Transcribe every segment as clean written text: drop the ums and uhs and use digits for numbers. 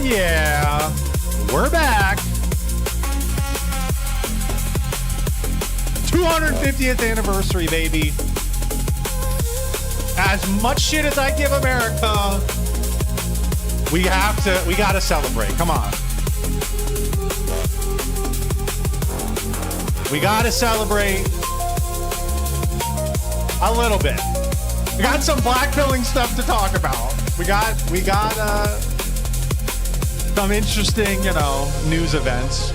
yeah. We're back. 250th anniversary, baby. As much shit as I give America, we gotta celebrate. Come on. We gotta celebrate a little bit. We got some blackpilling stuff to talk about. We got some interesting, news events.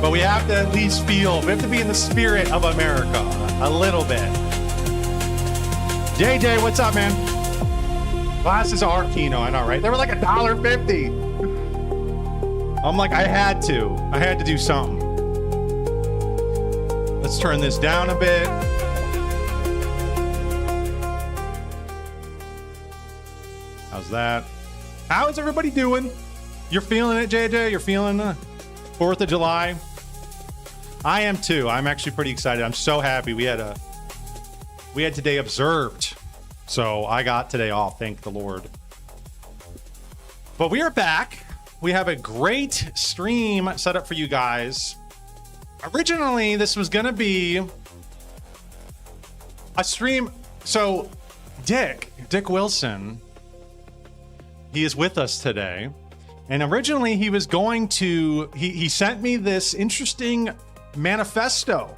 But we have to at least we have to be in the spirit of America a little bit. JJ, what's up, man? Glasses are Kino, I know, right? They were like $1.50. I'm like, I had to do something. Let's turn this down a bit. How's that? How is everybody doing? You're feeling it, JJ? You're feeling the 4th of July? I am too. I'm actually pretty excited. I'm so happy. We had today observed. So I got today off, thank the Lord. But we are back. We have a great stream set up for you guys. Originally, this was going to be a stream. So Dick Wilson, he is with us today. And originally he was going to, he sent me this interesting manifesto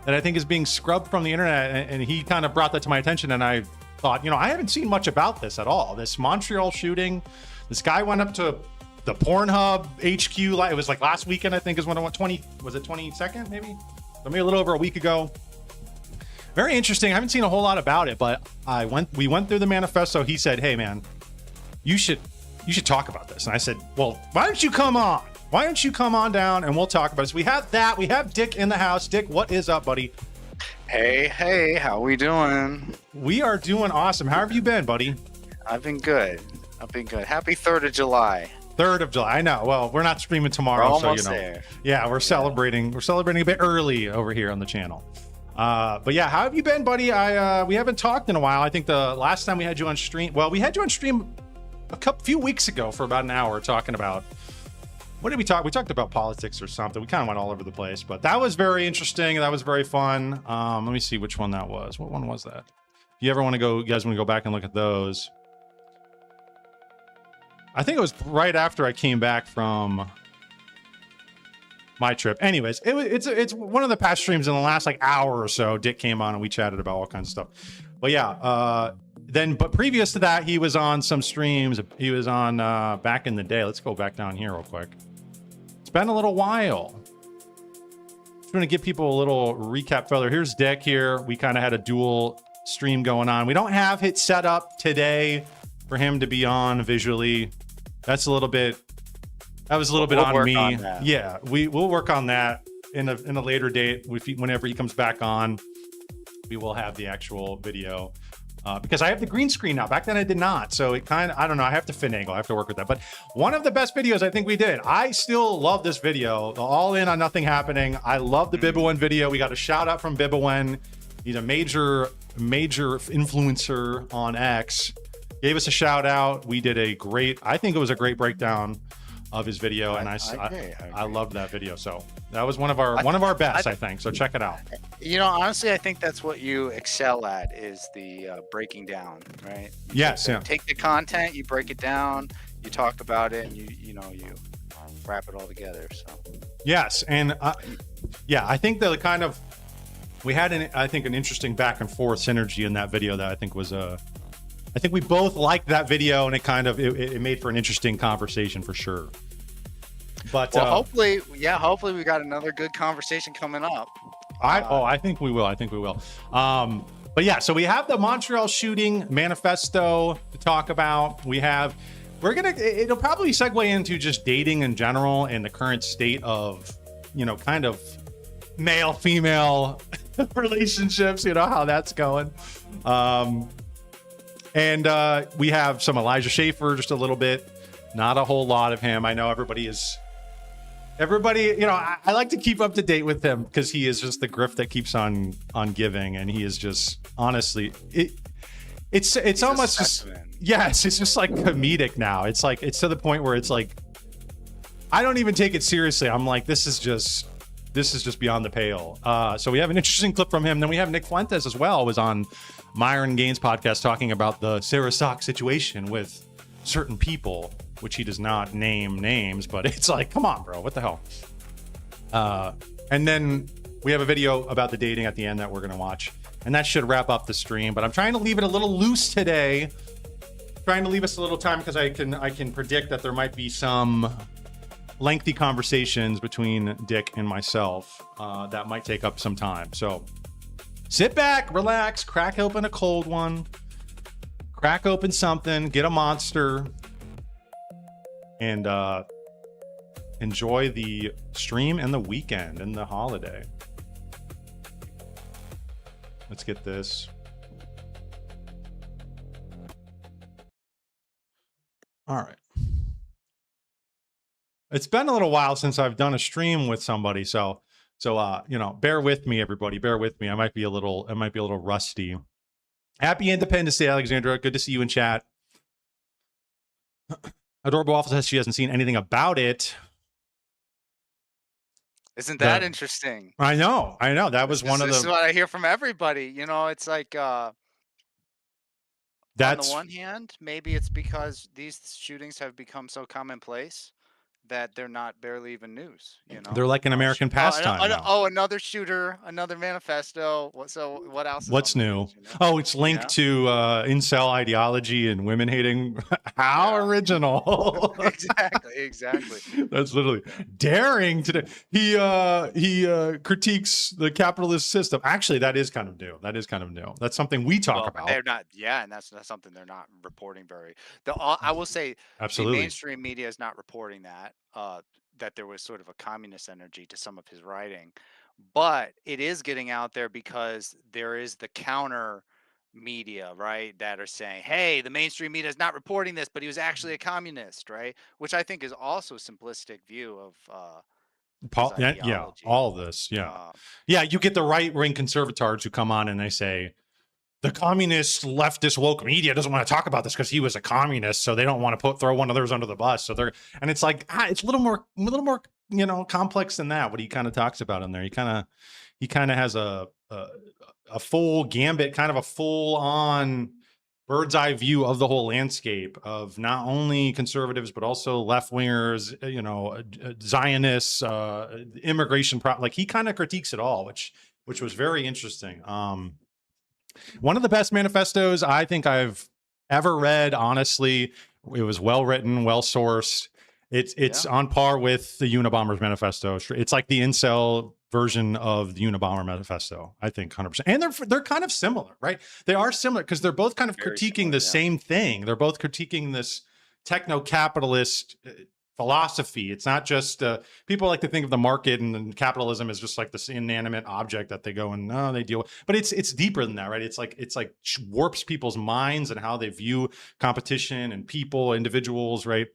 that I think is being scrubbed from the internet. And he kind of brought that to my attention. And I thought, I haven't seen much about this at all. This Montreal shooting, this guy went up to the Pornhub HQ. It was like last weekend, I think is when it went 22nd, maybe a little over a week ago. Very interesting. I haven't seen a whole lot about it, but we went through the manifesto. He said, hey man, you should talk about this. And I said, well, why don't you come on? Why don't you come on down and we'll talk about this? We have that. We have Dick in the house. Dick, what is up, buddy? Hey, how we doing? We are doing awesome. How have you been, buddy? I've been good. Happy 3rd of July. 3rd of July. I know. Well, we're not streaming tomorrow, we're almost there. Yeah, we're celebrating. We're celebrating a bit early over here on the channel. But yeah, how have you been, buddy? We haven't talked in a while. I think the last time we had you on stream, we had you on stream a few weeks ago for about an hour talking about, what did we talk? We talked about politics or something. We kind of went all over the place, but that was very interesting. That was very fun. Let me see which one that was. What one was that? If you ever want to go, you guys want to go back and look at those. I think it was right after I came back from my trip. Anyways, it's one of the past streams in the last hour or so. Dick came on and we chatted about all kinds of stuff. But yeah, but previous to that, he was on some streams. He was on back in the day. Let's go back down here real quick. It's been a little while. Just going to give people a little recap further. Here's Dick here. We kind of had a dual stream going on. We don't have it set up today for him to be on visually. That was a little bit on me. Yeah, we'll work on that in a later date. Whenever he comes back on, we will have the actual video. Because I have the green screen now. Back then I did not. So it kind of, I don't know. I have to finagle. I have to work with that. But one of the best videos I think we did. I still love this video. The All In on Nothing Happening. I love the Bibawen video. We got a shout out from Bibawen. He's a major influencer on X. Gave us a shout out. We did I think it was a great breakdown of his video. And I loved that video. So that was one of our best, I think. So check it out. Honestly, I think that's what you excel at is the breaking down, right? Yes. Yeah. Take the content, you break it down, you talk about it, and you wrap it all together. So. Yes. And I think that we had an interesting back and forth synergy in that video that I think was I think we both liked that video, and it made for an interesting conversation for sure. But hopefully we got another good conversation coming up. I think we will. But yeah, so we have the Montreal shooting manifesto to talk about. It'll probably segue into just dating in general and the current state of, kind of male female relationships, how that's going. And we have some Elijah Schaefer, just a little bit, not a whole lot of him. I know everybody, I like to keep up to date with him because he is just the grift that keeps on giving. And he is just, honestly, it's almost just, yes, it's just like comedic now. It's like, it's to the point where it's like, I don't even take it seriously. I'm like, this is just beyond the pale. So we have an interesting clip from him. Then we have Nick Fuentes as well, was on Myron Gaines' podcast talking about the Sarah Sock situation with certain people, which he does not name names, but it's like, come on, bro, what the hell? And then we have a video about the dating at the end that we're going to watch, and that should wrap up the stream. But I'm trying to leave it a little loose today, trying to leave us a little time, because I can predict that there might be some lengthy conversations between Dick and myself that might take up some time. So sit back, relax, crack open a cold one, crack open something, get a Monster, and enjoy the stream and the weekend and the holiday. Let's get this. All right. It's been a little while since I've done a stream with somebody, so you know, bear with me, everybody. Bear with me. I might be a little rusty. Happy Independence Day, Alexandra. Good to see you in chat. Adorable Waffle says she hasn't seen anything about it. Isn't that interesting? I know. That was one of the. This is what I hear from everybody. You know, it's like on the one hand, maybe it's because these shootings have become so commonplace that they're not barely even news. You know, they're like an American pastime. Another shooter, another manifesto. So what else? What's new? News, you know? Oh, it's linked to incel ideology and women hating. How original! Exactly. That's literally daring today. He critiques the capitalist system. Actually, that is kind of new. That's something we talk about. They're not. Yeah, and that's something they're not reporting very. I will say, absolutely, the mainstream media is not reporting that. That there was sort of a communist energy to some of his writing, but it is getting out there because there is the counter media, right, that are saying, hey, the mainstream media is not reporting this, but he was actually a communist, right? Which I think is also a simplistic view of all of this. Yeah, you get the right-wing conservatards who come on and they say, the communist leftist woke media doesn't want to talk about this because he was a communist, so they don't want to throw one of theirs under the bus. So and it's like, it's a little more, you know, complex than that. What he kind of talks about in there, he kind of has a full gambit, kind of a full on bird's eye view of the whole landscape of not only conservatives but also left wingers, you know, Zionists, immigration. Like he kind of critiques it all, which was very interesting. One of the best manifestos I think I've ever read, honestly. It was well written, well sourced. It's on par with the Unabomber's manifesto. It's like the incel version of the Unabomber manifesto, I think, 100%. And they're kind of similar, right? They are similar because they're both kind of critiquing the same thing. They're both critiquing this techno-capitalist philosophy. It's not just people like to think of the market and capitalism as just like this inanimate object that they go and they deal with, but it's deeper than that, right? It's like warps people's minds and how they view competition and people, individuals, right?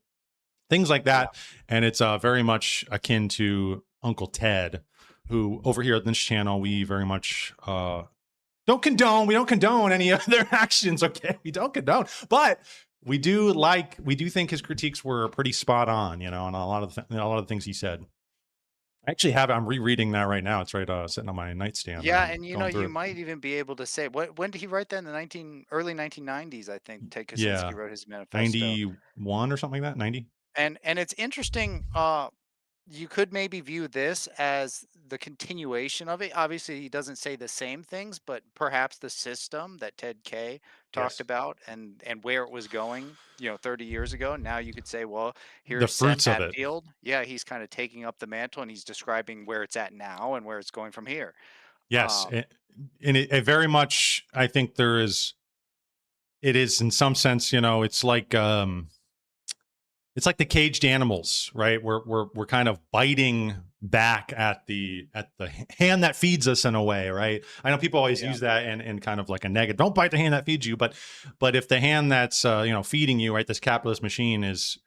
Things like that. And it's very much akin to Uncle Ted, who over here at this channel we very much don't condone. We don't condone any of their actions. Okay, we don't condone, but we do think his critiques were pretty spot on, you know, and a lot of the things he said. I actually have it. I'm rereading that right now. It's right sitting on my nightstand. Yeah, and you know, you might even be able to say, when did he write that? In the early 1990s, I think. Ted Kaczynski wrote his manifesto. 91 or something like that. 90. And it's interesting. You could maybe view this as the continuation of it. Obviously, he doesn't say the same things, but perhaps the system that Ted K talked about and where it was going, you know, 30 years ago. Now you could say, well, here's the fruits Seth of it. Hatfield. Yeah, he's kind of taking up the mantle and he's describing where it's at now and where it's going from here. Yes, and it very much, I think it is in some sense, you know, it's like the caged animals, right? We're kind of biting back at the hand that feeds us in a way, right? I know people always use that in kind of like a negative. Don't bite the hand that feeds you, but if the hand that's feeding you, right, this capitalist machine is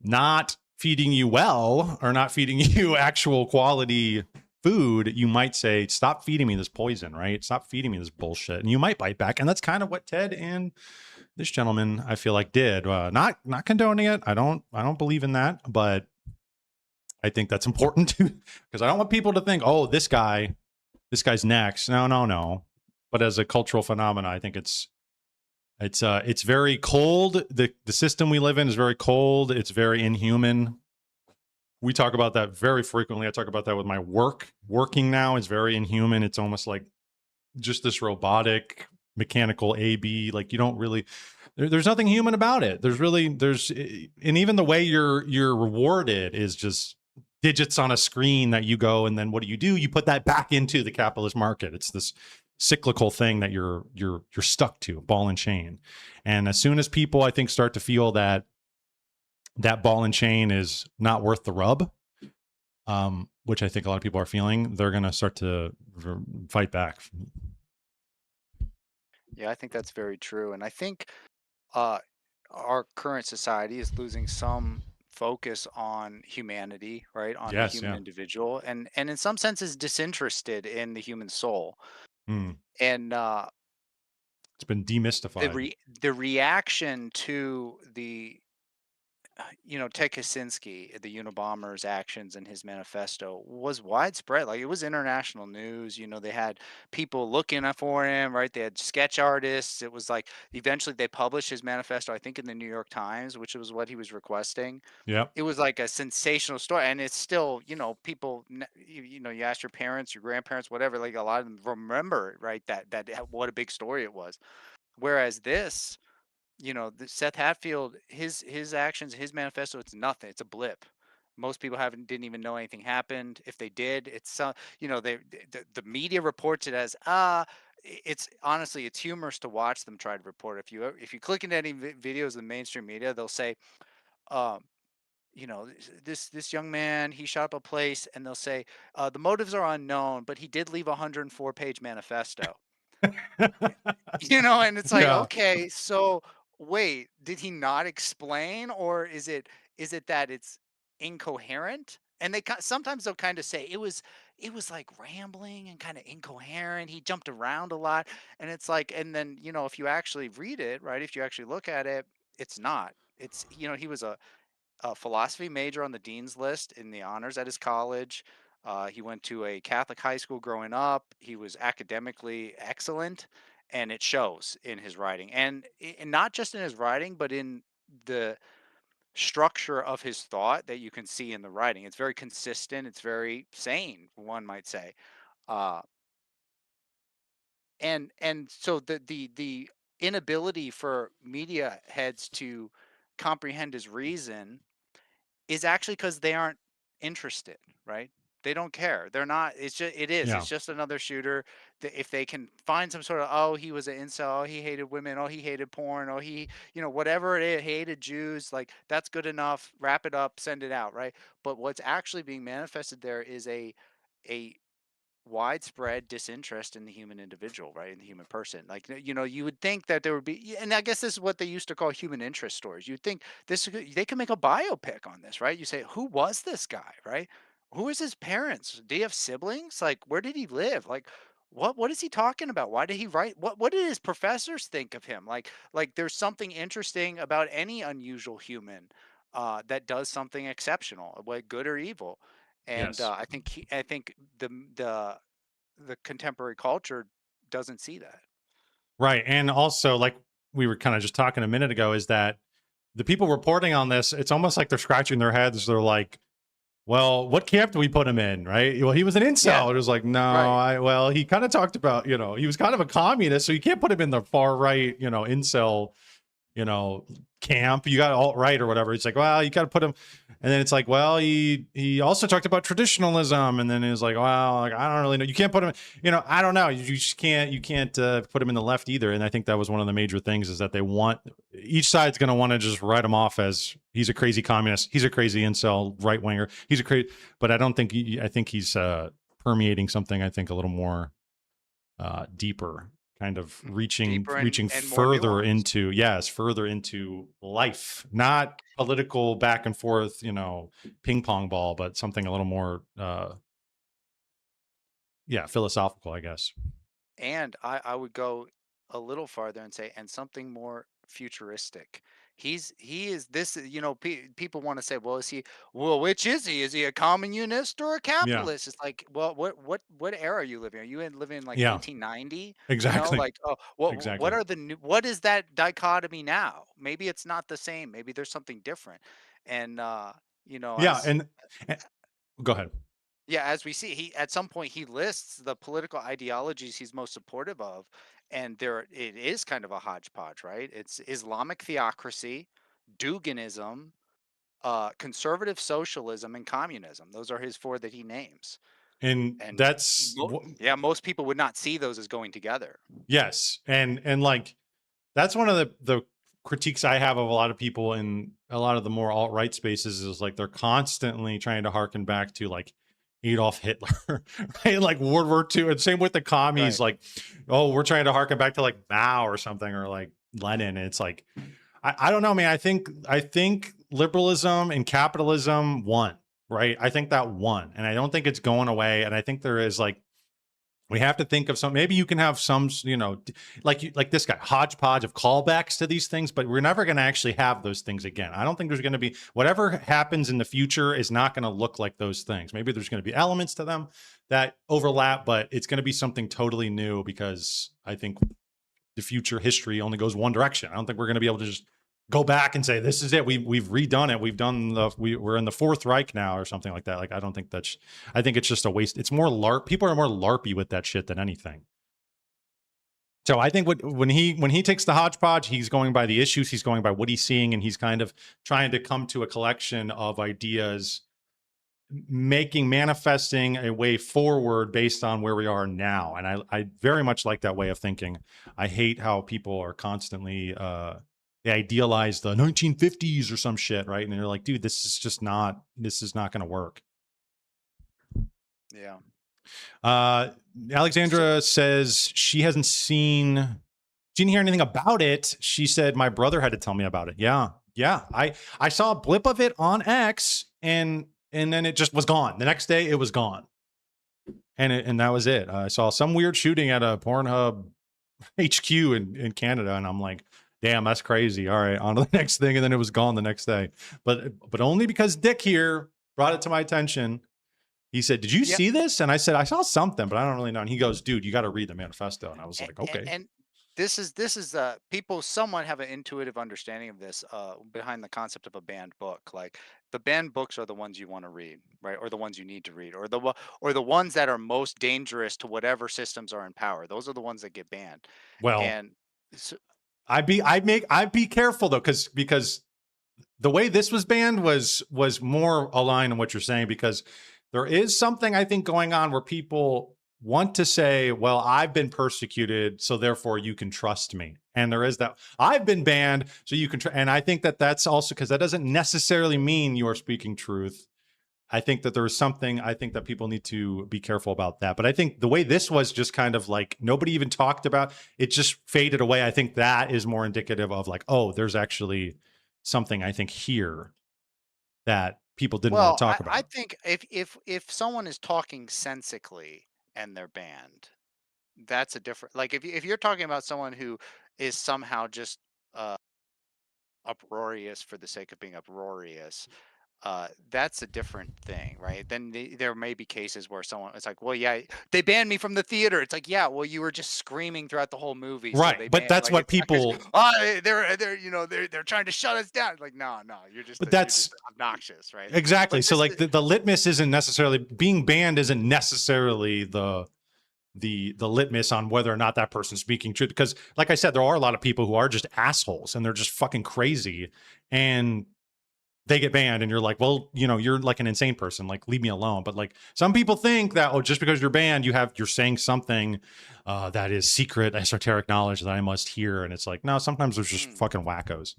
not feeding you well or not feeding you actual quality food, you might say, stop feeding me this poison, right? Stop feeding me this bullshit, and you might bite back, and that's kind of what Ted and this gentleman, I feel like, did. Not condoning it. I don't believe in that, but I think that's important too, because I don't want people to think, oh, this guy's next. No, no, no. But as a cultural phenomenon, I think it's very cold. The system we live in is very cold. It's very inhuman. We talk about that very frequently. I talk about that with my working now is very inhuman. It's almost like just this robotic mechanical AB. Like, you don't really there's nothing human about it. And even the way you're rewarded is just digits on a screen that you go, and then what do? You put that back into the capitalist market. It's this cyclical thing that you're stuck to, ball and chain. And as soon as people, I think, start to feel that ball and chain is not worth the rub, which I think a lot of people are feeling, they're going to start to fight back. Yeah, I think that's very true. And I think uh, our current society is losing some focus on humanity, right? On the Yes, human yeah. individual, and in some senses disinterested in the human soul. Mm. And It's been the demystified. the reaction to the Ted Kaczynski, the Unabomber's actions and his manifesto was widespread. Like, it was international news. They had people looking for him, right? They had sketch artists. It was like eventually they published his manifesto, I think, in the New York Times, which was what he was requesting. Yep. It was like a sensational story, and it's still, people, you ask your parents, your grandparents, whatever, like a lot of them remember, right? What a big story it was. Whereas this, Seth Hatfield, his actions, his manifesto, it's nothing. It's a blip. Most people haven't didn't even know anything happened. If they did, it's the media reports it as it's honestly it's humorous to watch them try to report. If you click into any videos of the mainstream media, they'll say, um, this young man, he shot up a place, and they'll say the motives are unknown, but he did leave a 104-page manifesto. And it's like, Yeah. okay, so wait, did he not explain, or is it that it's incoherent? And sometimes they'll kind of say it was like rambling and kind of incoherent. He jumped around a lot, and it's like, and then if you actually read it, right, if you actually look at it, it's not. He was a philosophy major on the dean's list in the honors at his college. He went to a Catholic high school growing up. He was academically excellent, and it shows in his writing, and not just in his writing, but in the structure of his thought that you can see in the writing. It's very consistent. It's very sane, one might say. Uh, and so the inability for media heads to comprehend his reason is actually because they aren't interested, right? They don't care. They're not. Yeah. It's just another shooter. If they can find some sort of, oh, he was an incel, oh, he hated women, oh, he hated porn, oh, whatever it is, hated Jews, like, that's good enough. Wrap it up, send it out, right? But what's actually being manifested there is a widespread disinterest in the human individual, right? In the human person. Like, you would think that there would be, and I guess this is what they used to call human interest stories. You'd think they could make a biopic on this, right? You say, who was this guy, right? Who is his parents? Do he have siblings? Like, where did he live? Like, what is he talking about? Why did he write? What did his professors think of him? Like there's something interesting about any unusual human that does something exceptional, what good or evil. And Yes. I think the contemporary culture doesn't see that. Right. And also, like we were kind of just talking a minute ago, is that the people reporting on this, it's almost like they're scratching their heads. They're like, well, what camp do we put him in? Right. Well, he was an Yeah, incel. It was like, no, right. well, he kind of talked about, he was kind of a communist. So you can't put him in the far right, incel, you know, camp. You got alt right or whatever. It's like, well, you got to put him. And then it's like, well, he also talked about traditionalism. And then it's like, well, like, I don't really know. You can't put him, I don't know. You just can't put him in the left either. And I think that was one of the major things is that each side's going to want to just write him off as he's a crazy communist. He's a crazy incel right winger. He's a crazy, but I don't think, I think he's permeating something, I think a little more deeper, kind of reaching Deeper and reaching more further nuanced. into, yes, further into life, not political back and forth, ping pong ball, but something a little more yeah, philosophical, I guess. And I would go a little farther and say, and something more futuristic. He is this, you know, people want to say, well, is he, well, which is he? Is he a communist or a Yeah. capitalist? It's like, well, what era are you living? Are you living in like Yeah. 1890? You know, Exactly. like, oh, what Exactly. are the new, what is that dichotomy now? Maybe it's not the same. Maybe there's something different. And you know, Yeah. as And go ahead. yeah, as we see, he at some point he lists the political ideologies he's most supportive of, and there it is kind of a hodgepodge, right? It's Islamic theocracy, Duginism, conservative socialism, and communism. Those are his four that he names, And and that's yeah, most people would not see those as going together. yes. And like, that's one of the critiques I have of a lot of people in a lot of the more alt-right spaces is like they're constantly trying to harken back to like Adolf Hitler, right? Like World War II. And same with the commies, Right. like, oh, we're trying to harken back to like Mao or something, or like Lenin. And it's like, I don't know, man. I think liberalism and capitalism won, right? I think that won. And I don't think it's going away. And I think there is like we have to think of some, maybe you can have some, you know, like this guy, hodgepodge of callbacks to these things, but we're never going to actually have those things again. I don't think there's going to be, whatever happens in the future is not going to look like those things. Maybe there's going to be elements to them that overlap, but it's going to be something totally new because I think the future history only goes one direction. I don't think we're going to be able to just go back and say this is it. We've redone it. We're in the Fourth Reich now or something like that. Like I don't think that's. I think it's just a waste. It's more LARP. People are more LARPy with that shit than anything. So I think when he takes the hodgepodge, he's going by the issues. He's going by what he's seeing, and he's kind of trying to come to a collection of ideas, manifesting a way forward based on where we are now. And I very much like that way of thinking. I hate how people are constantly they idealize the 1950s or some shit, right? And they're like, dude, this is not going to work. Yeah. So Alexandra says she didn't hear anything about it. She said my brother had to tell me about it. Yeah. I saw a blip of it on X, and then it just was gone. The next day it was gone. And that was it. I saw some weird shooting at a Pornhub HQ in Canada, and I'm like, damn, that's crazy. All right, on to the next thing, and then it was gone the next day. But only because Dick here brought it to my attention. He said, "Did you yeah, see this?" And I said, "I saw something, but I don't really know." And he goes, "Dude, you got to read the manifesto." And I was like, "Okay." and this is people somewhat have an intuitive understanding of this behind the concept of a banned book. Like the banned books are the ones you want to read, right? Or the ones you need to read, or the ones that are most dangerous to whatever systems are in power. Those are the ones that get banned. Well, And so, I'd be careful though, because the way this was banned was more aligned on what you're saying, because there is something I think going on where people want to say, well, I've been persecuted, so therefore you can trust me. And there is that I've been banned, so you can and I think that that's also because that doesn't necessarily mean you are speaking truth. I think that there's something, I think that people need to be careful about that. But I think the way this was just kind of like nobody even talked about it, just faded away. I think that is more indicative of like, oh, there's actually something I think here that people didn't want well, to talk I about. think if someone is talking sensically and they're banned, that's a different. Like if you're talking about someone who is somehow just uh, uproarious for the sake of being uproarious, that's a different thing, right? Then there may be cases where someone it's like, well, yeah, they banned me from the theater. It's like, yeah, well, you were just screaming throughout the whole movie, so Right. they But banned. that's Like what it's not because people, they're you know they're trying to shut us down. Like no, but you're that's just obnoxious, right? exactly. But So this like the litmus isn't necessarily being banned, isn't necessarily the litmus on whether or not that person's speaking truth. Because like I said, there are a lot of people who are just assholes and they're just fucking crazy, and they get banned, and you're like, well, you know, you're like an insane person, like leave me alone. But like some people think that, oh, just because you're banned, you're saying something that is secret esoteric knowledge that I must hear. And it's like, no, sometimes there's just mm, fucking wackos.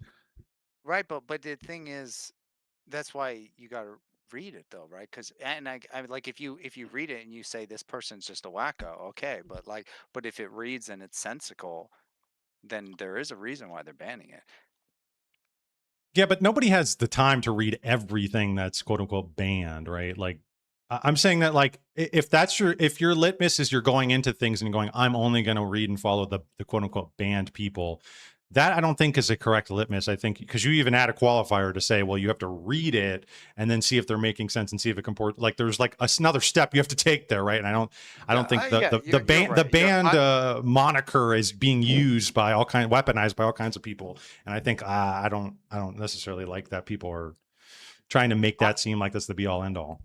right, but the thing is, that's why you got to read it though, right? Because and I like if you read it and you say this person's just a wacko, okay, but if it reads and it's sensical, then there is a reason why they're banning it. Yeah, but nobody has the time to read everything that's quote unquote banned, right? Like I'm saying that like if your litmus is you're going into things and going, I'm only going to read and follow the quote unquote banned people, That I don't think is a correct litmus. I think because you even add a qualifier to say, well, you have to read it and then see if they're making sense and see if it comports. Like there's like another step you have to take there, right? And I Yeah, don't think yeah, you're the right. band moniker is being used by weaponized by all kinds of people. And I think I don't necessarily like that people are trying to make I, that seem like that's the be all end all.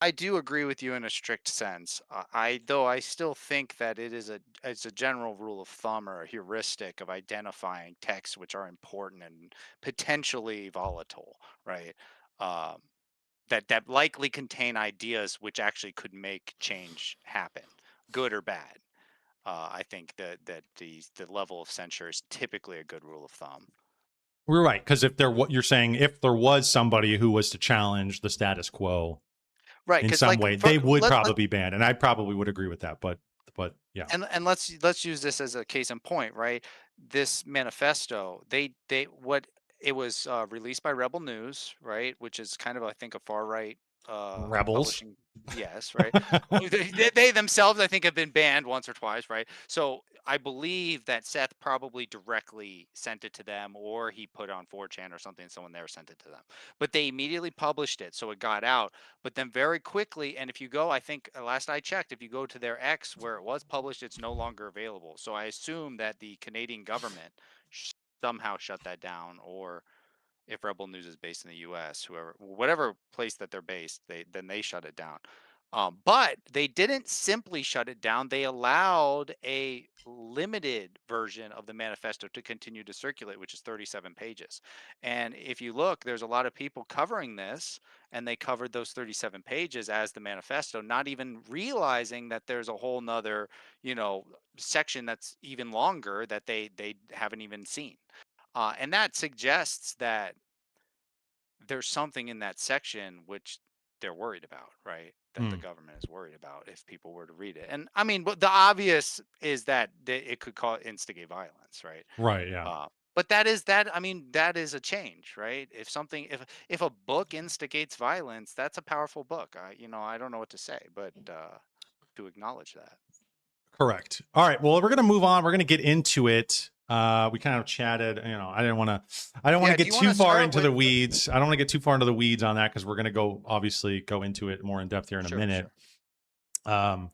I do agree with you in a strict sense. I still think that it's a general rule of thumb or a heuristic of identifying texts which are important and potentially volatile, right? Um, that likely contain ideas which actually could make change happen, good or bad. I think that the level of censure is typically a good rule of thumb. We're right because if there what you're saying, if there was somebody who was to challenge the status quo Right, in because some like way, for they would let probably be banned, and I probably would agree with that. But yeah, and let's use this as a case in point, right? This manifesto, they what it was released by Rebel News, right, which is kind of I think a far right rebels. publishing. Yes, right. Who they themselves I think have been banned once or twice, right? So I believe that Seth probably directly sent it to them, or he put it on 4chan or something, and someone there sent it to them. But they immediately published it, so it got out. But then very quickly, and if you go, I think last I checked, if you go to their X where it was published, it's no longer available. So I assume that the Canadian government somehow shut that down, or if Rebel News is based in the U.S., whoever, whatever place that they're based, they shut it down. But they didn't simply shut it down. They allowed a limited version of the manifesto to continue to circulate, which is 37 pages. And if you look, there's a lot of people covering this, and they covered those 37 pages as the manifesto, not even realizing that there's a whole nother, you know, section that's even longer that they haven't even seen. And that suggests that there's something in that section which they're worried about, right? That the Hmm. government is worried about if people were to read it. And I mean, but the obvious is that it could instigate violence, right? Right. Yeah. But that is that. I mean, that is a change, right? If something, if a book instigates violence, that's a powerful book. I don't know what to say, but to acknowledge that. Correct. All right. Well, we're gonna move on. We're gonna get into it. We kind of chatted. I don't want to Yeah. Do get you want too to far start into the with? weeds. I don't want to get too far into the weeds on that because we're gonna obviously go into it more in depth here in a Sure, minute. sure. Um,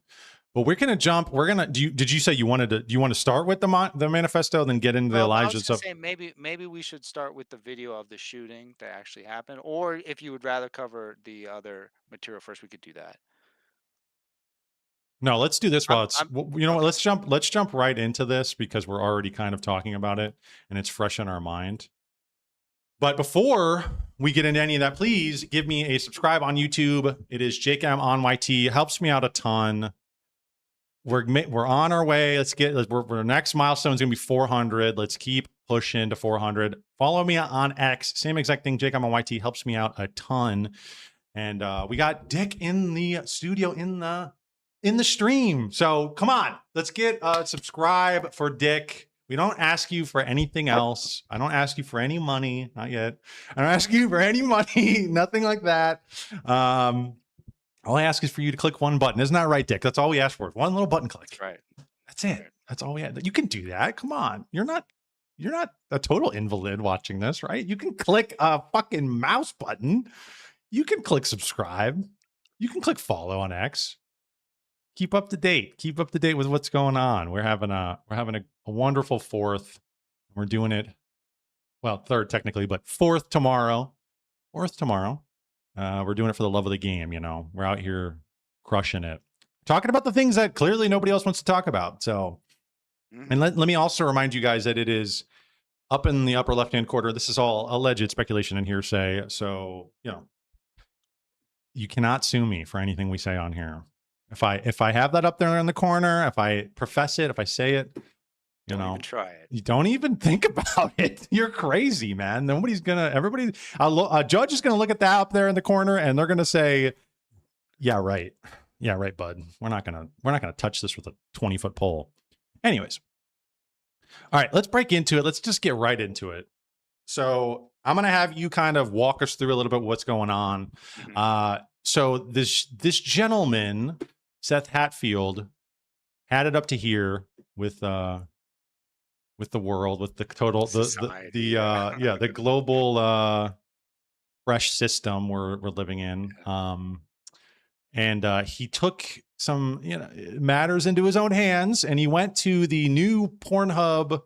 but we're gonna jump. We're gonna. Did you say you wanted to? Do you want to start with the manifesto, then get into the Well, I Elijah was gonna stuff? say maybe we should start with the video of the shooting that actually happened, or if you would rather cover the other material first, we could do that. No, let's do this while it's. I'm You know what? okay. Let's jump right into this because we're already kind of talking about it and it's fresh in our mind. But before we get into any of that, please give me a subscribe on YouTube. It is Jake M on YT. It helps me out a ton. We're on our way. Our next milestone is gonna be 400. Let's keep pushing to 400. Follow me on X. Same exact thing. Jake M on YT helps me out a ton. And we got Dick in the studio in the stream. So come on, let's get subscribe for Dick. We don't ask you for anything else. I don't ask you for any money, not yet. I don't ask you for any money, nothing like that. All I ask is for you to click one button. Isn't that right, Dick? That's all we ask for. One little button That's click. right. That's That's it. right. That's all we had. You can do that. Come on. You're not a total invalid watching this, right? You can click a fucking mouse button. You can click subscribe. You can click follow on X. Keep up to date. Keep up to date with what's going on. We're having a wonderful fourth. We're doing it, well, third technically, but fourth tomorrow. Fourth tomorrow. We're doing it for the love of the game. We're out here crushing it, talking about the things that clearly nobody else wants to talk about. So, and Hmm. let me also remind you guys that it is up in the upper left hand corner. This is all alleged speculation and hearsay. So, you cannot sue me for anything we say on here. If I have that up there in the corner, if I profess it, if I say it, Don't even try it. you don't even think about it. You're crazy, man. A judge is gonna look at that up there in the corner and they're gonna say, yeah, right. Yeah, right, bud. We're not gonna touch this with a 20-foot pole. Anyways. All right, let's break into it. Let's just get right into it. So I'm gonna have you kind of walk us through a little bit what's going on. Hmm. So this gentleman, Seth Hatfield, had it up to here with with the world, with the total Society, the global fresh system we're living in. And he took some matters into his own hands, and he went to the new Pornhub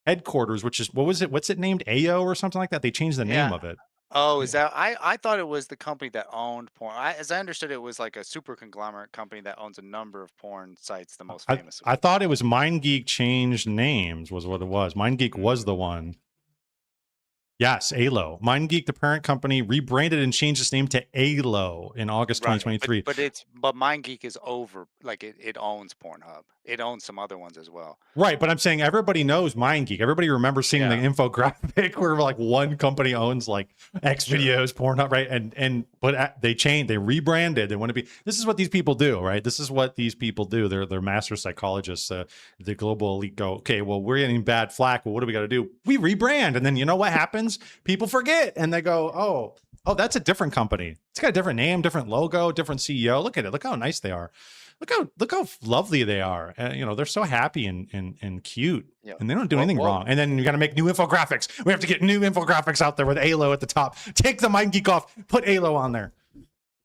headquarters, which is what's it named, AO or something like that. They changed the name Yeah. of it. Oh, is Yeah. that I thought it was the company that owned porn. As I understood, it was like a super conglomerate company that owns a number of porn sites, the most famous of I which. thought it was MindGeek changed names was what it was. MindGeek was the Mm, one. Yes, ALO. MindGeek, the parent company, rebranded and changed its name to ALO in August right, 2023. but MindGeek is over. Like it owns Pornhub. It owns some other ones as well. Right, but I'm saying everybody knows MindGeek. Everybody remembers seeing the Yeah, infographic where like one company owns like X sure. videos, Pornhub, right? But they changed, they rebranded. They want to be. This is what these people do, right? This is what these people do. They're master psychologists. The global elite go, okay, well, we're getting bad flack. Well, what do we got to do? We rebrand, and then you know what happens? People forget, and they go, oh, that's a different company. It's got a different name, different logo, different CEO. Look at it. Look how nice they are. Look how lovely they are. They're so happy and cute, Yeah. and they don't do anything wrong. And then you got to make new infographics. We have to get new infographics out there with ALO at the top. Take the MindGeek off, put ALO on there.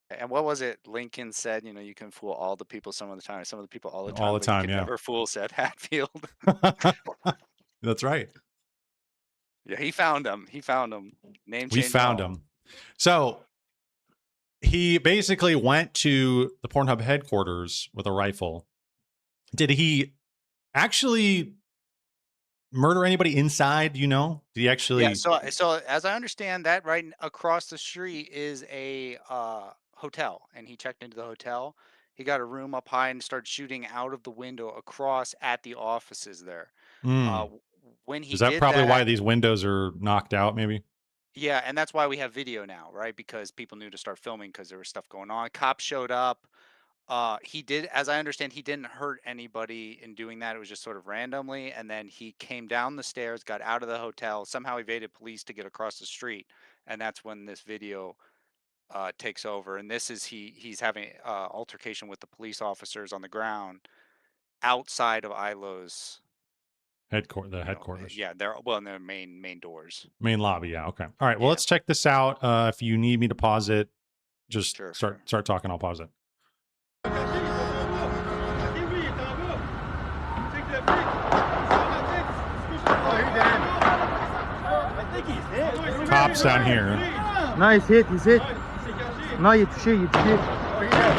And what was it? Lincoln said, you can fool all the people some of the time, some of the people all the All time, the but you time, can yeah. never fool Seth Hatfield. That's right. Yeah, he found him. Name change. We found him. So he basically went to the Pornhub headquarters with a rifle. Did he actually murder anybody inside? Did he actually? Yeah. So as I understand that, right across the street is a hotel, and he checked into the hotel. He got a room up high and started shooting out of the window across at the offices there. Mm. When he Is that did probably why that, these windows are knocked out? Maybe. yeah, and that's why we have video now, right? Because people knew to start filming because there was stuff going on. Cops showed up. He did, as I understand, he didn't hurt anybody in doing that. It was just sort of randomly. And then he came down the stairs, got out of the hotel, somehow evaded police to get across the street. And that's when this video takes over. And this is he's having altercation with the police officers on the ground outside of Ilo's Headquarters. yeah, they're well in their main doors. Main lobby. Yeah. Okay. All right. Well, Yeah, let's check this out. If you need me to pause it, just sure. start talking. I'll pause it. Cops down here. No, he's hit. No, il est touché.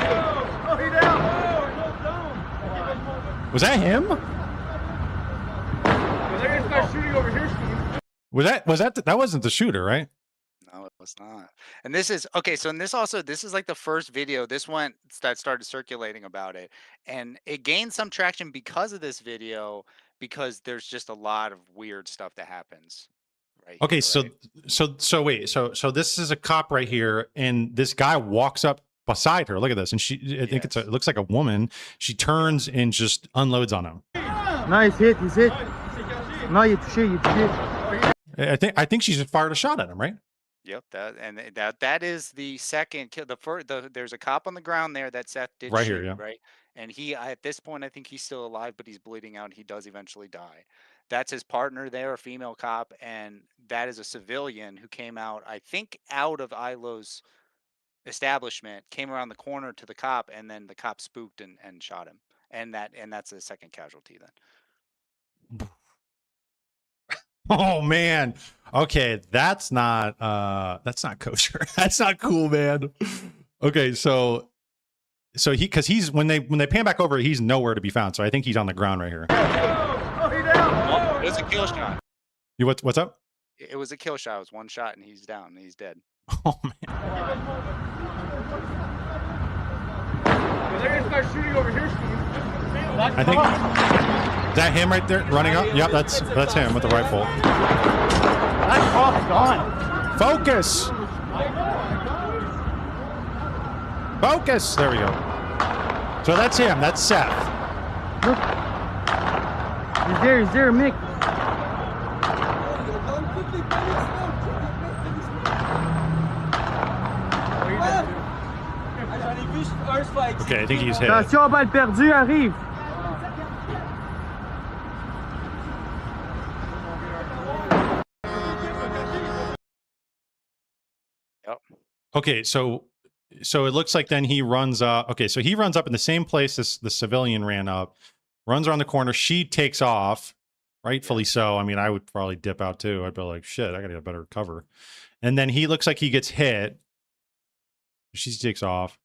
Was that him? That wasn't the shooter, right? No, it was not. And this is okay. So, this is like the first video. That started circulating about it, and it gained some traction because of this video, because there's just a lot of weird stuff that happens right Okay, here, so right? wait, so this is a cop right here, and this guy walks up beside her. Look at this, and I think it looks like a woman. She turns and just unloads on him. No, he's hit. No, il est touché. I think she just fired a shot at him, right? Yep, that is the second kill. There's a cop on the ground there that Seth did Right shoot, here, yeah. right? And at this point, I think he's still alive, but he's bleeding out. He does eventually die. That's his partner there, a female cop, and that is a civilian who came out, I think, out of Ilo's establishment, came around the corner to the cop, and then the cop spooked and shot him. And that's the second casualty then. Oh man. Okay, that's not kosher. That's not cool, man. Okay, so he's when they pan back over, he's nowhere to be found. So I think he's on the ground right here. Well, it was a kill shot. What's up? It was a kill shot. It was one shot and he's down and he's dead. Oh man. I think is that him right there running up? Yep, that's him with the rifle. That cop's gone. Focus. Focus. There we go. So that's him. That's Seth. Look. He's there, Mick. Okay, I think he's hit. Attention, balle perdue arrive. Yep. Okay, so it looks like then he runs up. Okay, so he runs up in the same place as the civilian ran up, runs around the corner. She takes off, rightfully Yes. so. I mean, I would probably dip out too. I'd be like, shit, I gotta get better cover. And then he looks like he gets hit. She takes off.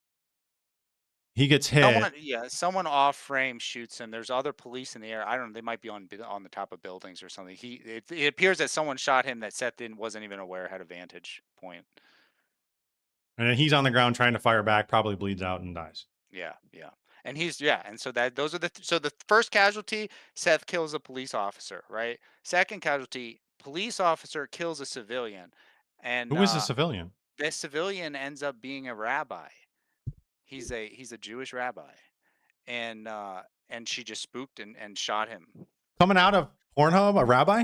He gets hit. Someone off frame shoots him. There's other police in the air. I don't know. They might be on the top of buildings or something. It appears that someone shot him that Seth wasn't even aware had a vantage point. And then he's on the ground trying to fire back, probably bleeds out and dies. Yeah, yeah. And and so those are so the first casualty, Seth kills a police officer, right? Second casualty, police officer kills a civilian, and Who is the civilian? this civilian ends up being a rabbi. He's a Jewish rabbi, and she just spooked and shot him. Coming out of Pornhub, a rabbi?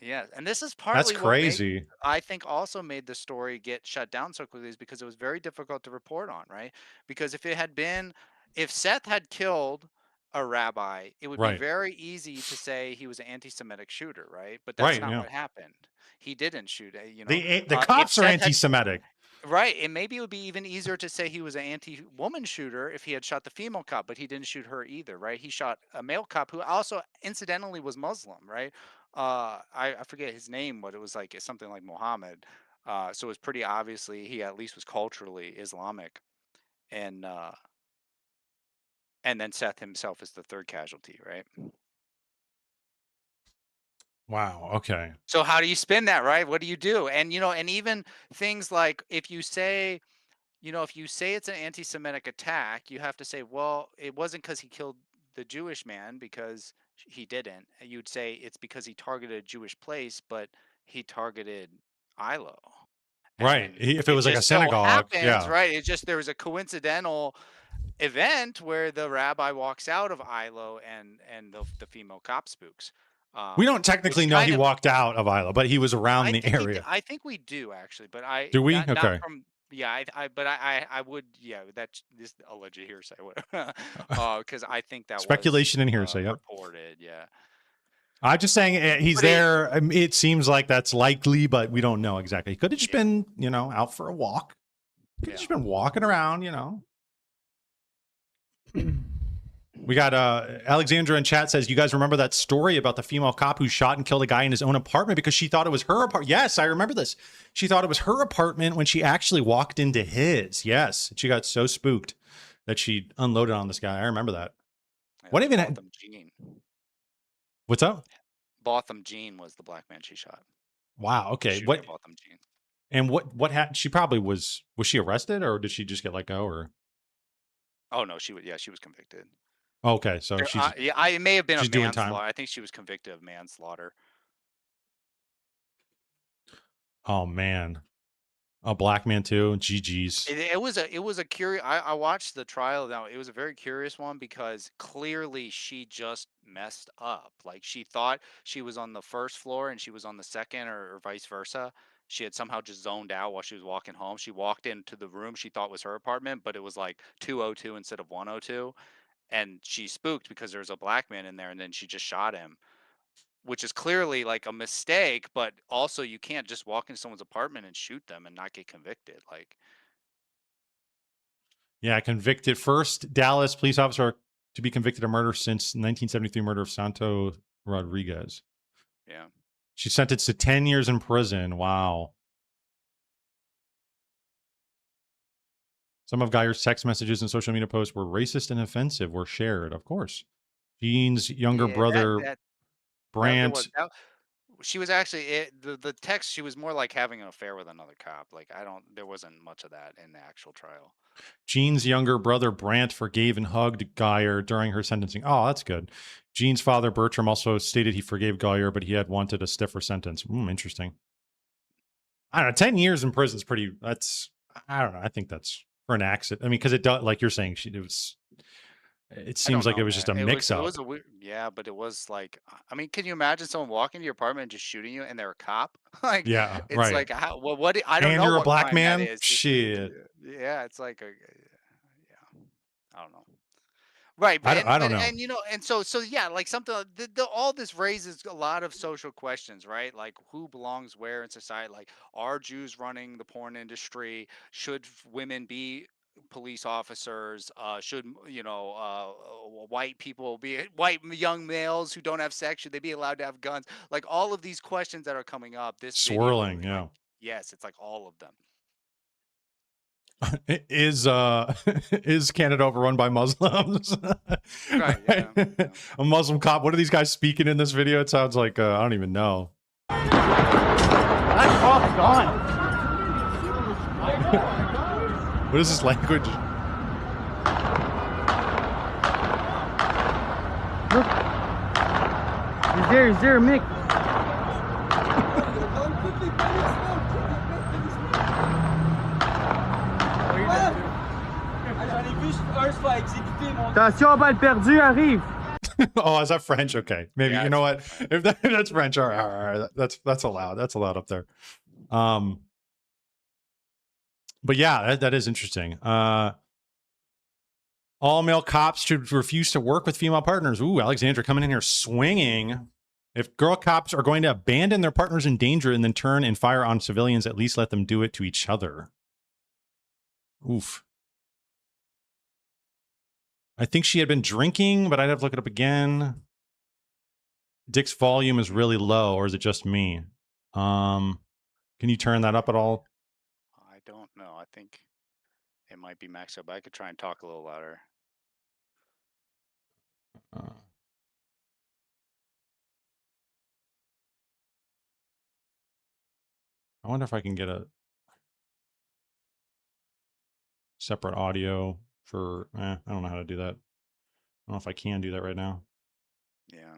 Yeah, and this is That's partly what crazy. I think also made the story get shut down so quickly is because it was very difficult to report on, right? Because if Seth had killed a rabbi, it would be Right. very easy to say he was an anti-Semitic shooter, right? But that's Right. not Yeah. what happened. He didn't shoot, The if cops are Seth had anti-Semitic. Right, and maybe it would be even easier to say he was an anti-woman shooter if he had shot the female cop, but he didn't shoot her either, right? He shot a male cop who also incidentally was Muslim, right? I forget his name, but it was like something like Muhammad. So it was pretty obviously he at least was culturally Islamic, and uh, and then Seth himself is the third casualty, right? Wow. Okay. So how do you spin that, right? What do you do? And and even things like if you say it's an anti-Semitic attack, you have to say, well, it wasn't because he killed the Jewish man because he didn't. You'd say it's because he targeted a Jewish place, but he targeted Ilo. Right. And If it it was like a just so synagogue, happens, yeah. right? It's just there was a coincidental event where the rabbi walks out of Ilo and the female cop spooks, We don't technically which know he kind of walked out of Isla, but he was around the area. I think we do actually, but Do we? not Okay. from but I would that's this alleged hearsay, because I think that was Speculation and hearsay. Yep. reported, yeah. I'm just saying he's But it, there. It seems like that's likely, but we don't know exactly. He could have just yeah, been, out for a walk. Could have yeah. just been walking around, We got Alexandra in chat says, you guys remember that story about the female cop who shot and killed a guy in his own apartment because she thought it was her apartment? Yes, I remember this. She thought it was her apartment when she actually walked into his. Yes. She got so spooked that she unloaded on this guy. I remember that. What even? Botham Jean. What's up? Botham Jean was the black man she shot. Wow. Okay. Shooter What? Botham Jean. And what happened? She probably was she arrested or did she just get let go or? Oh no, she was convicted. Okay. So it may have been a she's doing time. manslaughter. I think she was convicted of manslaughter. Oh man. A black man too. GG's. It was a curious. I watched the trial. Now it was a very curious one because clearly she just messed up. Like she thought she was on the first floor and she was on the second, or vice versa. She had somehow just zoned out while she was walking home. She walked into the room she thought was her apartment, but it was like 202 instead of 102, and she spooked because there was a black man in there, and then she just shot him, which is clearly like a mistake. But also, you can't just walk into someone's apartment and shoot them and not get convicted. Like. Yeah, convicted first Dallas police officer to be convicted of murder since 1973 murder of Santo Rodriguez. Yeah. She's sentenced to 10 years in prison. Wow. Some of Geyer's text messages and social media posts were racist and offensive, were shared, of course. Jean's younger Yeah, brother, there Brant. was she was actually the text. She was more like having an affair with another cop. Like there wasn't much of that in the actual trial. Jean's younger brother, Brant, forgave and hugged Geyer during her sentencing. Oh, that's good. Jean's father, Bertram, also stated he forgave Geyer, but he had wanted a stiffer sentence. Interesting. I don't know. 10 years in prison is pretty. I don't know. I think that's for an accident. I mean, because it does, like you're saying, it seems like it was just a mix up. It was a weird, yeah, but it was like, I mean, can you imagine someone walking to your apartment and just shooting you, and they're a cop? Like, Yeah, it's right. like, I don't And know you're a what black crime that man? is. Shit. Yeah, it's like yeah, I don't know. Right, but I don't know. and you know, and so yeah, like something all this raises a lot of social questions, right? Like who belongs where in society? Like, are Jews running the porn industry? Should women be police officers? Should white people be white young males who don't have sex? Should they be allowed to have guns? Like all of these questions that are coming up. This video, Swirling, like, yeah. yes, it's like all of them. Is is Canada overrun by Muslims? Right. Yeah. Yeah. A Muslim cop. What are these guys speaking in this video? It sounds like I don't even know. That cop's gone. What is this language? Look. He's there, Mick. Attention, balle perdue, arrive. Oh, is that French? Okay, maybe. Yeah, You know what? If that's French, all right, that's allowed. That's allowed up there. But yeah, that is interesting. All male cops should refuse to work with female partners. Ooh, Alexandra coming in here swinging. If girl cops are going to abandon their partners in danger and then turn and fire on civilians, at least let them do it to each other. Oof. I think she had been drinking, but I'd have to look it up again. Dick's volume is really low, or is it just me? Can you turn that up at all? I don't know. I think it might be maxed out, but I could try and talk a little louder. I wonder if I can get a separate audio for, I don't know how to do that. I don't know if I can do that right now. Yeah.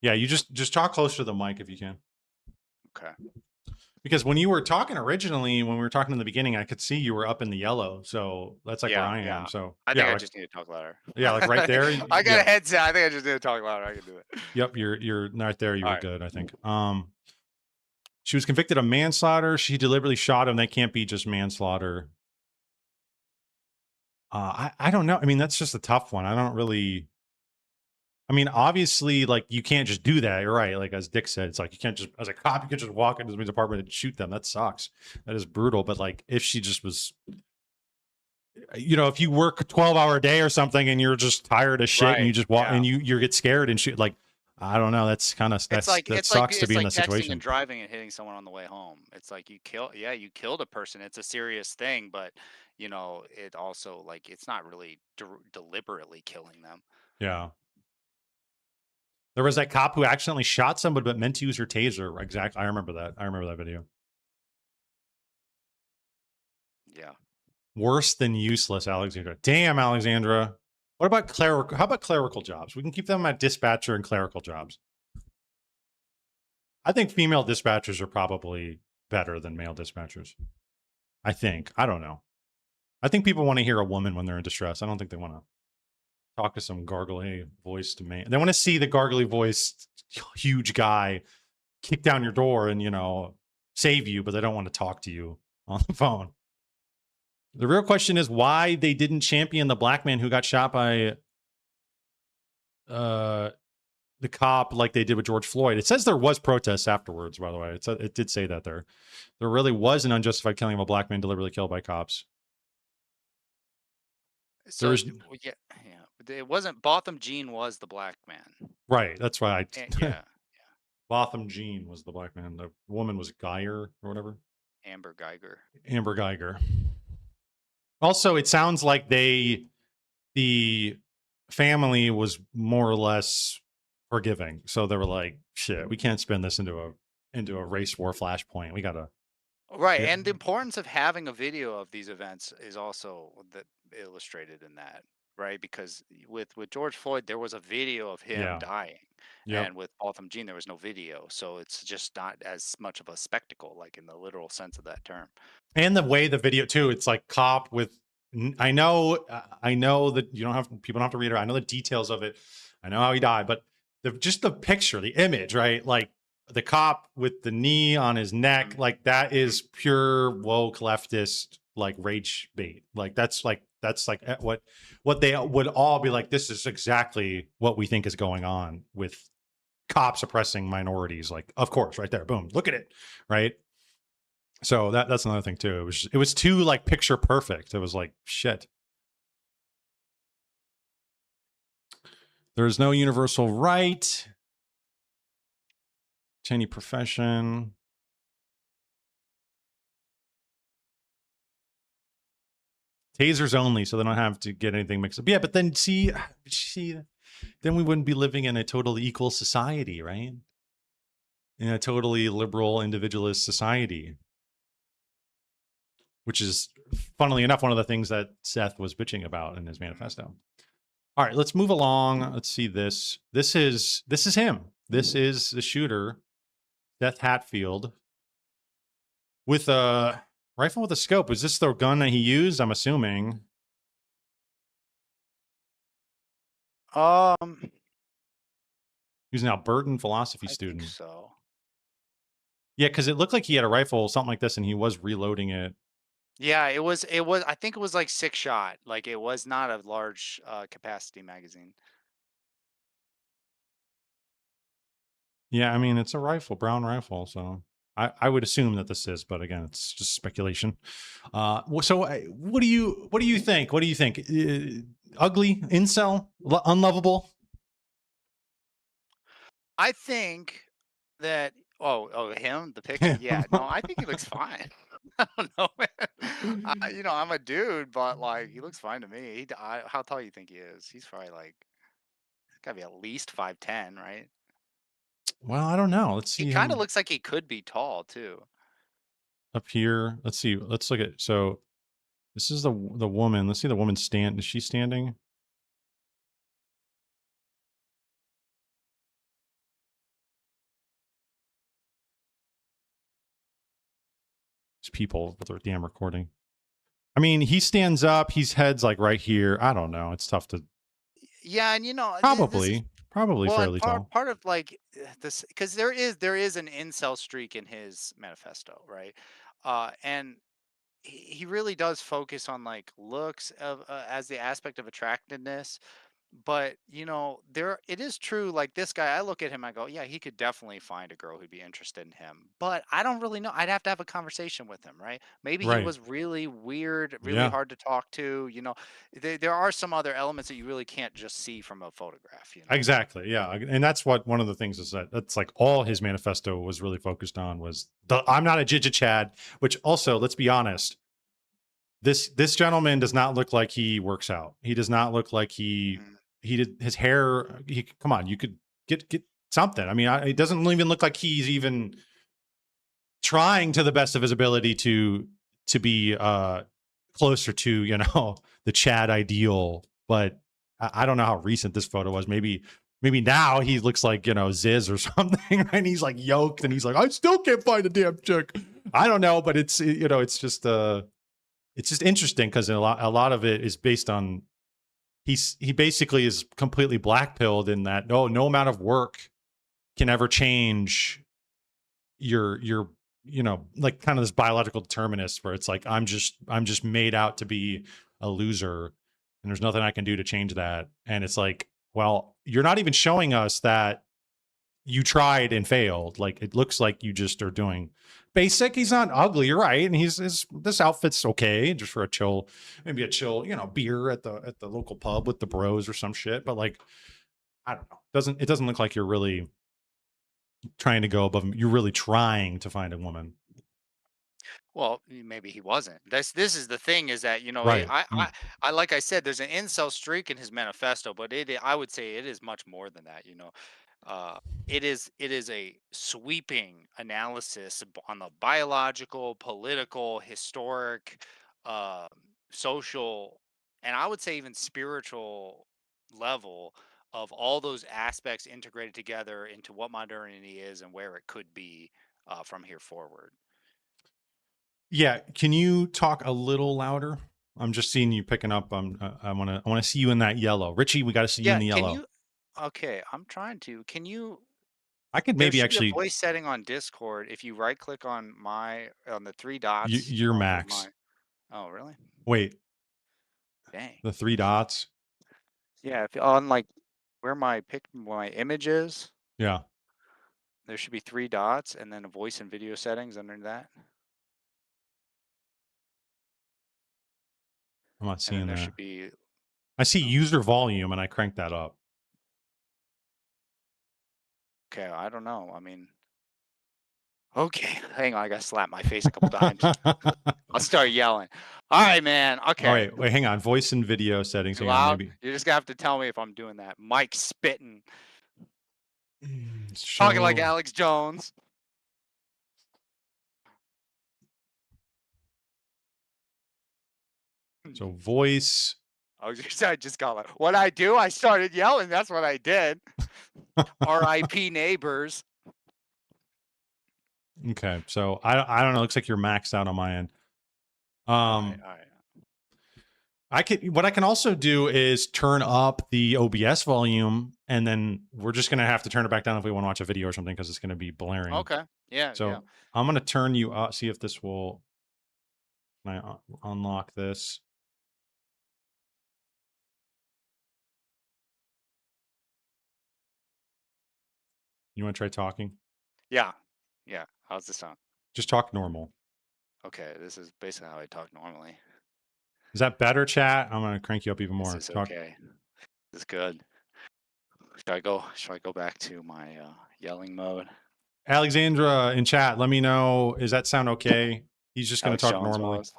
Yeah, you just talk closer to the mic if you can. Okay. Because when you were talking originally, when we were talking in the beginning, I could see you were up in the yellow. So that's like where I am. So I think yeah, I like, just need to talk louder. yeah, like right there. I got yeah. a headset. I think I just need to talk louder. I can do it. Yep, you're right there. You All were right. good, I think. She was convicted of manslaughter. She deliberately shot him. That can't be just manslaughter. I don't know. I mean, that's just a tough one. I don't really. I mean, obviously, like you can't just do that. You're right. Like as Dick said, it's like you can't just, as a cop, you could just walk into somebody's apartment and shoot them. That sucks. That is brutal. But like, if she just was, you know, if you work a 12-hour day or something and you're just tired of shit and you just walk and you get scared and shoot, like, I don't know. That's kind of that sucks to be in that situation. And driving and hitting someone on the way home. It's like you killed a person. It's a serious thing, but you know, it also like it's not really deliberately killing them. Yeah. There was that cop who accidentally shot somebody but meant to use her taser. Exactly. I remember that. I remember that video. Yeah. Worse than useless, Alexandra. Damn, Alexandra. What about clerical? How about clerical jobs? We can keep them at dispatcher and clerical jobs. I think female dispatchers are probably better than male dispatchers. I think. I don't know. I think people want to hear a woman when they're in distress. I don't think they want to talk to some gargly voiced man. They want to see the gargly voiced huge guy kick down your door and, you know, save you, but they don't want to talk to you on the phone. The real question is why they didn't champion the black man who got shot by the cop like they did with George Floyd. It says there was protests afterwards, by the way. It did say that there really was an unjustified killing of a black man deliberately killed by cops. So yeah. It wasn't Botham Jean was the black man. Right. That's why yeah. Botham Jean was the black man. The woman was Geyer or whatever. Amber Geiger. Amber Geiger. Also, it sounds like the family was more or less forgiving. So they were like, shit, we can't spin this into a race war flashpoint. We gotta. Right. Yeah. And the importance of having a video of these events is also illustrated in that. Right, because with George Floyd, there was a video of him dying, and with Botham Jean, there was no video, so it's just not as much of a spectacle, like in the literal sense of that term. And the way the video too, it's like cop with. I know that people don't have to read it. I know the details of it. I know how he died, but just the picture, the image, right? Like the cop with the knee on his neck, like that is pure woke leftist, like rage bait. Like that's That's like what they would all be like. This is exactly what we think is going on with cops oppressing minorities. Like, of course, right there, boom, look at it, right? So that's another thing too. It was too like picture perfect. It was like shit. There's no universal right to any profession. Tasers only, so they don't have to get anything mixed up. Yeah, but then see, then we wouldn't be living in a totally equal society, right? In a totally liberal, individualist society, which is, funnily enough, one of the things that Seth was bitching about in his manifesto. All right, let's move along. Let's see this. This is him. This is the shooter, Seth Hatfield, with a rifle with a scope. Is this the gun that he used? I'm assuming. He was an Albertan philosophy I think student. so. Yeah, because it looked like he had a rifle, something like this, and he was reloading it. Yeah, it was. I think it was like 6 shot. Like it was not a large capacity magazine. Yeah, I mean, it's a rifle, brown rifle, so I would assume that this is, but again, it's just speculation. So what do you think? What do you think? Ugly, incel, unlovable? I think that. Oh, him, the picture. Yeah, no, I think he looks fine. I don't know, man. I'm a dude, but like he looks fine to me. How tall you think he is? He's probably like he's gotta be at least 5'10", right? Well, I don't know. Let's He see kind of him looks like he could be tall too. up here. Let's see. Let's look at. So this is the woman. Let's see the woman stand. Is she standing? It's people with their damn recording. I mean, he stands up. His head's like right here. I don't know. It's tough to. Yeah, and this is Probably well, and fairly part tall. part of like this because there is an incel streak in his manifesto, right? And he really does focus on like looks of as the aspect of attractiveness, but there it is true. Like this guy, I look at him, I go, yeah, he could definitely find a girl who'd be interested in him. But I don't really know. I'd have to have a conversation with him, right? Maybe he Right. was really weird, really Yeah. hard to talk to. There are some other elements that you really can't just see from a photograph. Exactly. Yeah. And that's what one of the things is that's like all his manifesto was really focused on was the I'm not a Jija Chad, which also, let's be honest, this gentleman does not look like he works out. He does not look like Mhm. he did his hair. Come on, you could get something. I mean, it doesn't even look like he's even trying to the best of his ability to be closer to the Chad ideal. But I don't know how recent this photo was. Maybe now he looks like Ziz or something, and he's like yoked, and he's like, I still can't find a damn chick. I don't know, but it's just interesting because a lot of it is based on he basically is completely black pilled in that no amount of work can ever change your like kind of this biological determinist where it's like I'm just made out to be a loser and there's nothing I can do to change that. And it's like, well, you're not even showing us that you tried and failed. Like it looks like you just are doing basic. He's not ugly, you're right, and this outfit's okay just for maybe a chill beer at the local pub with the bros or some shit. But like, I don't know, it doesn't look like you're really trying to go above him. You're really trying to find a woman. Well, maybe he wasn't. This is the thing is that Right. I like I said, there's an incel streak in his manifesto, but I would say it is much more than that. Uh, it is a sweeping analysis on the biological, political, historic, um, social, and I would say even spiritual level of all those aspects integrated together into what modernity is and where it could be from here forward. Yeah. Can you talk a little louder? I'm just seeing you picking up. I want to see you in that yellow. Richie, we got to see you in Yeah, the can yellow. you okay, I'm trying to. Can you I could there maybe should be a actually. voice setting on Discord if you right click on the three dots You're with Max. my. Oh, really? Wait. Dang. The three dots. Yeah, if on like where my image is, Yeah, there should be three dots and then a voice and video settings under that. I'm not And then seeing there that. should be I see oh, user volume, and I cranked that up. okay, I don't know. I mean, okay, hang on, I gotta slap my face a couple times. I'll start yelling. All right, man. Oh, Okay. wait, hang on. Voice and video settings. Too Hang on, loud? maybe. You're just gonna have to tell me if I'm doing that. Mike spitting, talking like Show. Alex Jones. So voice. I just got like, what I do? I started yelling. That's what I did. R.I.P. neighbors. Okay, so I don't know. Looks like you're maxed out on my end. All right, all right. What I can also do is turn up the OBS volume, and then we're just gonna have to turn it back down if we want to watch a video or something because it's gonna be blaring. Okay. Yeah, yeah. So I'm gonna turn you up. See if this will. Can I unlock this? You want to try talking? Yeah. Yeah. How's this sound? Just talk normal. Okay, this is basically how I talk normally. Is that better, chat? I'm gonna crank you up even This more. is Talk. okay. This is good. Should I go back to my yelling mode? Alexandra in chat, let me know. Is that sound okay? He's just gonna Alex talk Jones normally. was.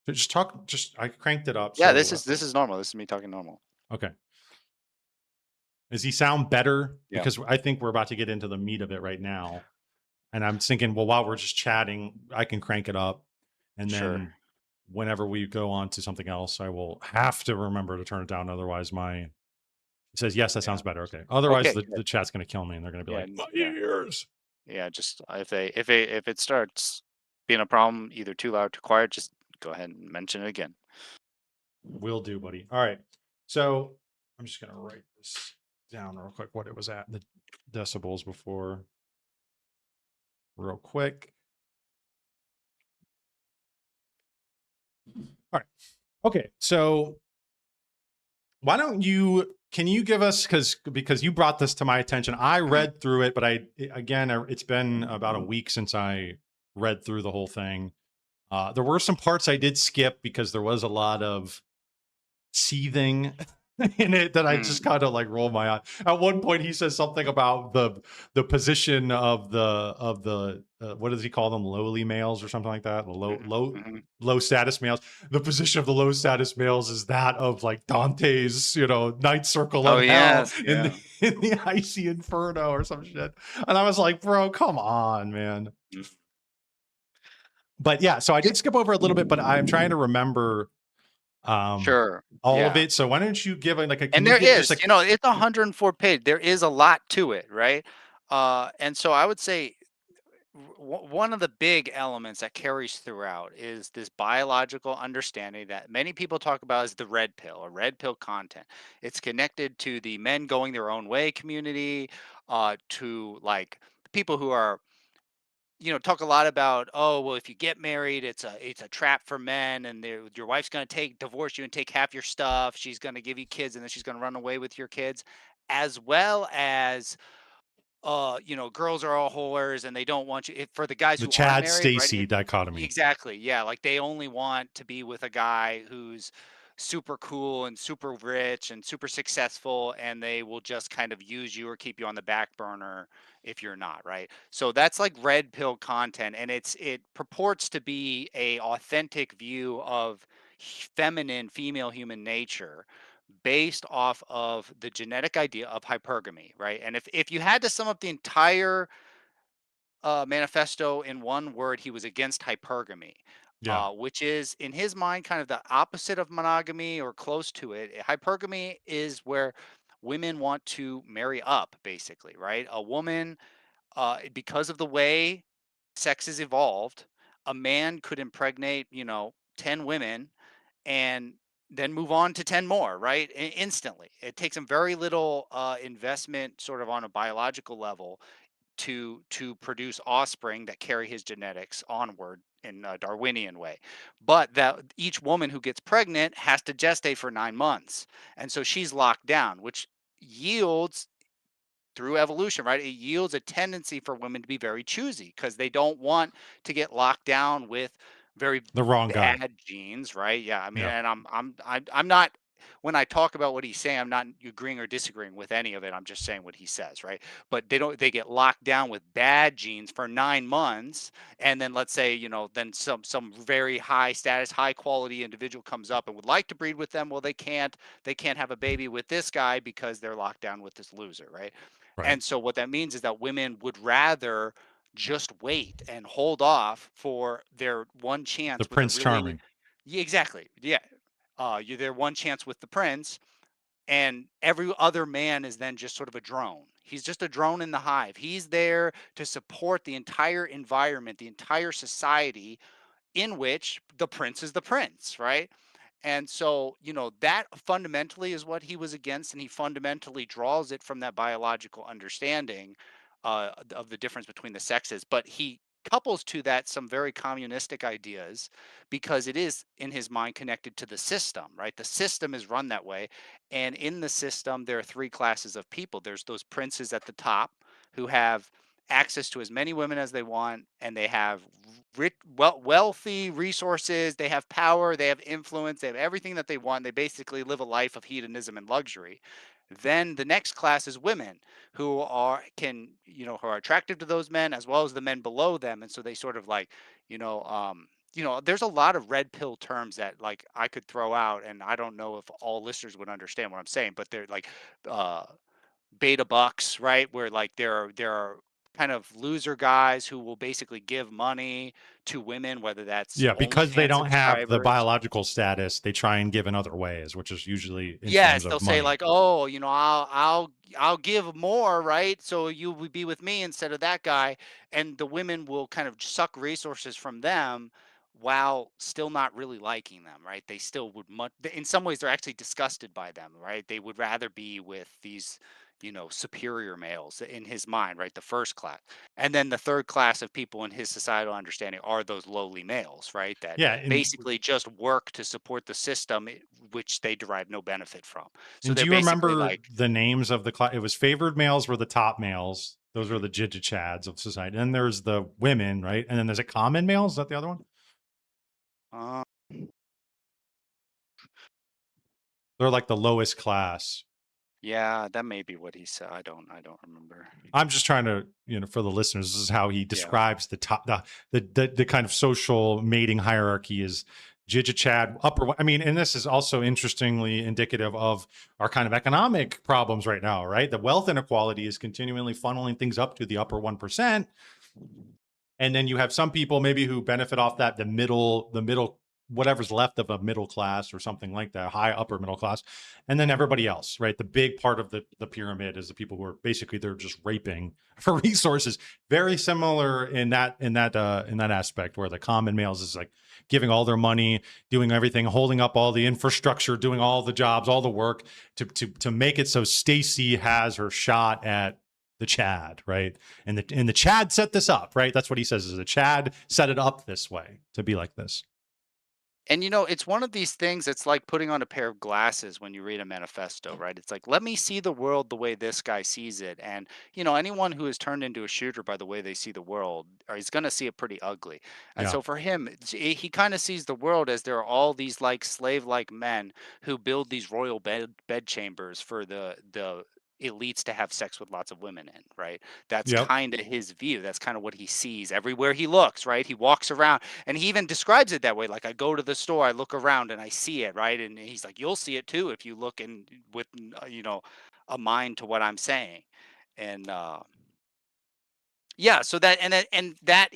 Just talk. Just I cranked it up. Yeah, So this is normal. This is me talking normal. okay. Does he sound better? Yeah. Because I think we're about to get into the meat of it right now. And I'm thinking, well, while we're just chatting, I can crank it up. And Sure. then whenever we go on to something else, I will have to remember to turn it down. Otherwise, it says, yes, that sounds better. Okay. Otherwise, Okay, the, good. the chat's going to kill me and they're going to be Yeah, like, my yeah. ears. Yeah, just if it starts being a problem, either too loud, too quiet, just go ahead and mention it again. Will do, buddy. All right. So I'm just going to write this down real quick, what it was at, the decibels before, real quick. All right. Okay. So why don't can you give us, because you brought this to my attention. I read through it, but it's been about a week since I read through the whole thing. There were some parts I did skip because there was a lot of seething in it that I just kind of like rolled my eye. At one point, he says something about the position of the what does he call them, lowly males or something like that, the low status males. The position of the low status males is that of like Dante's ninth circle Oh of hell yes, yeah. in the icy inferno or some shit. And I was like, bro, come on, man. But yeah, so I did skip over a little bit, but I'm trying to remember Sure. all of Yeah. it. So why don't you give like can And you there give just is, like it's 104 page. There is a lot to it, right? And so I would say one of the big elements that carries throughout is this biological understanding that many people talk about as the red pill or red pill content. It's connected to the men going their own way community, to like people who are talk a lot about, oh well, if you get married, it's a trap for men, and your wife's going to take divorce you and take half your stuff. She's going to give you kids, and then she's going to run away with your kids, as well as girls are all whores and they don't want you. For the guys the who are Chad married, right? Stacy dichotomy? Exactly. Yeah. Like they only want to be with a guy who's super cool and super rich and super successful, and they will just kind of use you or keep you on the back burner if you're not, right? So that's like red pill content, and it purports to be a authentic view of feminine female human nature based off of the genetic idea of hypergamy, right? And if you had to sum up the entire manifesto in one word, he was against hypergamy, Yeah. which is in his mind kind of the opposite of monogamy or close to it. Hypergamy is where women want to marry up, basically, right? A woman, because of the way sex is evolved, a man could impregnate, 10 women and then move on to 10 more, right? Instantly. It takes them very little investment, sort of on a biological level, to produce offspring that carry his genetics onward in a Darwinian way. But that each woman who gets pregnant has to gestate for 9 months. And so she's locked down, which yields through evolution, right? It yields a tendency for women to be very choosy because they don't want to get locked down with very The wrong guy. bad genes, right? Yeah, I mean, Yeah. and I'm not, when I talk about what he's saying, I'm not agreeing or disagreeing with any of it. I'm just saying what he says, right? But they get locked down with bad genes for 9 months, and then let's say, then some very high status, high quality individual comes up and would like to breed with them. Well, they can't have a baby with this guy because they're locked down with this loser, right? Right. And so what that means is that women would rather just wait and hold off for their one The chance with a Prince really. Charming. Yeah, exactly. Yeah. You're their one chance with the prince, and every other man is then just sort of a drone. He's just a drone in the hive. He's there to support the entire environment, the entire society in which the prince is the prince, right? And so, that fundamentally is what he was against, and he fundamentally draws it from that biological understanding of the difference between the sexes. But he couples to that some very communistic ideas because it is, in his mind, connected to the system, right? The system is run that way. And in the system, there are three classes of people. There's those princes at the top who have access to as many women as they want, and they have wealthy resources, they have power, they have influence, they have everything that they want. They basically live a life of hedonism and luxury. Then the next class is women who are attractive to those men as well as the men below them, and so they sort of like, there's a lot of red pill terms that like I could throw out, and I don't know if all listeners would understand what I'm saying, but they're like uh beta bucks, right? Where like there are kind of loser guys who will basically give money to women, whether that's Yeah, because they OnlyFans don't have the subscribers. biological status, they try and give in other ways, which is usually in forms Yes, they'll of say money. like, "Oh, I'll give more, right? So you would be with me instead of that guy." And the women will kind of suck resources from them while still not really liking them, right? They still would much in some ways they're actually disgusted by them, right? They would rather be with these, superior males in his mind, right? The first class. And then the third class of people in his societal understanding are those lowly males, right? That Yeah, and basically just work to support the system, which they derive no benefit from. So do they're you basically remember like, the names of the class? It was favored males were the top males. Those are mhm, the Chads of society. And then there's the women, right? And then there's a common males. Is that the other one? uh, They're like the lowest class. yeah, that may be what he said. I don't remember. I'm just trying to, for the listeners, this is how he Yeah. describes the top, the kind of social mating hierarchy is Chad upper. I mean, and this is also interestingly indicative of our kind of economic problems right now, right? The wealth inequality is continually funneling things up to the upper 1%. And then you have some people maybe who benefit off that, the middle, whatever's left of a middle class or something like that, high upper middle class, and then everybody else, right? The big part of the pyramid is the people who are basically they're just raping for resources. Very similar in that aspect, where the common males is like giving all their money, doing everything, holding up all the infrastructure, doing all the jobs, all the work to make it so Stacy has her shot at the Chad, right? And the Chad set this up, right? That's what he says is the Chad set it up this way to be like this. And it's one of these things that's like putting on a pair of glasses when you read a manifesto, right? It's like, let me see the world the way this guy sees it. And, anyone who is turned into a shooter by the way they see the world is going to see it pretty ugly. And Yeah. so for him, he kind of sees the world as there are all these like slave like men who build these royal bed chambers for the elites to have sex with lots of women in, right? That's Yep. kind of his view. That's kind of what he sees everywhere he looks, right? He walks around and he even describes it that way. Like I go to the store, I look around and I see it, right? And he's like, you'll see it too if you look in with, a mind to what I'm saying. And yeah, so that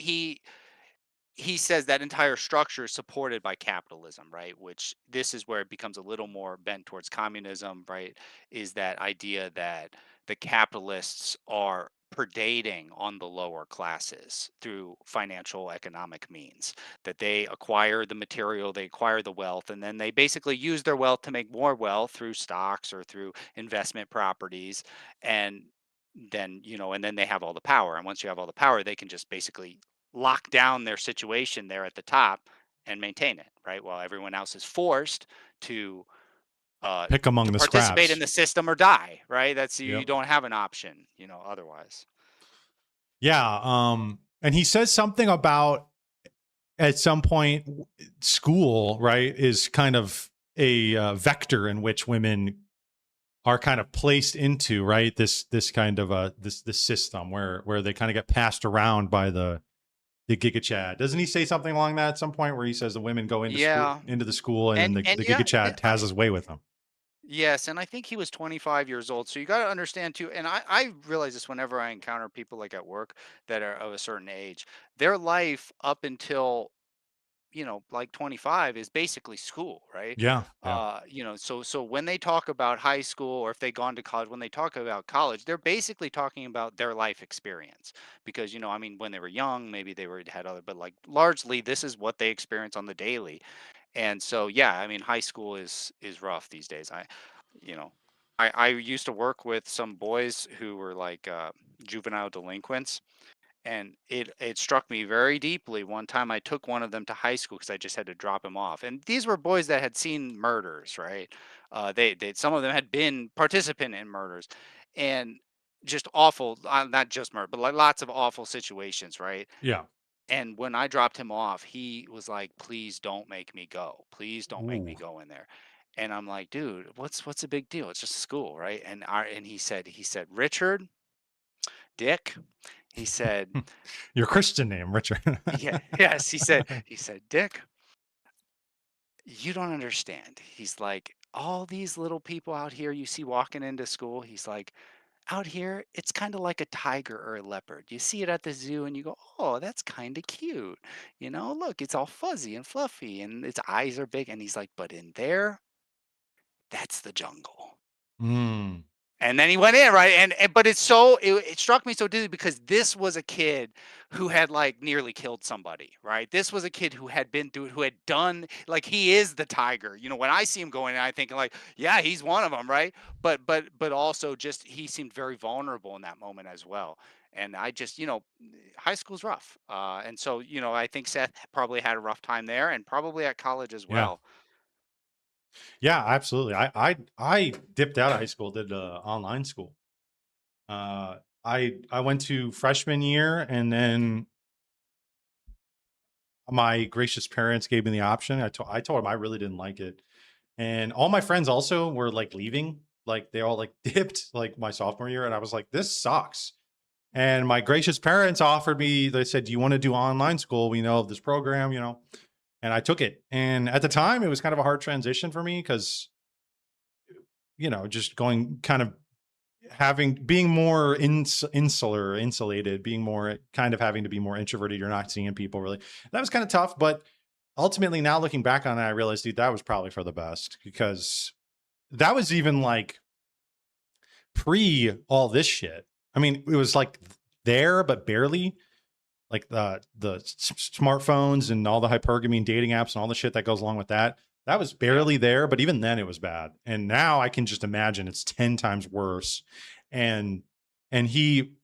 he says that entire structure is supported by capitalism, right? Which this is where it becomes a little more bent towards communism, right? Is that idea that the capitalists are predating on the lower classes through financial economic means, that they acquire the material, they acquire the wealth, and then they basically use their wealth to make more wealth through stocks or through investment properties. And then, and then they have all the power. And once you have all the power, they can just basically lock down their situation there at the top and maintain it, right? While everyone else is forced to uh Pick among the participate in scraps. the system or die, right? That's you Yep. don't have an option, otherwise. Yeah. And he says something about at some point school, right, is kind of a vector in which women are kind of placed into, right, this kind of this system where they kind of get passed around by the Giga Chad. Doesn't he say something along that at some point where he says the women go Yeah. into the school and then And the yeah, Giga Chad has his way with them? yes, and I think he was 25 years old. So you got to understand too, and I realize this whenever I encounter people like at work that are of a certain age, their life up until like 25 is basically school, right? Yeah, yeah, So when they talk about high school or if they gone to college, when they talk about college, they're basically talking about their life experience because I mean, when they were young, maybe they were had other, but like largely this is what they experience on the daily. And so yeah, I mean, high school is rough these days. You know, I used to work with some boys who were like juvenile delinquents, and it struck me very deeply. One time I took one of them to high school because I just had to drop him off, and these were boys that had seen murders, right? They some of them had been participant in murders, and just awful, not just murder, but like lots of awful situations, right? yeah. And when I dropped him off, he was like, "Please don't make me go. Please don't make me Ooh. go in there." And I'm like, "Dude, what's a big deal? It's just school, right?" And he said, "Richard, Dick," he said, Your Christian name, Richard. "Yeah, yes," he said, "Dick, you don't understand." He's like, "All these little people out here you see walking into school," he's like, "out here, it's kind of like a tiger or a leopard. You see it at the zoo and you go, oh, that's kind of cute. Look, it's all fuzzy and fluffy and its eyes are big." And he's like, "But in there, that's the jungle." Mm, And then he went in, right? And but it struck me so deeply because this was a kid who had like nearly killed somebody, right? This was a kid who had been through it, who had done like he is the tiger. When I see him going in, I think like, yeah, he's one of them, right? But also just he seemed very vulnerable in that moment as well. And I just, high school's rough. And so, I think Seth probably had a rough time there and probably at college as yeah. well. Yeah, absolutely. I dipped out of high school, did online school. I went to freshman year, and then my gracious parents gave me the option. I told them I really didn't like it, and all my friends also were like leaving, like they all like dipped like my sophomore year, and I was like, this sucks. And my gracious parents offered me. They said, "Do you want to do online school? We know of this program, you know." And I took it. And at the time, it was kind of a hard transition for me because just going kind of being more insulated, being more kind of having to be more introverted. You're not seeing people really. That was kind of tough, but ultimately now looking back on it, I realized, dude, that was probably for the best because that was even like pre all this shit. I mean, it was like there, but barely. Like smartphones and all the hypergamy and dating apps and all the shit that goes along with that. That was Yeah. barely there, but even then it was bad. And now I can just imagine it's 10 times worse. And he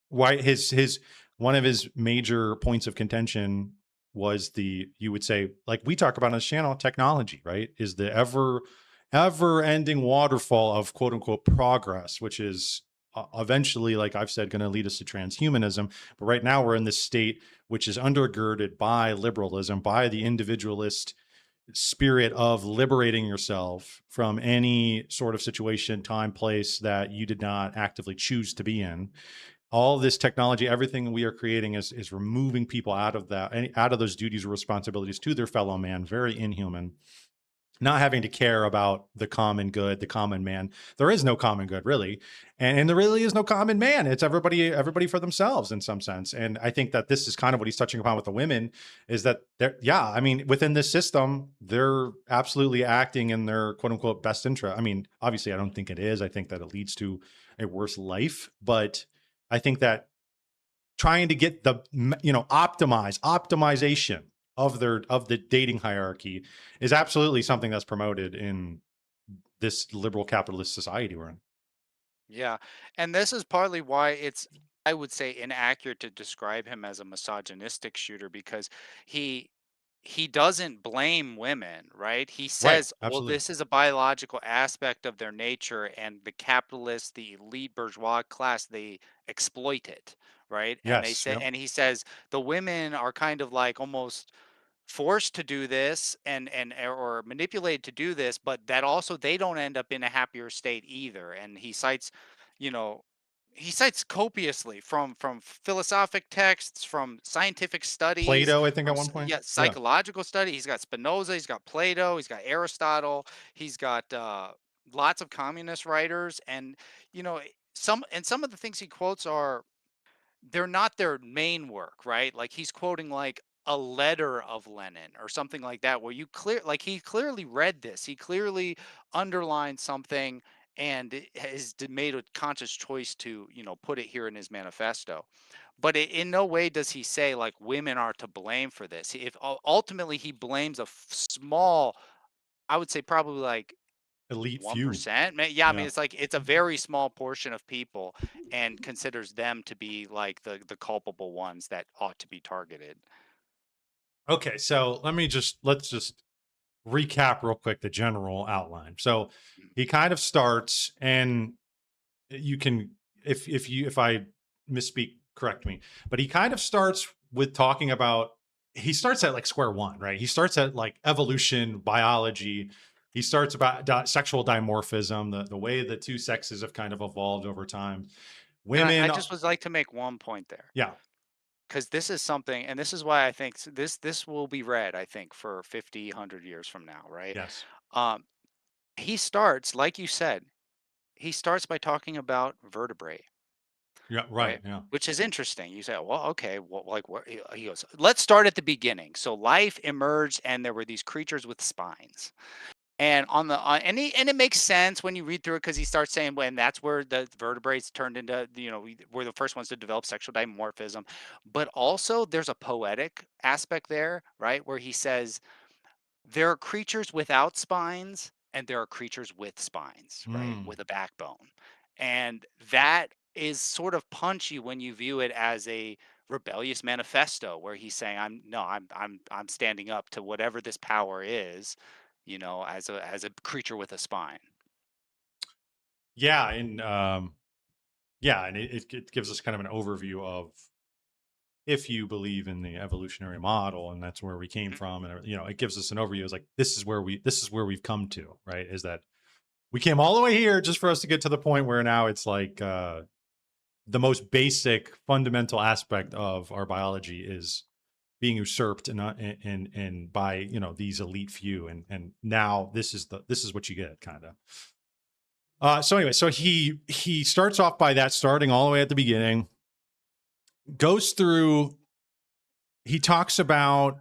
why his one of his major points of contention was you would say, like we talk about on this channel, technology, right? Is the ever ending waterfall of quote unquote progress, which is eventually, like I've said, going to lead us to transhumanism. But right now we're in this state which is undergirded by liberalism, by the individualist spirit of liberating yourself from any sort of situation, time, place that you did not actively choose to be in. All this technology, everything we are creating is removing people out of out of those duties or responsibilities to their fellow man. Very inhuman. Not having to care about the common good, the common man. There is no common good, really, and there really is no common man. It's everybody for themselves in some sense. And I think that this is kind of what he's touching upon with the women is that yeah, I mean, within this system, they're absolutely acting in their quote unquote best interest. I mean, obviously, I don't think it is. I think that it leads to a worse life, but I think that trying to get the optimization of the dating hierarchy is absolutely something that's promoted in this liberal capitalist society we're in. Yeah. And this is partly why it's, I would say, inaccurate to describe him as a misogynistic shooter, because he he doesn't blame women, right? He Right. says, well, Absolutely. this is a biological aspect of their nature, and the capitalists, the elite bourgeois class, they exploit it, right? And they Yes. say, Yep. and he says the women are kind of like almost forced to do this, and or manipulated to do this, but that also they don't end up in a happier state either. And he cites, you know, he cites copiously from philosophic texts, from scientific studies, Plato, I think from at one point. yeah, Yeah. psychological study. He's got Spinoza, he's got Plato, he's got Aristotle, he's got lots of communist writers. And some of the things he quotes are, they're not their main work, right? Like he's quoting like a letter of Lenin or something like that, where you clear, like he clearly read this, he clearly underlined something, and has made a conscious choice to, put it here in his manifesto. But in no way does he say like women are to blame for this. If ultimately he blames a small, I would say probably like Elite few. 1%. Yeah, I mean, Yeah. it's like it's a very small portion of people, and considers them to be like the culpable ones that ought to be targeted. Okay. So let's just recap real quick the general outline. So Mm. he kind of starts, and you can, if I misspeak, correct me, but he kind of starts with talking about, he starts at like square one, right? He starts at like evolution, biology. He starts about sexual dimorphism, the way the two sexes have kind of evolved over time. And I Women, just would like to make one point there, yeah, because this is something, and this is why I think this will be read, I think, for 50, 100 years from now, right? yes, Um, he starts, like you said, he starts by talking about vertebrae, yeah, right, right? yeah, Which is interesting. You say, well, okay, well, like what? He goes, let's start at the beginning. So life emerged, and there were these creatures with spines. And and it makes sense when you read through it, because he starts saying when that's where the vertebrates turned into, we're the first ones to develop sexual dimorphism. But also there's a poetic aspect there, right? Where he says there are creatures without spines, and there are creatures with spines, right? mm. With a backbone. And that is sort of punchy when you view it as a rebellious manifesto, where he's saying, I'm standing up to whatever this power is, as a creature with a spine. Yeah, and yeah, and it gives us kind of an overview of, if you believe in the evolutionary model and that's where we came Mhm. from, and it gives us an overview. It's like, this is where we've come to, right? Is that we came all the way here just for us to get to the point where now it's like the most basic fundamental aspect of our biology is being usurped and by these elite few, and now this is what you get, kind of. So anyway, so he starts off by that, starting all the way at the beginning, goes through, he talks about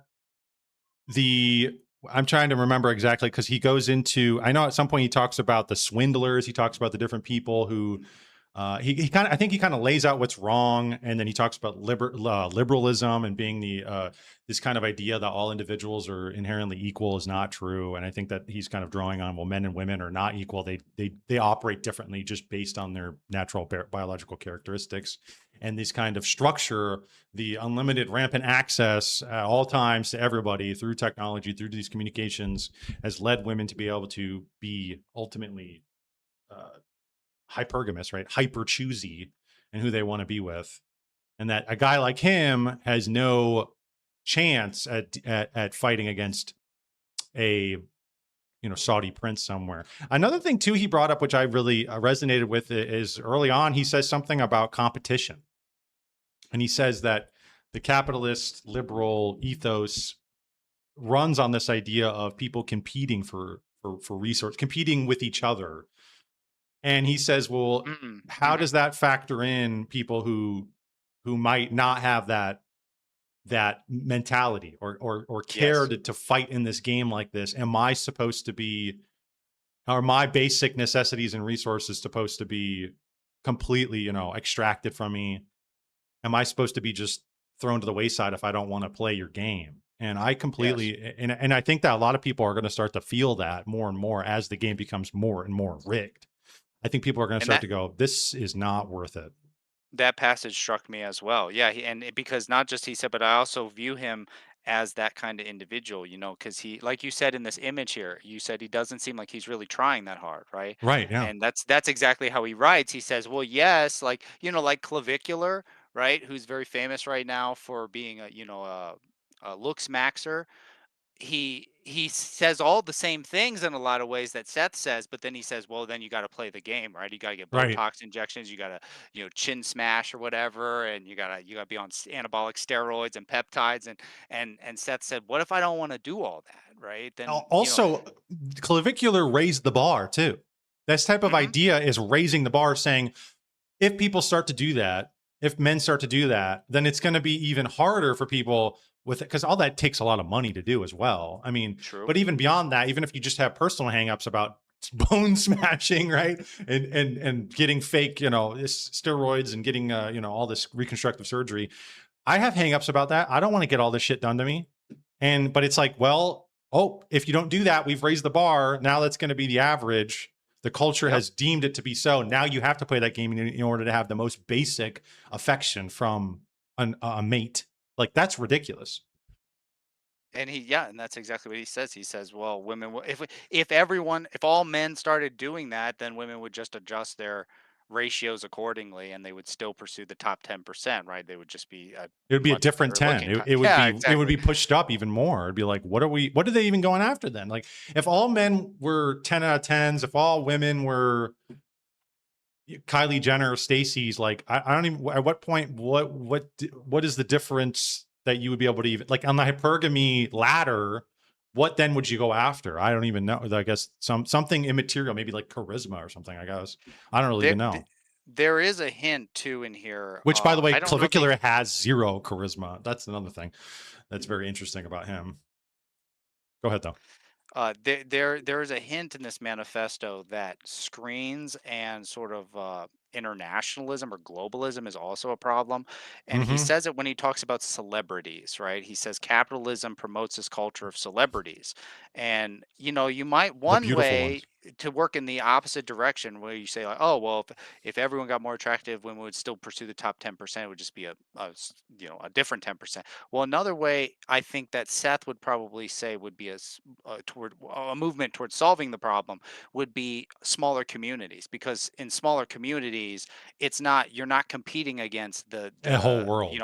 the, I'm trying to remember exactly, because he goes into, I know at some point he talks about the swindlers, he talks about the different people who he kind of, I think he kind of lays out what's wrong, and then he talks about liberalism and being the this kind of idea that all individuals are inherently equal is not true. And I think that he's kind of drawing on, well, men and women are not equal. They operate differently just based on their natural biological characteristics. And this kind of structure, the unlimited rampant access at all times to everybody through technology, through these communications, has led women to be able to be ultimately hypergamous, right? Hyper choosy and who they want to be with. And that a guy like him has no chance at fighting against a Saudi prince somewhere. Another thing too he brought up, which I really resonated with, is early on he says something about competition, and he says that the capitalist liberal ethos runs on this idea of people competing for resource, competing with each other. And he says, well, Mm, how mhm. does that factor in people who might not have that mentality or care Yes. to fight in this game like this? Am I supposed to be, are my basic necessities and resources supposed to be completely, extracted from me? Am I supposed to be just thrown to the wayside if I don't want to play your game? And I Yes. completely, and I think that a lot of people are going to start to feel that more and more as the game becomes more and more rigged. I think people are going to And start that to go, this is not worth it. that passage struck me as well. Yeah, because not just he said, but I also view him as that kind of individual, because he, like you said in this image here, you said he doesn't seem like he's really trying that hard, right? Right. Yeah. And that's exactly how he writes. He says, well, yes, like like Clavicular, right? Who's very famous right now for being a looks maxer. He says all the same things in a lot of ways that Seth says, but then he says, "Well, then you got to play the game, right? You got to get Right. Botox injections, you got to, chin smash or whatever, and you got to be on anabolic steroids and peptides." And Seth said, "What if I don't want to do all that, right? Then Also, clavicular raised the bar too. This type of hmm idea is raising the bar, saying if people start to do that, if men start to do that, then it's going to be even harder for people with it, because all that takes a lot of money to do as well. I mean, true, but even beyond that, even if you just have personal hangups about bone smashing, right, and getting fake, steroids and getting, all this reconstructive surgery, I have hangups about that. I don't want to get all this shit done to me. But it's like, well, oh, if you don't do that, we've raised the bar. Now that's going to be the average. The culture yep." has deemed it to be so. Now you have to play that game in order to have the most basic affection from a mate. Like, that's ridiculous. And that's exactly what he says. He says, "Well, women, if all men started doing that, then women would just adjust their ratios accordingly, and they would still pursue the top 10%, right? They would just be a It would be a much different better 10. looking type." It would Yeah, be exactly. pushed up even more. It'd be like, what are they even going after then? Like, if all men were 10 out of 10s, if all women were Kylie Jenner, Stacey's, like, I don't even, at what point, what is the difference that you would be able to even, like, on the hypergamy ladder, what then would you go after? I don't even know. I guess something immaterial, maybe like charisma or something, I guess. I don't really There, even th- know. there is a hint too in here. Which, by the way, I don't know if they clavicular has zero charisma. That's another thing that's very interesting about him. Go ahead though. there is a hint in this manifesto that screens and sort of internationalism or globalism is also a problem. And he Mm-hmm. says it when he talks about celebrities, right? He says capitalism promotes this culture of celebrities. And, you might The one beautiful way ones. to work in the opposite direction where you say like, oh well, if everyone got more attractive, women would still pursue the top 10%. It would just be a different 10%. Well, another way I think that Seth would probably say would be toward a movement towards solving the problem would be smaller communities, because in smaller communities you're not competing against A whole the world.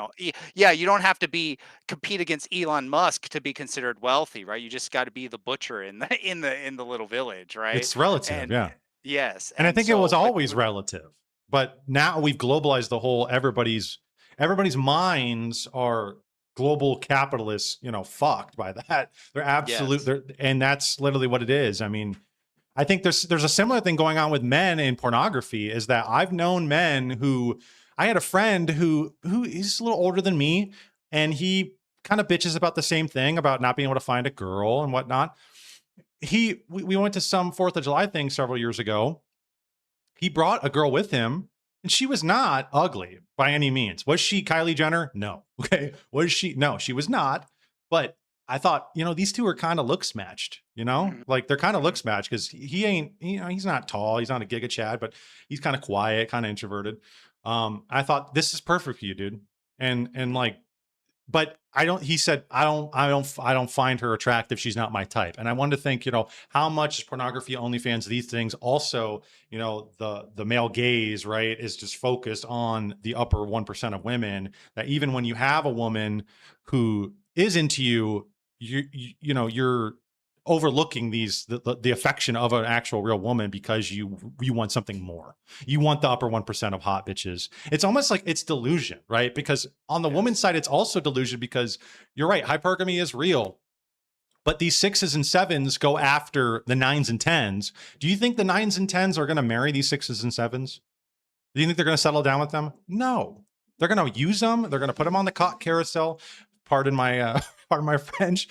yeah, you don't have to be compete against Elon Musk to be considered wealthy, right? You just got to be the butcher in the in the little village, right? It's relative, And yeah. yes, And I and think it was so but always relative, but now we've globalized the whole, everybody's minds are global capitalists, fucked by that. They're absolute, yes, and that's literally what it is. I mean, I think there's a similar thing going on with men in pornography, is that I've known men who, I had a friend who is a little older than me, and he kind of bitches about the same thing, about not being able to find a girl and whatnot. We went to some 4th of July thing several years ago. He brought a girl with him, and she was not ugly by any means. Was she Kylie Jenner? No. Okay. Was she? No, she was not. But I thought, these two are kind of looks matched, mhm, like they're kind of mhm. looks matched, because he ain't, he's not tall. He's not a Giga Chad, but he's kind of quiet, kind of introverted. I thought, this is perfect for you, dude. And like, but I don't, he said, I don't find her attractive. She's not my type. And I wanted to think, how much is pornography, OnlyFans, these things also, the male gaze, right, is just focused on the upper 1% of women, that even when you have a woman who is into you, you're overlooking the affection of an actual real woman, because you want something more. You want the upper 1% of hot bitches. It's almost like it's delusion, right? Because on the woman's Yes. side, it's also delusion, because you're right, hypergamy is real. But these 6s and 7s go after the 9s and 10s. Do you think the 9s and 10s are going to marry these 6s and 7s? Do you think they're going to settle down with them? No. They're going to use them. They're going to put them on the cock carousel. Pardon my pardon my French.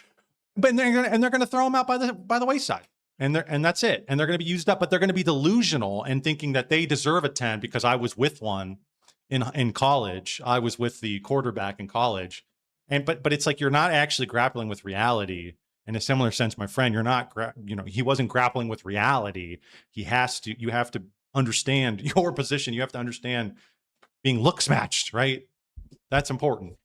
But they're going to throw them out by the wayside. And that's it. And they're going to be used up, but they're going to be delusional and thinking that they deserve a 10 because I was with one in college. I was with the quarterback in college. But it's like, you're not actually grappling with reality. In a similar sense, my friend, you're not he wasn't grappling with reality. You have to understand your position. You have to understand being looks matched, right? That's important.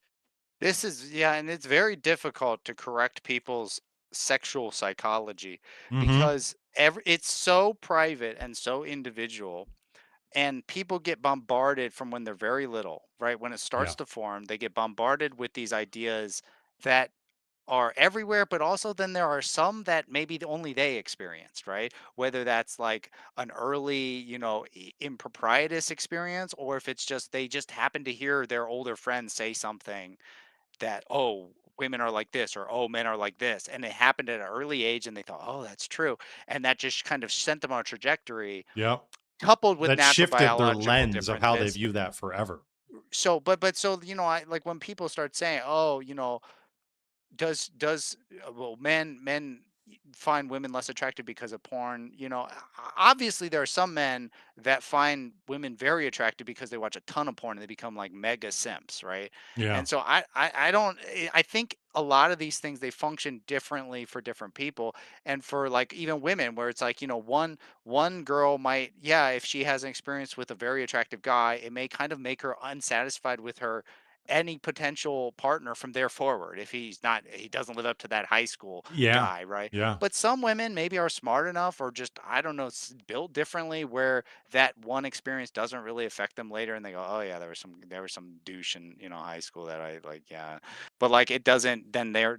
This is, yeah, and it's very difficult to correct people's sexual psychology Mm-hmm. because it's so private and so individual, and people get bombarded from when they're very little, right? When it Yeah. starts to form, they get bombarded with these ideas that are everywhere, but also then there are some that maybe only they experienced, right? Whether that's like an early, improprietous experience, or if it's just they just happen to hear their older friends say something that, oh, women are like this, or oh, men are like this, and it happened at an early age and they thought, oh, that's true, and that just kind of sent them on a trajectory, Yep. coupled with That natural shifted their biological lens of how they differences. view that forever. So but I like when people start saying, oh, does well, men find women less attractive because of porn? Obviously there are some men that find women very attractive because they watch a ton of porn and they become like mega simps, right? Yeah. And so I don't I think a lot of these things, they function differently for different people, and for like even women, where it's like, one girl might, yeah, if she has an experience with a very attractive guy, it may kind of make her unsatisfied with her any potential partner from there forward, if he doesn't live up to that high school Yeah. guy, right? Yeah. But some women maybe are smart enough, or just, I don't know, built differently, where that one experience doesn't really affect them later, and they go, oh yeah, there was some douche in, high school that I like, yeah. But like it doesn't, then they're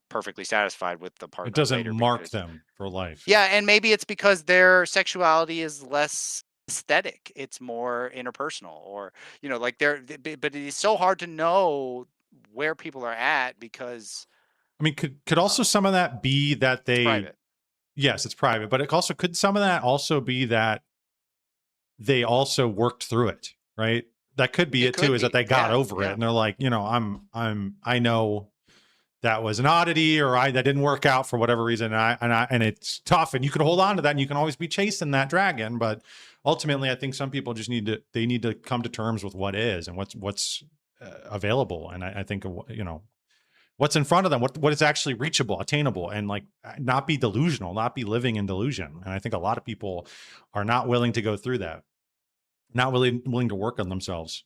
perfectly satisfied with the It partner doesn't later, mark because, them for life. yeah, and maybe it's because their sexuality is less aesthetic. It's more interpersonal, or, like but it is so hard to know where people are at because I mean, could also um, some of that be that it's they, private. yes, it's private, but it also could some of that also be that they also worked through it, right? That could be It it too, could is that be. they got Yeah, over it yeah. and they're like, I know that was an oddity, or that didn't work out for whatever reason. And it's tough, and you can hold on to that and you can always be chasing that dragon. But ultimately, I think some people just need to come to terms with what is and what's available. And I think, what's in front of them, what is actually reachable, attainable, and like not be delusional, not be living in delusion. And I think a lot of people are not willing to go through that, not really willing to work on themselves.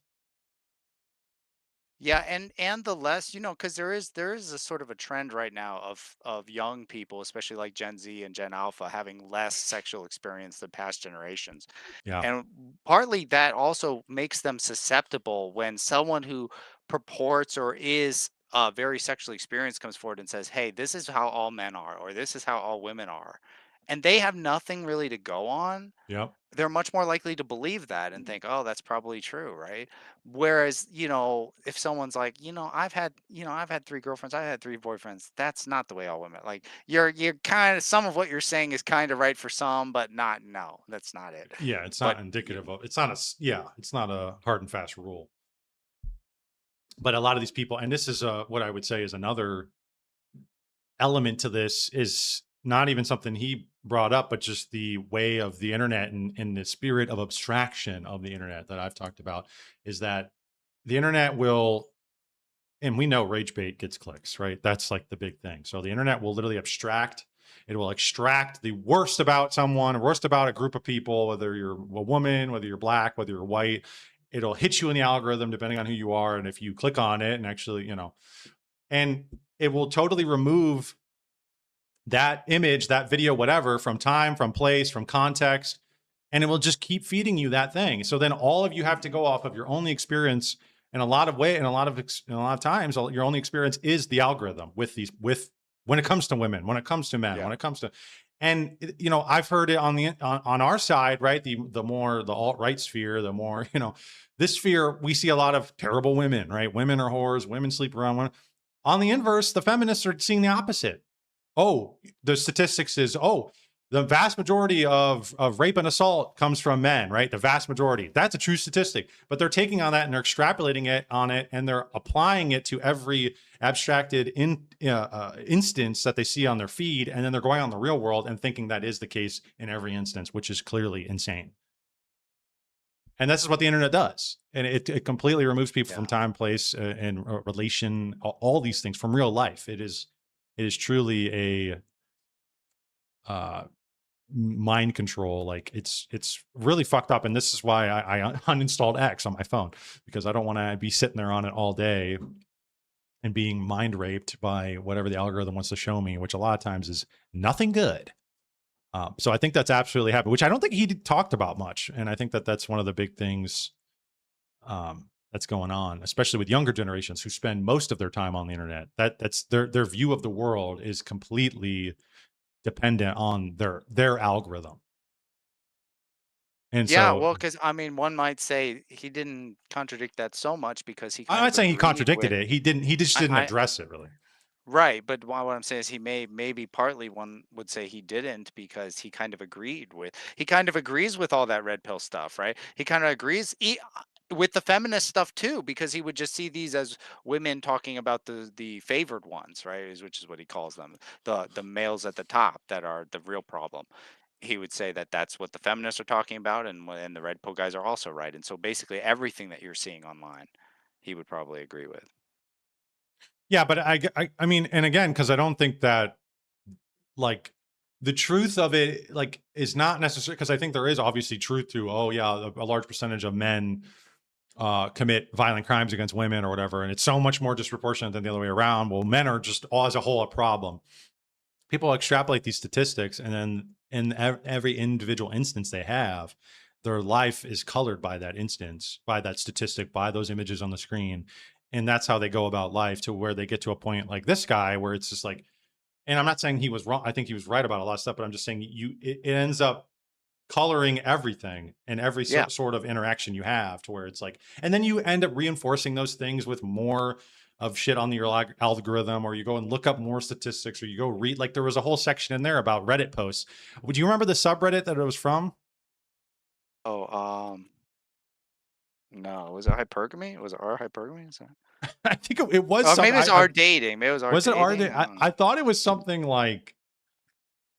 Yeah, and the less, because there is a sort of a trend right now of young people, especially like Gen Z and Gen Alpha, having less sexual experience than past generations. Yeah. And partly that also makes them susceptible when someone who purports or is very sexually experienced comes forward and says, hey, this is how all men are, or this is how all women are, and they have nothing really to go on. Yep. They're much more likely to believe that and think, oh, that's probably true, right? Whereas, if someone's like, I've had three girlfriends, I've had three boyfriends, that's not the way all women, like, you're kind of, some of what you're saying is kind of right for some, but not, no, that's not it. Yeah. It's But not indicative of, it's not yeah, it's not a hard and fast rule. But a lot of these people, and this is what I would say is another element to this, is not even something he brought up, but just the way of the internet and the spirit of abstraction of the internet that I've talked about, is that the internet will, and we know rage bait gets clicks, right? That's like the big thing. So the internet will literally abstract. It will extract the worst about someone, worst about a group of people, whether you're a woman, whether you're black, whether you're white. It'll hit you in the algorithm depending on who you are. And if you click on it and actually, and it will totally remove that image, that video, whatever, from time, from place, from context, and it will just keep feeding you that thing. So then all of you have to go off of your only experience in a lot of way, in a lot of times, your only experience is the algorithm with when it comes to women, when it comes to men, yeah, when it comes to, and I've heard it on our side, right? The more the alt-right sphere, the more, this sphere, we see a lot of terrible women, right? Women are whores, women sleep around women. On the inverse, the feminists are seeing the opposite. Oh, the statistics is, the vast majority of rape and assault comes from men, right? The vast majority. That's a true statistic. But they're taking on that and they're extrapolating it on it, and they're applying it to every abstracted instance that they see on their feed. And then they're going on the real world and thinking that is the case in every instance, which is clearly insane. And this is what the internet does. And it completely removes people from yeah. time, place, and relation, all these things from real life. It is truly a mind control. Like it's really fucked up. And this is why I uninstalled X on my phone, because I don't want to be sitting there on it all day and being mind raped by whatever the algorithm wants to show me, which a lot of times is nothing good. So I think that's absolutely happened, which I don't think he talked about much. And I think that that's one of the big things that's going on, especially with younger generations who spend most of their time on the internet. That's their view of the world is completely dependent on their algorithm. And Yeah, so well, because I mean, one might say he didn't contradict that so much because he I'm kind not of saying he agreed contradicted with. it. He just didn't I address it really. Right, but what I'm saying is he maybe partly one would say he didn't because he kind of agrees with all that red pill stuff, right? He kind of agrees with the feminist stuff too because he would just see these as women talking about the favored ones, right? Which is what he calls them, the males at the top that are the real problem. He would say that that's what the feminists are talking about, and the red pill guys are also right. And so basically everything that you're seeing online, he would probably agree with. Yeah, but I mean, and again, because I don't think that like the truth of it like is not necessary, because I think there is obviously truth to, oh yeah, a large percentage of men commit violent crimes against women or whatever, and it's so much more disproportionate than the other way around. Well, men are just all as a whole a problem. People extrapolate these statistics, and then in every individual instance they have, their life is colored by that instance, by that statistic, by those images on the screen. And that's how they go about life, to where they get to a point like this guy where it's just like, and I'm not saying he was wrong. I think he was right about a lot of stuff, but I'm just saying it ends up coloring everything and every Yeah. sort of interaction you have, to where it's like, and then you end up reinforcing those things with more of shit on your algorithm, or you go and look up more statistics, or you go read, like there was a whole section in there about Reddit posts. Would you remember the subreddit that it was from? Oh, no, was it hypergamy? Was it our hypergamy? Is that... I think it was Oh, some, maybe it's our dating. Maybe it was our was it dating. art? I don't know. I thought it was something like,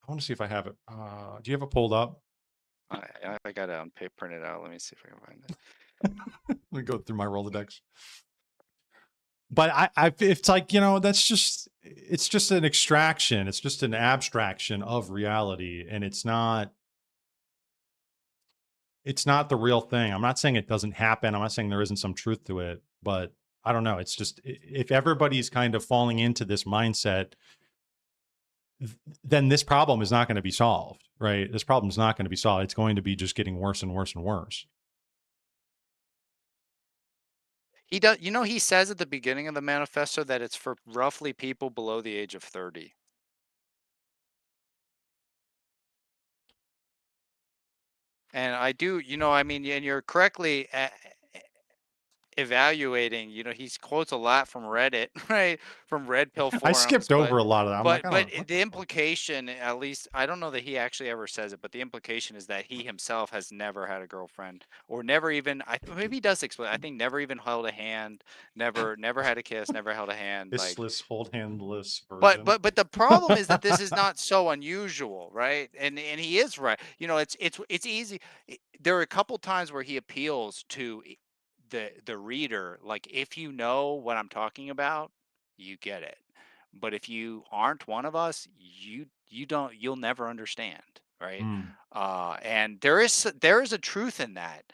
I want to see if I have it. Do you have it pulled up? I got it on paper printed out. Let me see if I can find it. Let me go through my Rolodex. But it's like, that's just, it's just an extraction. It's just an abstraction of reality. And it's not the real thing. I'm not saying it doesn't happen. I'm not saying there isn't some truth to it, but I don't know. It's just, if everybody's kind of falling into this mindset, then this problem is not going to be solved, right? This problem is not going to be solved. It's going to be just getting worse and worse and worse. He does, he says at the beginning of the manifesto that it's for roughly people below the age of 30. And I do, I mean, and you're correctly evaluating, he quotes a lot from Reddit, right? From red pill I forums, skipped over a lot of that. I'm like, I but don't know. the implication, at least I don't know that he actually ever says it, but the implication is that he himself has never had a girlfriend, or never even, maybe he does explain, I think never even held a hand, never had a kiss, never held a hand, like. Kissless, hold handless But version. but but the problem is that this is not so unusual, right? And he is right. It's easy. There are a couple times where he appeals to the reader, like, if you know what I'm talking about, you get it. But if you aren't one of us, you'll never understand, right? Mm. And there is a truth in that.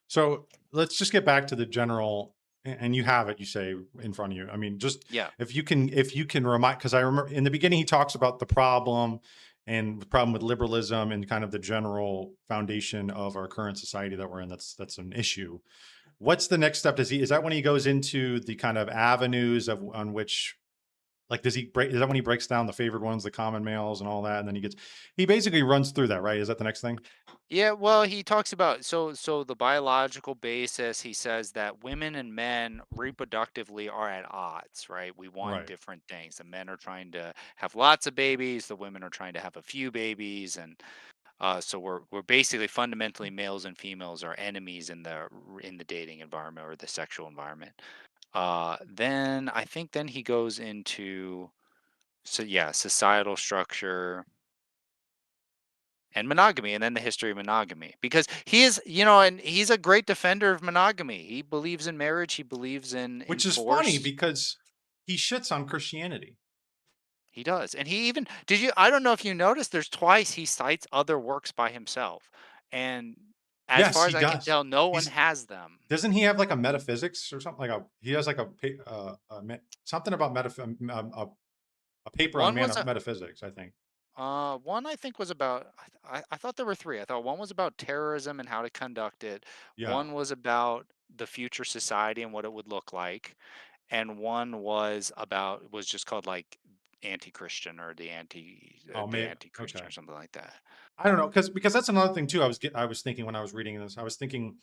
So let's just get back to the general, and you have it, you say, in front of you. I mean, just Yeah. if you can remind, because I remember in the beginning he talks about the problem, and the problem with liberalism and kind of the general foundation of our current society that we're in. That's an issue. What's the next step? Is that when he goes into the kind of avenues on which, like, is that when he breaks down the favored ones, the common males and all that, and then he basically runs through that, right? Is that the next thing? Yeah, well, he talks about, the biological basis. He says that women and men reproductively are at odds, right? We want Right. different things. The men are trying to have lots of babies, the women are trying to have a few babies, and so we're basically fundamentally, males and females are enemies in the dating environment or the sexual environment. Then I think then he goes into, so yeah, societal structure and monogamy, and then the history of monogamy, because he is, and he's a great defender of monogamy. He believes in marriage, he believes in Which is funny force. because he shits on Christianity. He does, and he even did you I don't know if you noticed, there's twice he cites other works by himself, and as Yes, far he as I can does. tell, no one He's has them. doesn't he have like a metaphysics or something like a he has like something about a paper on One was a metaphysics, I think. one I think was about I thought there were 3. I thought one was about terrorism and how to conduct it, Yeah. one was about the future society and what it would look like, and one was just called, like, anti-Christian or Oh, the maybe. anti-Christian Okay. or something like that. I don't know because that's another thing too. I was thinking when I was reading this. I was thinking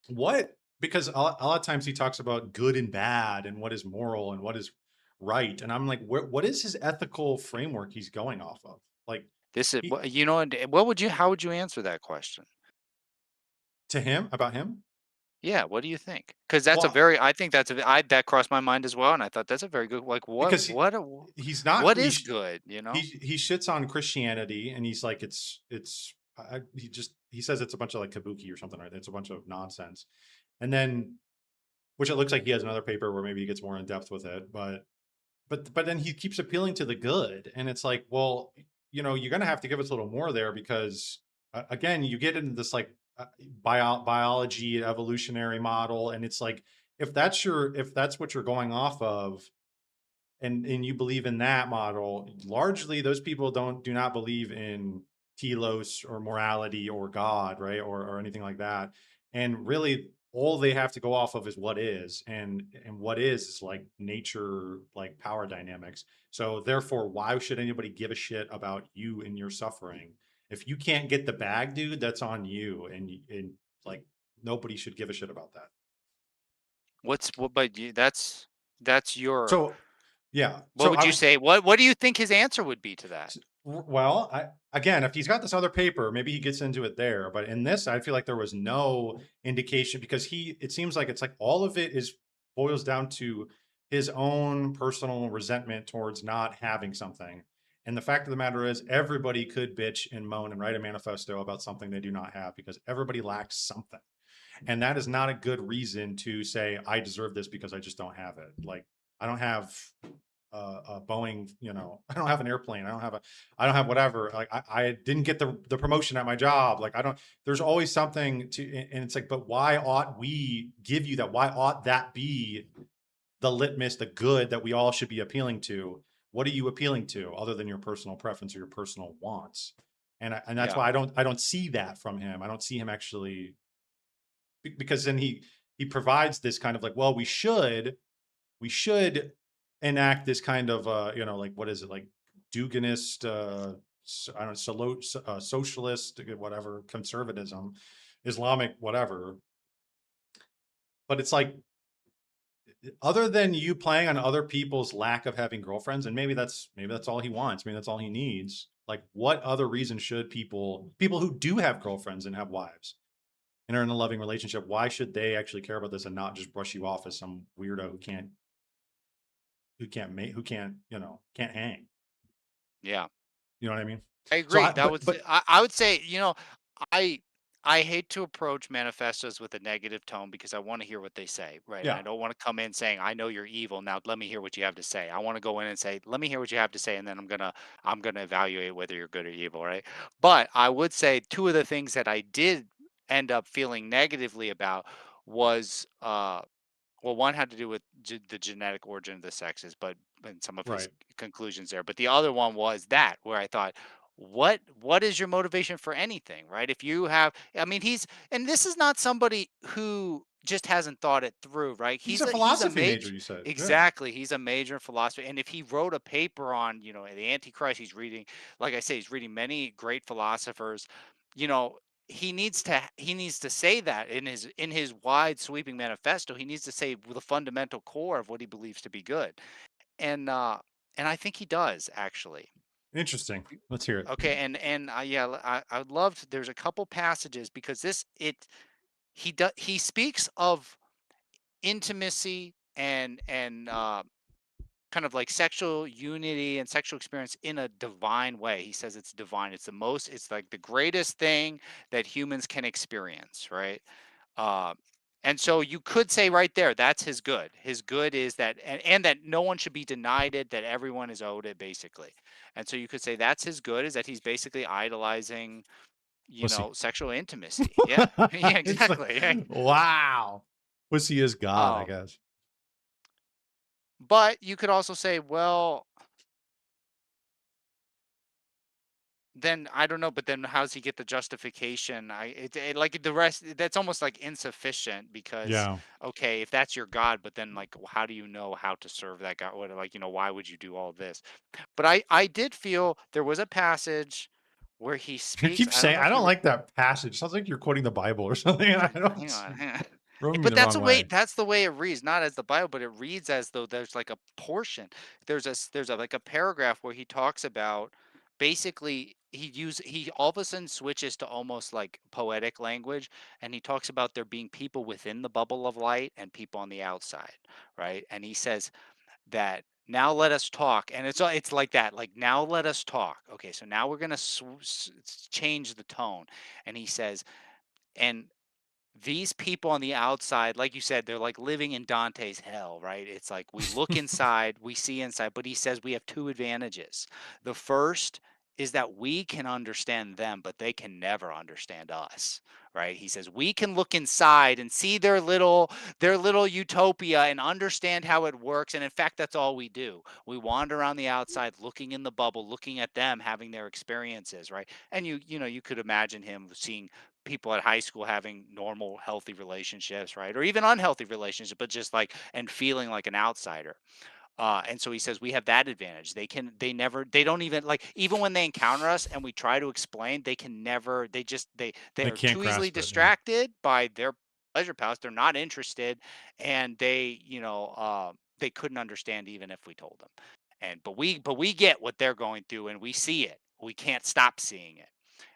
what because a lot of times he talks about good and bad and what is moral and what is right, and I'm like, what is his ethical framework he's going off of? Like This is he and what would you how would you answer that question? to him about him. Yeah, what do you think? Because that's a Well, very I think that's a I that crossed my mind as well, and I thought that's a very good like, because he's not what is good, you know? he shits on Christianity and he's like he says it's a bunch of like kabuki or something, right? It's a bunch of nonsense. And then which it looks like he has another paper where maybe he gets more in depth with it, but then he keeps appealing to the good and it's like, well, you're going to have to give us a little more there because again, you get into this like biology evolutionary model and it's like if that's what you're going off of and you believe in that model, largely those people do not believe in telos or morality or God, right? Or anything like that. And really all they have to go off of is what is. And what is like nature, like power dynamics. So therefore, why should anybody give a shit about you and your suffering? If you can't get the bag, dude, that's on you. And like nobody should give a shit about that. What's what but you that's your So yeah. what So would I you was say? What do you think his answer would be to that? Well, again, if he's got this other paper, maybe he gets into it there. But in this, I feel like there was no indication because it seems like it's like all of it is boils down to his own personal resentment towards not having something. And the fact of the matter is, everybody could bitch and moan and write a manifesto about something they do not have because everybody lacks something. And that is not a good reason to say, I deserve this because I just don't have it. Like, I don't have a Boeing, I don't have an airplane. I don't have whatever. Like I didn't get the promotion at my job. Like I don't, there's always something and it's like, but why ought we give you that? Why ought that be the litmus, the good that we all should be appealing to? What are you appealing to other than your personal preference or your personal wants? And that's Yeah. why I don't see that from him. I don't see him actually because then he provides this kind of like, well, we should enact this kind of like what is it like Duganist I don't know socialist whatever conservatism, Islamic whatever. But it's like other than you playing on other people's lack of having girlfriends, and maybe that's all he wants. Maybe that's all he needs. Like, what other reason should people who do have girlfriends and have wives and are in a loving relationship, why should they actually care about this and not just brush you off as some weirdo who can't can't hang. Yeah. You know what I mean? I So agree. That was I would say, I I hate to approach manifestos with a negative tone because I want to hear what they say, right? And I yeah, don't want to come in saying, "I know you're evil. Now let me hear what you have to say." I want to go in and say, "Let me hear what you have to say," and then I'm gonna evaluate whether you're good or evil, right? But I would say two of the things that I did end up feeling negatively about was well, one had to do with the genetic origin of the sexes, but and some of his right. conclusions there. But the other one was that where I thought, what is your motivation for anything, right? If you have, I mean, and this is not somebody who just hasn't thought it through, right? He's a He's a philosophy major, major, you said. Yeah. exactly. He's a major in philosophy, and if he wrote a paper on, the Antichrist, he's reading, like I say, he's reading many great philosophers. You know, he needs to say that in his wide sweeping manifesto. He needs to say the fundamental core of what he believes to be good, and I think he does actually. Interesting. Let's hear it. Okay, and yeah, I would love to, there's a couple passages because he speaks of intimacy and kind of like sexual unity and sexual experience in a divine way. He says it's divine. It's like the greatest thing that humans can experience, right? Uh, And so you could say right there, that's his good. His good is that, and that no one should be denied it, that everyone is owed it, basically. And so you could say that's his good, is that he's basically idolizing, Pussy. sexual intimacy. Yeah. Yeah, It's like, exactly. Right? wow. Pussy is God, I Um, guess. but you could also say, well, then I don't know, but then how does he get the justification? Like the rest, that's almost like insufficient because, Yeah. okay, if that's your God, but then like, how do you know how to serve that God? What, like, why would you do all this? But I did feel there was a passage where he You speaks. keep I don't saying, know I if don't you like that passage. Sounds like you're quoting the Bible or something. I hang don't, on, hang on. rubbing me But the wrong way. that's the way it reads, not as the Bible, but it reads as though there's like a portion. There's a like a paragraph where he talks about basically he all of a sudden switches to almost like poetic language, and he talks about there being people within the bubble of light and people on the outside, right? And he says that now let us talk, and it's like that, like now let us talk. Okay, so now we're gonna change the tone, and he says, and these people on the outside, like you said, they're like living in Dante's hell, right? It's like we look inside, we see inside, but he says we have two advantages. The first is that we can understand them, but they can never understand us, right? He says we can look inside and see their little utopia and understand how it works. And in fact, that's all we do. We wander around the outside, looking in the bubble, looking at them having their experiences, right? And you could imagine him seeing people at high school having normal healthy relationships, right? Or even unhealthy relationships, but just like and feeling like an outsider. And so he says we have that advantage. They don't even like, even when they encounter us and we try to explain, they can never, they They are can't too easily grasp it. Yeah. distracted by their pleasure palace. They're not interested, and they couldn't understand even if we told them. But we get what they're going through, and we see it. We can't stop seeing it.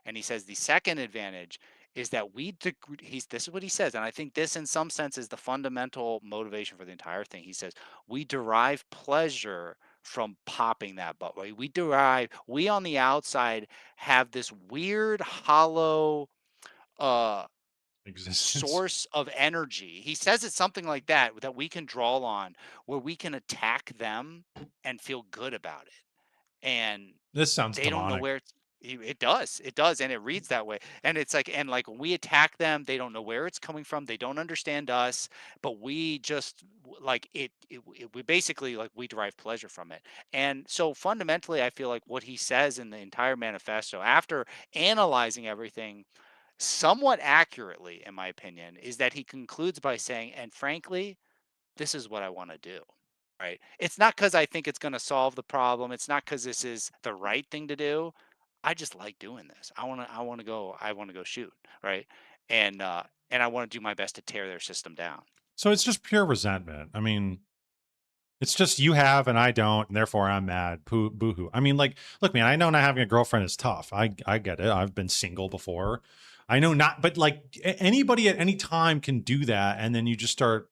And he says the second advantage is that this is what he says, and I think this in some sense is the fundamental motivation for the entire thing. He says we derive pleasure from popping that butt. Right? We on the outside have this weird hollow uh Existence. source of energy. He says it's something like that we can draw on, where we can attack them and feel good about it. And This sounds they don't know demonic. where it does, and it reads that way. And it's like, and like when we attack them, they don't know where it's coming from, they don't understand us, but we just like we basically, like, we derive pleasure from it. And so fundamentally, I feel like what he says in the entire manifesto, after analyzing everything somewhat accurately, in my opinion, is that he concludes by saying, and frankly, this is what I want to do. Right. It's not because I think it's going to solve the problem. It's not because this is the right thing to do. I just like doing this. I want to go shoot. Right. And I want to do my best to tear their system down. So it's just pure resentment. I mean, it's just you have and I don't, and therefore I'm mad. Boo hoo. I mean, like, look, man, I know not having a girlfriend is tough. I get it. I've been single before. I know not, but like anybody at any time can do that, and then you just start.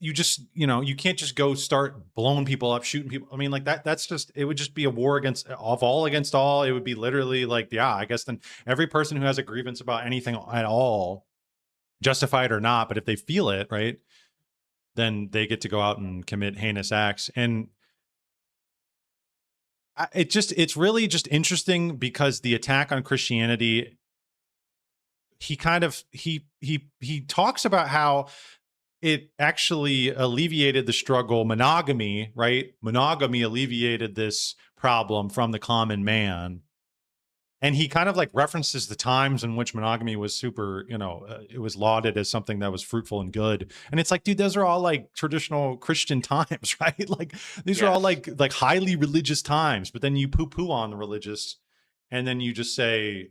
You just, you can't just go start blowing people up, shooting people. I mean, like that's just, it would just be a war of all against all. It would be literally like, yeah, I guess then every person who has a grievance about anything at all, justified or not, but if they feel it, right, then they get to go out and commit heinous acts. And it's really just interesting because the attack on Christianity, he kind of, he talks about how it actually alleviated the struggle. Monogamy, right? Monogamy alleviated this problem from the common man. And he kind of like references the times in which monogamy was super, it was lauded as something that was fruitful and good. And it's like, dude, those are all like traditional Christian times, right? Like these are all Yes. like highly religious times, but then you poo poo on the religious, and then you just say,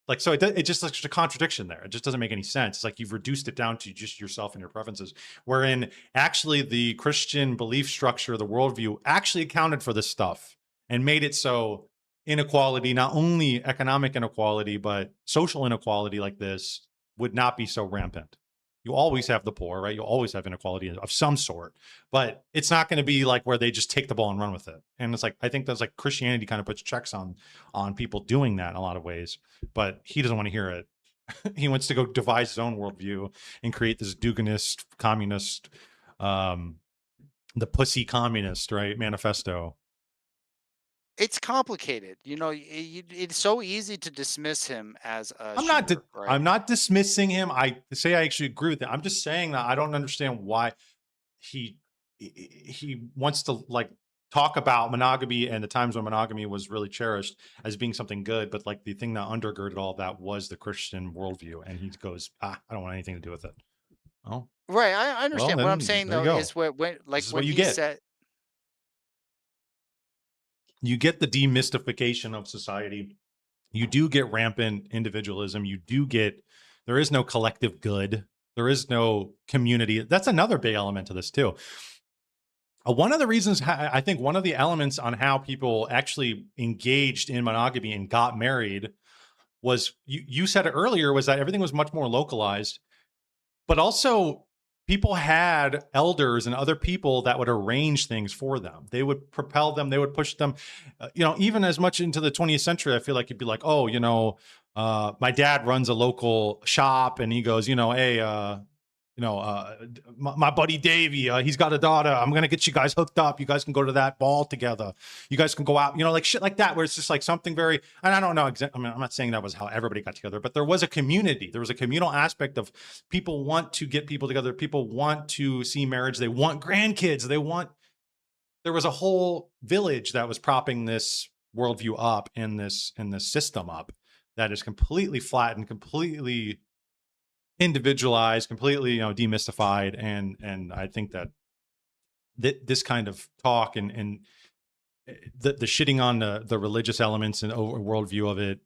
like, so it just like just a contradiction there. It just doesn't make any sense. It's like you've reduced it down to just yourself and your preferences, wherein actually the Christian belief structure, the worldview, actually accounted for this stuff and made it so inequality, not only economic inequality, but social inequality like this would not be so rampant. You always have the poor, right? You always have inequality of some sort, but it's not going to be like where they just take the ball and run with it. And it's like, I think that's like Christianity kind of puts checks on people doing that in a lot of ways, but he doesn't want to hear it. He wants to go devise his own worldview and create this Duganist communist, um, the pussy communist, right? Manifesto. It's complicated. It's so easy to dismiss him as a I'm not. shooter, right? I'm not dismissing him. I say I actually agree with it. I'm just saying that I don't understand why he he wants to like talk about monogamy and the times when monogamy was really cherished as being something good, but like the thing that undergirded all that was the Christian worldview, and he goes, I don't want anything to do with it. Oh, Right. I well, understand. What I'm then saying there you though is go. when This like is when what you he get. said, You get the demystification of society. You do get rampant individualism. You do get, there is no collective good. There is no community. That's another big element to this too. One of the reasons I think one of the elements on how people actually engaged in monogamy and got married was, you said it earlier, was that everything was much more localized, but also people had elders and other people that would arrange things for them. They would propel them, they would push them, even as much into the 20th century. I feel like you'd be like, oh, my dad runs a local shop and he goes, hey, my buddy Davey, he's got a daughter. I'm gonna get you guys hooked up. You guys can go to that ball together. You guys can go out, like shit like that, where it's just like something very. And I don't know. I mean, I'm not saying that was how everybody got together, but there was a community. There was a communal aspect of people want to get people together. People want to see marriage. They want grandkids. They want. There was a whole village that was propping this worldview up and this system up that is completely flat and completely individualized, completely, demystified. And I think that this kind of talk and the shitting on the religious elements and over worldview of it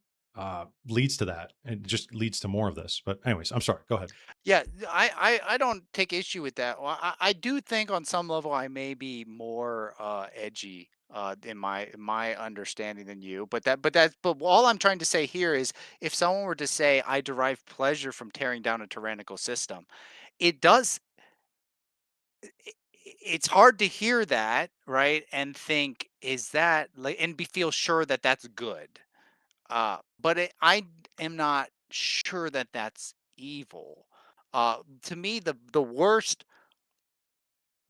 leads to that. It just leads to more of this. But anyways, I'm sorry. Go ahead. yeah, I don't take issue with that. Well, I do think on some level I may be more edgy in my understanding than you, but all I'm trying to say here is if someone were to say I derive pleasure from tearing down a tyrannical system, it does it's hard to hear that, right? And think, is that like, and be feel sure that that's good. I am not sure that that's evil. To me, the worst,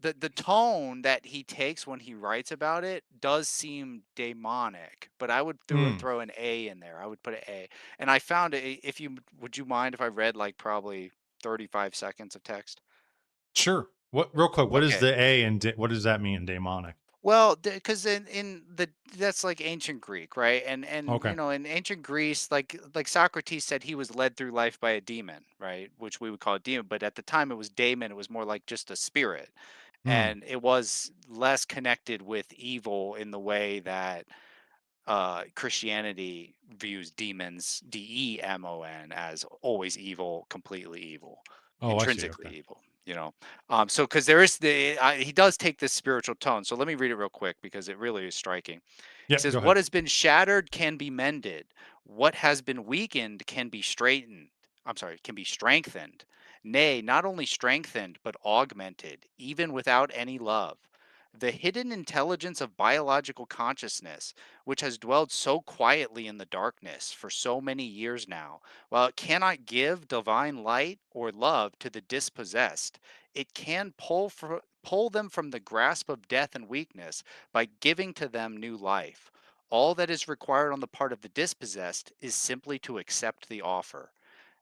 the tone that he takes when he writes about it does seem demonic. But I would Mm, throw an A in there. I would put an A. And I found it. If you would you mind if I read like probably 35 seconds of text? sure. What, real quick, what is Okay. the A and what does that mean, daemonic? Well, because in the that's like ancient Greek, right? And Okay. in ancient Greece, like Socrates said, he was led through life by a demon, right? Which we would call a demon, but at the time it was daemon. It was more like just a spirit, Mm, and it was less connected with evil in the way that Christianity views demons, demon, as always evil, completely evil, oh, I see. intrinsically Okay. evil. So because there is he does take this spiritual tone. So let me read it real quick because it really is striking. He Yep. says, Go ahead. "What has been shattered can be mended. What has been weakened can be straightened. I'm sorry, can be strengthened. Nay, not only strengthened, but augmented, even without any love. The hidden intelligence of biological consciousness, which has dwelled so quietly in the darkness for so many years now, while it cannot give divine light or love to the dispossessed, it can pull them from the grasp of death and weakness by giving to them new life. All that is required on the part of the dispossessed is simply to accept the offer.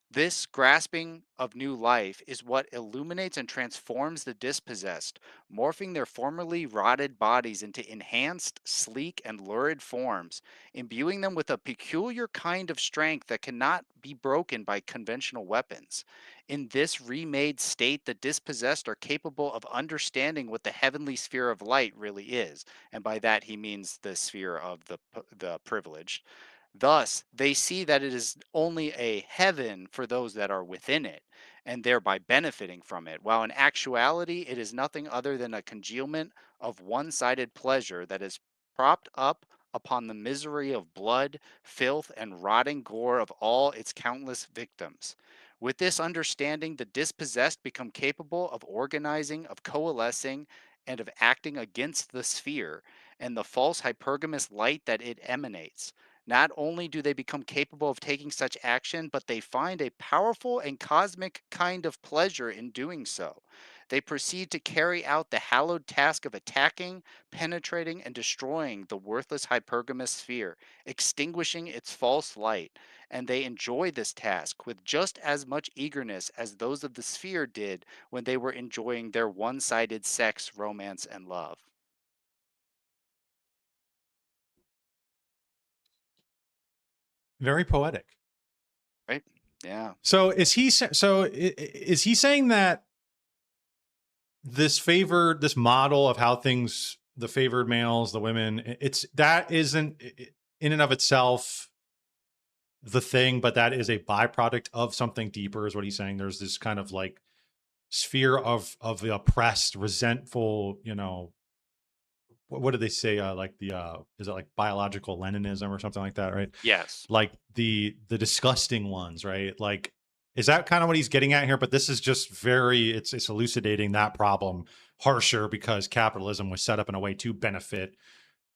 This grasping of new life is what illuminates and transforms the dispossessed, morphing their formerly rotted bodies into enhanced, sleek, and lurid forms, imbuing them with a peculiar kind of strength that cannot be broken by conventional weapons. In this remade state, the dispossessed are capable of understanding what the heavenly sphere of light really is, and by that he means the sphere of the privileged. Thus, they see that it is only a heaven for those that are within it, and thereby benefiting from it, while in actuality it is nothing other than a congealment of one sided pleasure that is propped up upon the misery of blood, filth, and rotting gore of all its countless victims. With this understanding, the dispossessed become capable of organizing, of coalescing, and of acting against the sphere and the false hypergamous light that it emanates. Not only do they become capable of taking such action, but they find a powerful and cosmic kind of pleasure in doing so. They proceed to carry out the hallowed task of attacking, penetrating, and destroying the worthless hypergamous sphere, extinguishing its false light, and they enjoy this task with just as much eagerness as those of the sphere did when they were enjoying their one sided sex, romance, and love. Very poetic. Right? Yeah. So is he saying that this model of how things, the favored males, the women, it's that isn't in and of itself the thing, but that is a byproduct of something deeper, is what he's saying. There's this kind of like sphere of the oppressed, resentful, what do they say? Like the is it like biological Leninism or something like that, right? Yes. Like the disgusting ones, right? Like, is that kind of what he's getting at here? But this is just very, it's elucidating that problem harsher because capitalism was set up in a way to benefit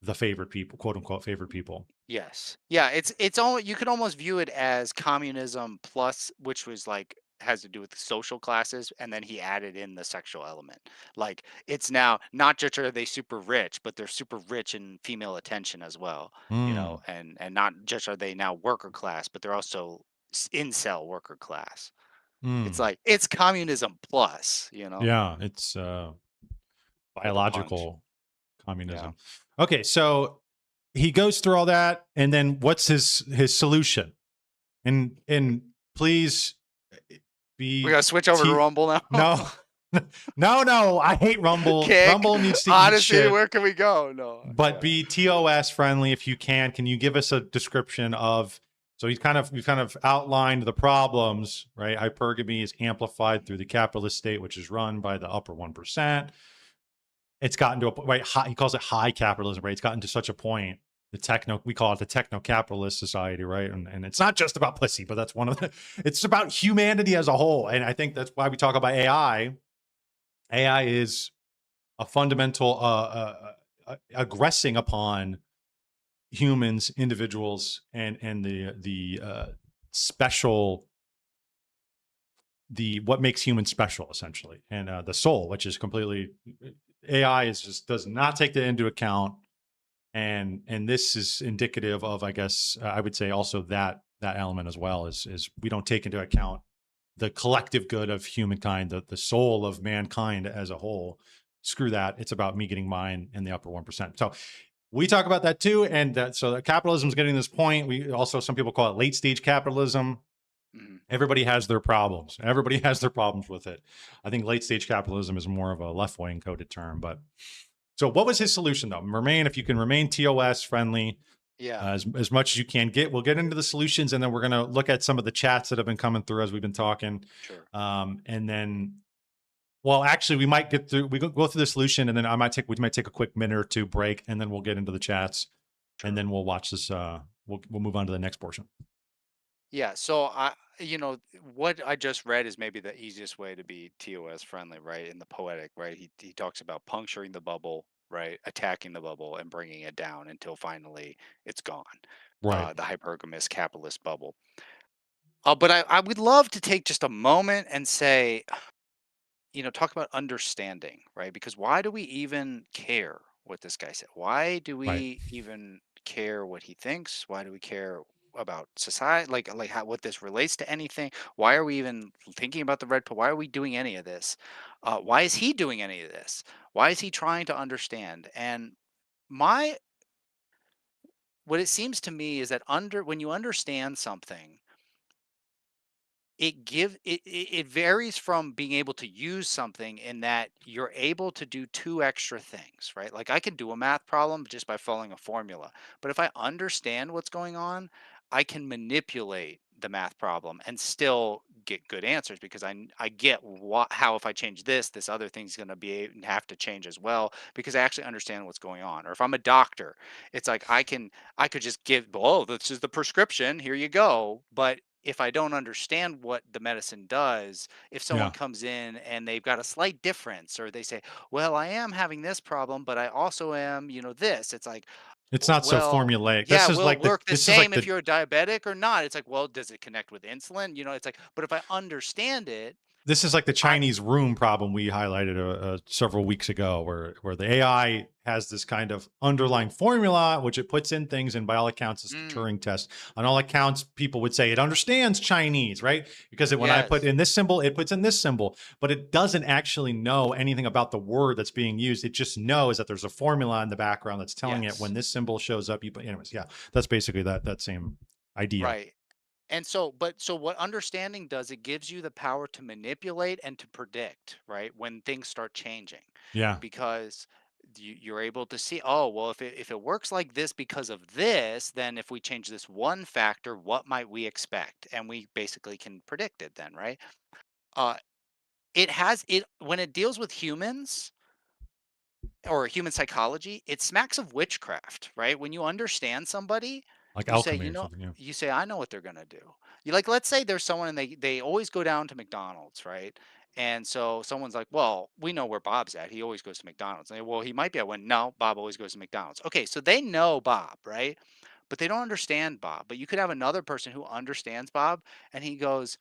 the favored people, quote unquote favored people. Yes. Yeah, it's all you could almost view it as communism plus, which was like has to do with social classes, and then he added in the sexual element. Like it's now not just are they super rich, but they're super rich in female attention as well, Mm, and not just are they now worker class, but they're also incel worker class. It's mm. like it's communism plus. Yeah, it's With a punch. biological Yeah. communism. Okay, so he goes through all that, and then what's his solution? And please We be gotta switch over to t Rumble now. no. No, I hate Rumble. Kick, Rumble needs to eat Odyssey, shit. where can we go? No, But yeah, be TOS friendly if you can. Can you give us a description of, so we've kind of outlined the problems, right? Hypergamy is amplified through the capitalist state, which is run by the upper 1%. It's gotten to a point, right? He calls it high capitalism, right? It's gotten to such a point. We call it the techno-capitalist society, right? And it's not just about pussy, but that's one of the, it's about humanity as a whole. And I think that's why we talk about AI. AI is a fundamental aggressing upon humans, individuals, and the special, the what makes humans special, essentially, and the soul, which is completely, AI is just does not take that into account, and this is indicative of, I guess, I would say also that element as well is we don't take into account the collective good of humankind, the soul of mankind as a whole. Screw that. It's about me getting mine in the upper 1%. So we talk about that too. And so capitalism is getting to this point. We also, some people call it late stage capitalism. mhm. Everybody has their problems. Everybody has their problems with it. I think late stage capitalism is more of a left wing coded term. But so what was his solution though? If you can remain TOS friendly, Yeah, as much as you can get. We'll get into the solutions, and then we're going to look at some of the chats that have been coming through as we've been talking. sure, And then, well, actually, we might get through. Go through the solution, and then we might take a quick minute or two break, and then we'll get into the chats, and sure. then we'll watch this. We'll move on to the next portion. Yeah, so what I just read is maybe the easiest way to be TOS friendly, right? In the poetic, right? He talks about puncturing the bubble, right? Attacking the bubble and bringing it down until finally it's gone. Right. The hypergamous capitalist bubble. But I would love to take just a moment and say, talk about understanding, right? Because why do we even care what this guy said? Why do Right. we even care what he thinks? Why do we care about society? Like how what this relates to anything? Why are we even thinking about the red pill? Why are we doing any of this? Why is he doing any of this? Why is he trying to understand? And my what it seems to me is that when you understand something, it varies from being able to use something in that you're able to do two extra things, right? Like I can do a math problem just by following a formula, but if I understand what's going on, I can manipulate the math problem and still get good answers because I get how if I change this other thing's going to have to change as well because I actually understand what's going on. Or if I'm a doctor, it's like I could just give, oh, this is the prescription, here you go. But if I don't understand what the medicine does, if someone Yeah. comes in and they've got a slight difference, or they say, well, I am having this problem, but I also am, this, it's like, It's not so Well, formulaic. yeah, This is will it like work the this is like same if the you're a diabetic or not? It's like, well, does it connect with insulin? It's like, but if I understand it, this is like the I Chinese room problem we highlighted several weeks ago, where the AI has this kind of underlying formula which it puts in things, and by all accounts, it's the mm, Turing test. On all accounts, people would say it understands Chinese, right? Because when I put yes, in this symbol, it puts in this symbol, but it doesn't actually know anything about the word that's being used. It just knows that there's a formula in the background that's telling it when yes, this symbol shows up. You put, anyways, yeah, that's basically that same idea. right. And so what understanding does, it gives you the power to manipulate and to predict, right? When things start changing, Yeah, because you're able to see, oh, well, if it works like this because of this, then if we change this one factor, what might we expect? And we basically can predict it then, right? Uh, it has it when it deals with humans or human psychology, it smacks of witchcraft, right? When you understand somebody, like you say, alchemy or something. Yeah. I know what they're gonna do. You like, let's say there's someone and they always go down to McDonald's, right? And so someone's like, well, we know where Bob's at. He always goes to McDonald's. And well, he might be at one. No, Bob always goes to McDonald's. Okay, so they know Bob, right? But they don't understand Bob. But you could have another person who understands Bob, and he goes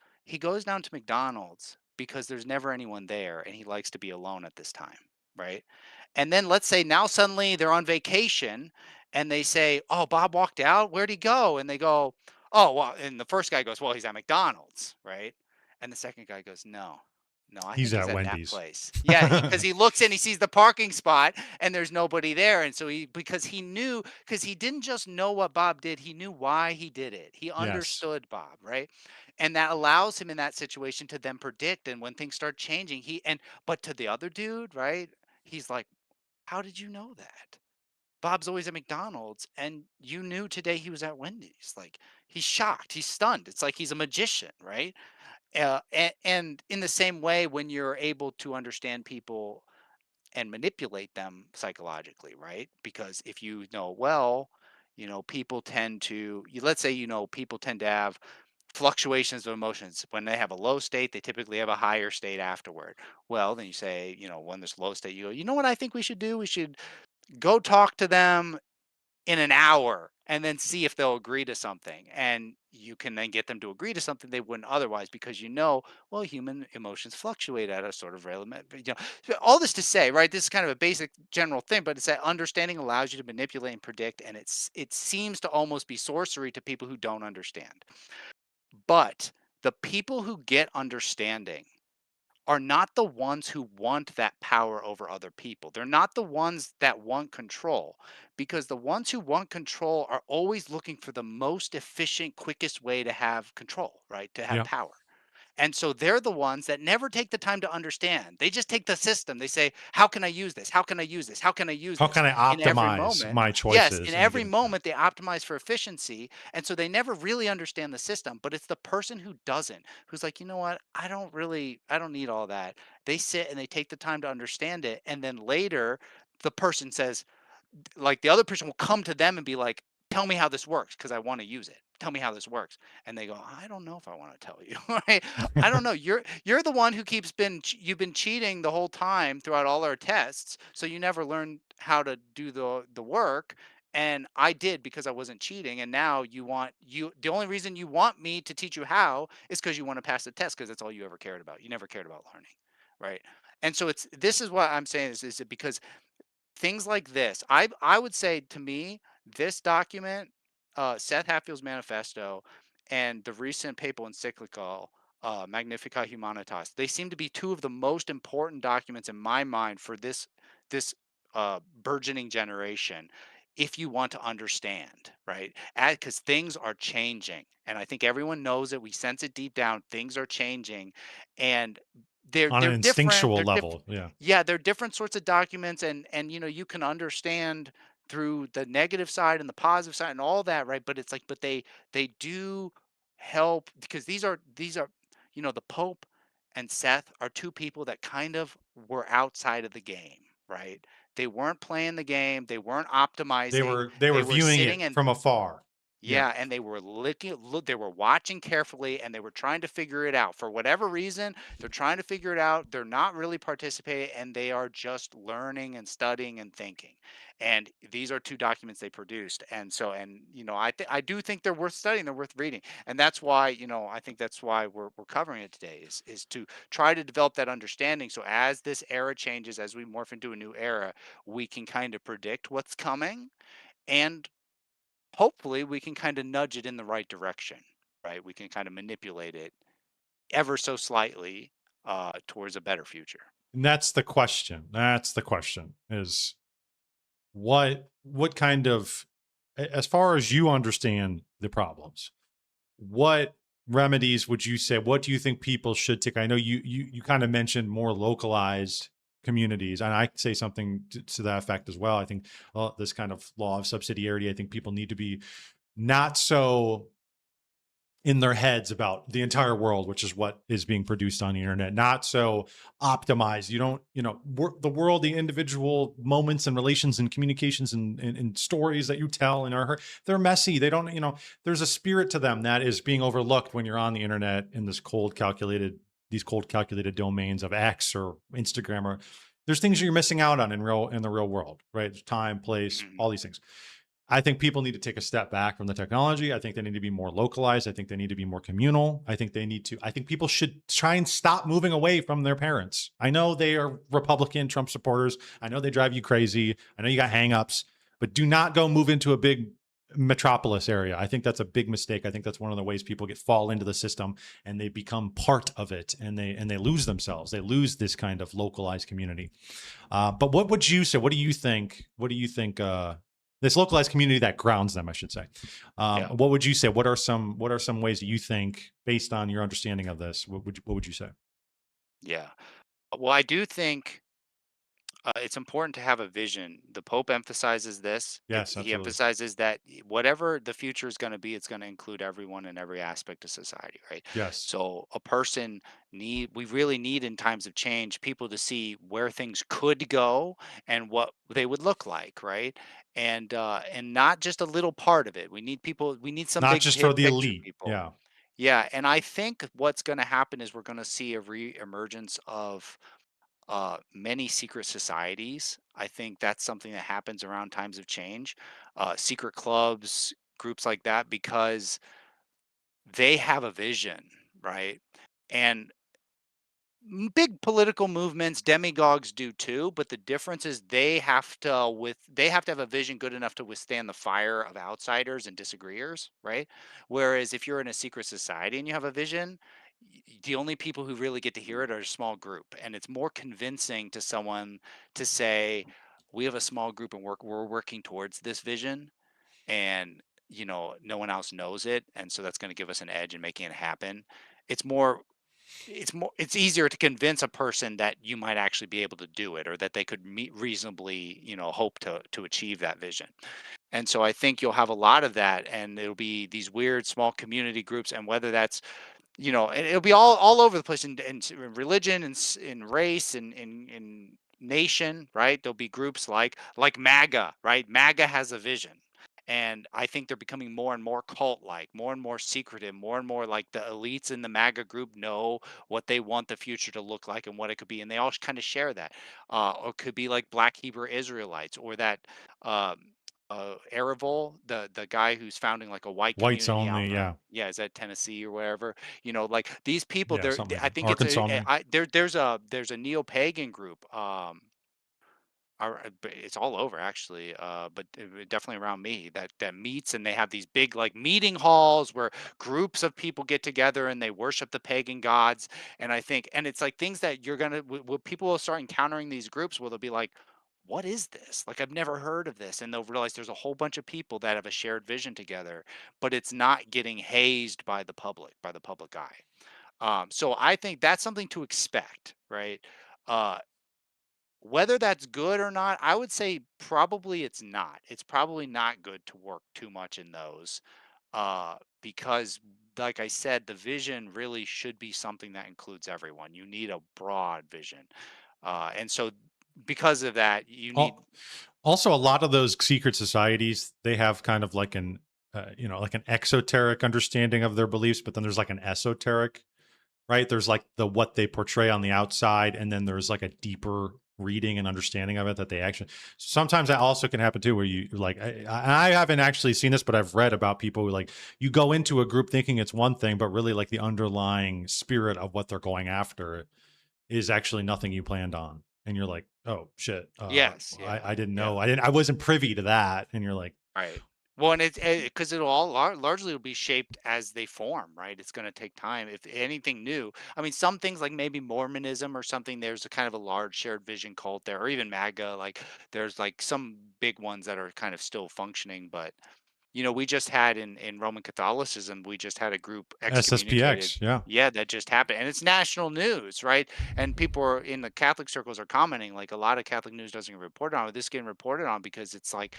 down to McDonald's because there's never anyone there, and he likes to be alone at this time, right? And then let's say now suddenly they're on vacation and they say, "Oh, Bob walked out. Where'd he go?" And they go, "Oh, well." And the first guy goes, "Well, he's at McDonald's, right?" And the second guy goes, "No, no, I He's think he's at at that Wendy's. place." Yeah, because he looks in, he sees the parking spot, and there's nobody there, and so because he knew, because he didn't just know what Bob did, he knew why he did it. He Yes. understood Bob, right? And that allows him in that situation to then predict. And when things start changing, but to the other dude, right? He's like, how did you know that? Bob's always at McDonald's and you knew today he was at Wendy's. Like, he's shocked, he's stunned. It's like he's a magician, right? And in the same way, when you're able to understand people and manipulate them psychologically, right? Because if you know, well, people tend to, let's say, people tend to have fluctuations of emotions. When they have a low state, they typically have a higher state afterward. Well, then you say, when there's low state, you go, you know what I think we should do? We should go talk to them in an hour and then see if they'll agree to something. And you can then get them to agree to something they wouldn't otherwise, because well, human emotions fluctuate at a sort of relative. So all this to say, right? This is kind of a basic general thing, but it's that understanding allows you to manipulate and predict, and it seems to almost be sorcery to people who don't understand. But the people who get understanding are not the ones who want that power over other people. They're not the ones that want control, because the ones who want control are always looking for the most efficient, quickest way to have control, right? To have Yeah. power. And so they're the ones that never take the time to understand. They just take the system. They say, how can I use this? How can I use this? How can I use How this? can I In every optimize moment. my Yes, in choices in a every given? moment, they optimize for efficiency. And so they never really understand the system. But it's the person who doesn't, who's like, you know what? I don't need all that. They sit and they take the time to understand it. And then later, the person says, like, the other person will come to them and be like, tell me how this works because I want to use it. Tell me how this works. And they go, I don't know if I want to tell you. Right? I don't know. You're the one who you've been cheating the whole time throughout all our tests. So you never learned how to do the work. And I did because I wasn't cheating. And now the only reason you want me to teach you how is because you want to pass the test, because that's all you ever cared about. You never cared about learning. Right. And so this is what I'm saying is it because things like this, I would say, to me, this document, Seth Hatfield's manifesto, and the recent papal encyclical, Magnificat Humanitas, they seem to be two of the most important documents in my mind for this burgeoning generation. If you want to understand, right? Because things are changing, and I think everyone knows it. We sense it deep down. Things are changing, and On an they're different. instinctual level. Yeah. Yeah, they're different sorts of documents, and you can understand through the negative side and the positive side and all that, right? But it's like, but they do help, because these are the Pope and Seth are two people that kind of were outside of the game, right? They weren't playing the game, they weren't They optimizing, were they they were were viewing sitting it and from afar. Yeah. Yeah, and they were they were watching carefully and they were trying to figure it out. For whatever reason, they're trying to figure it out. They're not really participating and they are just learning and studying and thinking. And these are two documents they produced. And so, and I do think they're worth studying, they're worth reading. And that's why, I think that's why we're covering it today is to try to develop that understanding. So as this era changes, as we morph into a new era, we can kind of predict what's coming, and hopefully we can kind of nudge it in the right direction, right? We can kind of manipulate it ever so slightly towards a better future. And that's the question. That's the question is what kind of, as far as you understand the problems, what remedies would you say, what do you think people should take? I know you kind of mentioned more localized communities, and I say something to that effect as well. I think this kind of law of subsidiarity, I think people need to be not so in their heads about the entire world, which is what is being produced on the internet, not so optimized. You don't, the world, the individual moments and relations and communications and stories that you tell and are heard, they're messy. They don't, there's a spirit to them that is being overlooked when you're on the internet in these cold calculated domains of X or Instagram, or there's things you're missing out on in the real world, right? There's time, place, Mhm. all these things. I think people need to take a step back from the technology. I think they need to be more localized. I think they need to be more communal. I think people should try and stop moving away from their parents. I know they are Republican Trump supporters. I know they drive you crazy. I know you got hangups, but do not go move into a big metropolis area. I think that's a big mistake. I think that's one of the ways people fall into the system and they become part of it, and they lose themselves. They lose this kind of localized community. But what would you say? What do you think? This localized community that grounds them, I should say. Yeah. What would you say? What are some ways that you think, based on your understanding of this, what would you say? Yeah. Well, I do think it's important to have a vision. The Pope emphasizes this. Yes, He absolutely. emphasizes that whatever the future is going to be, it's going to include everyone in every aspect of society, right? Yes. So we really need in times of change people to see where things could go and what they would look like, right? And not just a little part of it. We need people. We need some Not big just for the picture elite. people. Yeah. Yeah, and I think what's going to happen is we're going to see a re-emergence of many secret societies. I think that's something that happens around times of change. Secret clubs, groups like that, because they have a vision, right? And big political movements, demagogues do too, but the difference is they have to have a vision good enough to withstand the fire of outsiders and disagreeers, right? Whereas if you're in a secret society and you have a vision, the only people who really get to hear it are a small group, and it's more convincing to someone to say, we have a small group and we're working towards this vision, and no one else knows it, and so that's going to give us an edge in making it happen. It's more it's easier to convince a person that you might actually be able to do it, or that they could meet reasonably, hope to achieve that vision. And so I think you'll have a lot of that, and it'll be these weird small community groups, and whether that's and it'll be all over the place in religion and in race and in nation, right? There'll be groups like MAGA, right? MAGA has a vision. And I think they're becoming more and more cult like, more and more secretive, more and more like the elites in the MAGA group know what they want the future to look like and what it could be. And they all kind of share that. Or it could be like Black Hebrew Israelites, or that um, Arivol, the guy who's founding like a white Whites community. I only. don't know. Yeah. Yeah, is that Tennessee or wherever? Like these people, Yeah. Something like I that. think it's Arkansas a only. there's a neo pagan group. But it's all over actually, but definitely around me that meets, and they have these big like meeting halls where groups of people get together and they worship the pagan gods. And I think, and it's like things that you're gonna, people will start encountering these groups where they'll be like, what is this? Like, I've never heard of this. And they'll realize there's a whole bunch of people that have a shared vision together, but it's not getting hazed by the public eye. So I think that's something to expect, right? Uh, Whether that's good or not, I would say probably it's not. It's probably not good to work too much in those, because, like I said, the vision really should be something that includes everyone. You need a broad vision. And so, because of that, you need. Also, a lot of those secret societies, they have kind of like an like an exoteric understanding of their beliefs, but then there's like an esoteric, right? There's like what they portray on the outside, and then there's like a deeper reading and understanding of it that they actually. Sometimes that also can happen too, where you're like, I haven't actually seen this, but I've read about people who like you go into a group thinking it's one thing, but really like the underlying spirit of what they're going after is actually nothing you planned on, and you're like, oh shit, Yes. Yeah. I didn't Yeah. know, I wasn't privy to that, and you're like, Right. Well, and it's because it'll all largely will be shaped as they form, right? It's going to take time. If anything new, I mean, some things like maybe Mormonism or something, there's a kind of a large shared vision cult there, or even MAGA. Like there's like some big ones that are kind of still functioning. But we just had in Roman Catholicism, we just had a group excommunicated. SSPX, yeah. Yeah, that just happened, and it's national news, right? And people are in the Catholic circles are commenting like a lot of Catholic news doesn't get reported on. But this getting reported on because it's like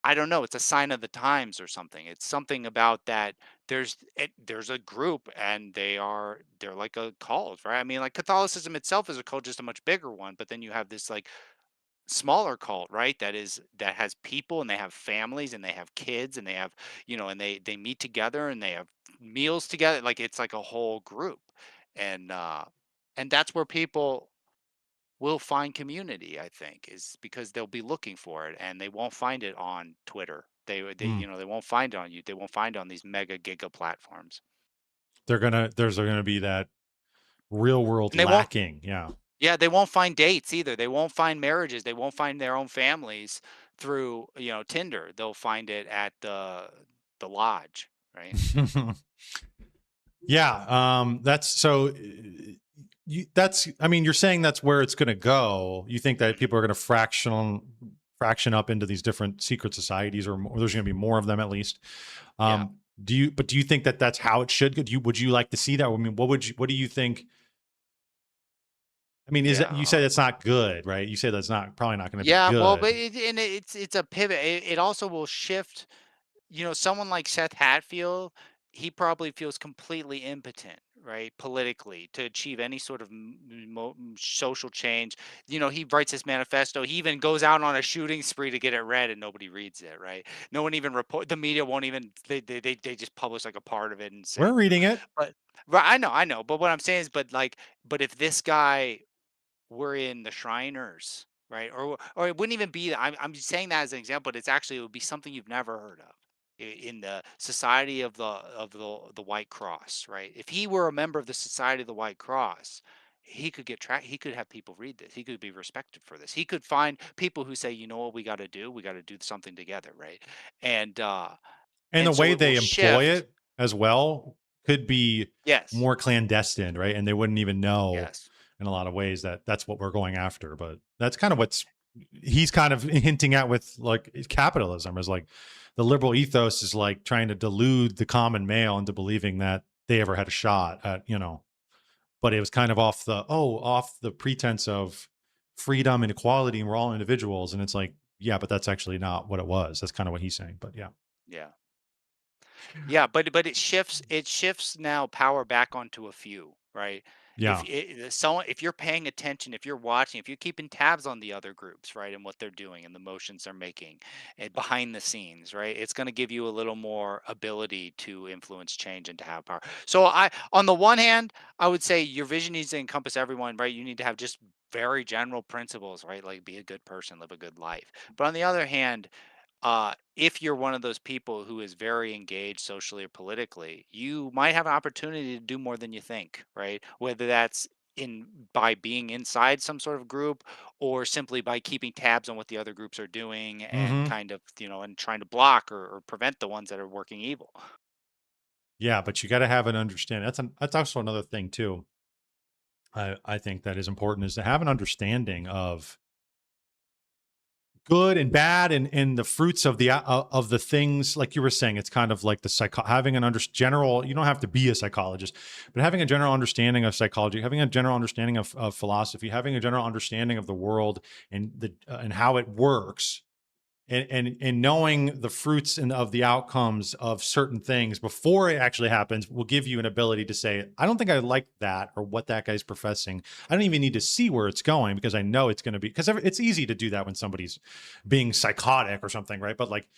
I don't know, it's a sign of the times or something. It's something about that there's a group and they're like a cult, right? I mean, like Catholicism itself is a cult, just a much bigger one, but then you have this like smaller cult, right? That has people and they have families and they have kids and they have, and they meet together and they have meals together. Like it's like a whole group. And that's where people will find community, I think, is because they'll be looking for it and they won't find it on Twitter. Mm. They won't find it on you. They won't find it on these mega giga platforms. There's gonna be that real world And they won't lacking. Yeah. yeah, they won't find dates either. They won't find marriages. They won't find their own families through, Tinder. They'll find it at the lodge, right? Yeah. That's so. I mean, you're saying that's where it's going to go. You think that Mhm. people are going to fraction up into these different secret societies, or there's going to be more of them at least. Yeah. Do you think that that's how it should go? Would you like to see that? I mean, what do you think? I mean, is that, Yeah. you said it's not good, right? You said that's probably not going to be Yeah, well, but good. it's a pivot. It also will shift. Someone like Seth Hatfield, he probably feels completely impotent, right, politically, to achieve any sort of social change. He writes his manifesto. He even goes out on a shooting spree to get it read, and nobody reads it, right? No one even report. The media won't even. They just publish like a part of it and say, We're reading it. but right, I know. But what I'm saying is, but if this guy were in the Shriners, right? Or it wouldn't even be that. I'm saying that as an example, but it would be something you've never heard of in the Society of the White Cross, right? If he were a member of the Society of the White Cross, he could get track. He could have people read this. He could be respected for this. He could find people who say, you know what, we got to do. We got to do something together, right? And uh, And the and so way it will they employ shift. it as well could be Yes. more clandestine, right? And they wouldn't even know Yes. in a lot of ways that that's what we're going after. But that's kind of what's he's kind of hinting at with like capitalism, is like the liberal ethos is like trying to delude the common male into believing that they ever had a shot at, but it was kind of off the pretense of freedom and equality and we're all individuals. And it's like, yeah, but that's actually not what it was. That's kind of what he's saying. But yeah. Yeah. Yeah, but it shifts now power back onto a few, right? Yeah. If you're paying attention, if you're watching, if you're keeping tabs on the other groups, right, and what they're doing and the motions they're making and behind the scenes, right, it's going to give you a little more ability to influence change and to have power. So on the one hand, I would say your vision needs to encompass everyone, right? You need to have just very general principles, right? Like be a good person, live a good life. But on the other hand, if you're one of those people who is very engaged socially or politically, you might have an opportunity to do more than you think, right? Whether that's in by being inside some sort of group or simply by keeping tabs on what the other groups are doing and Hmm. kind of, and trying to block or prevent the ones that are working evil. Yeah, but you got to have an understanding. That's also another thing too. I think that is important, is to have an understanding of good and bad, and the fruits of the things, like you were saying. It's kind of like having an general, you don't have to be a psychologist, but having a general understanding of psychology, having a general understanding of philosophy, having a general understanding of the world and and how it works, and knowing the fruits and of the outcomes of certain things before it actually happens will give you an ability to say, I don't think I like that or what that guy's professing. I don't even need to see where it's going because I know it's going to be, because it's easy to do that when somebody's being psychotic or something, right? But like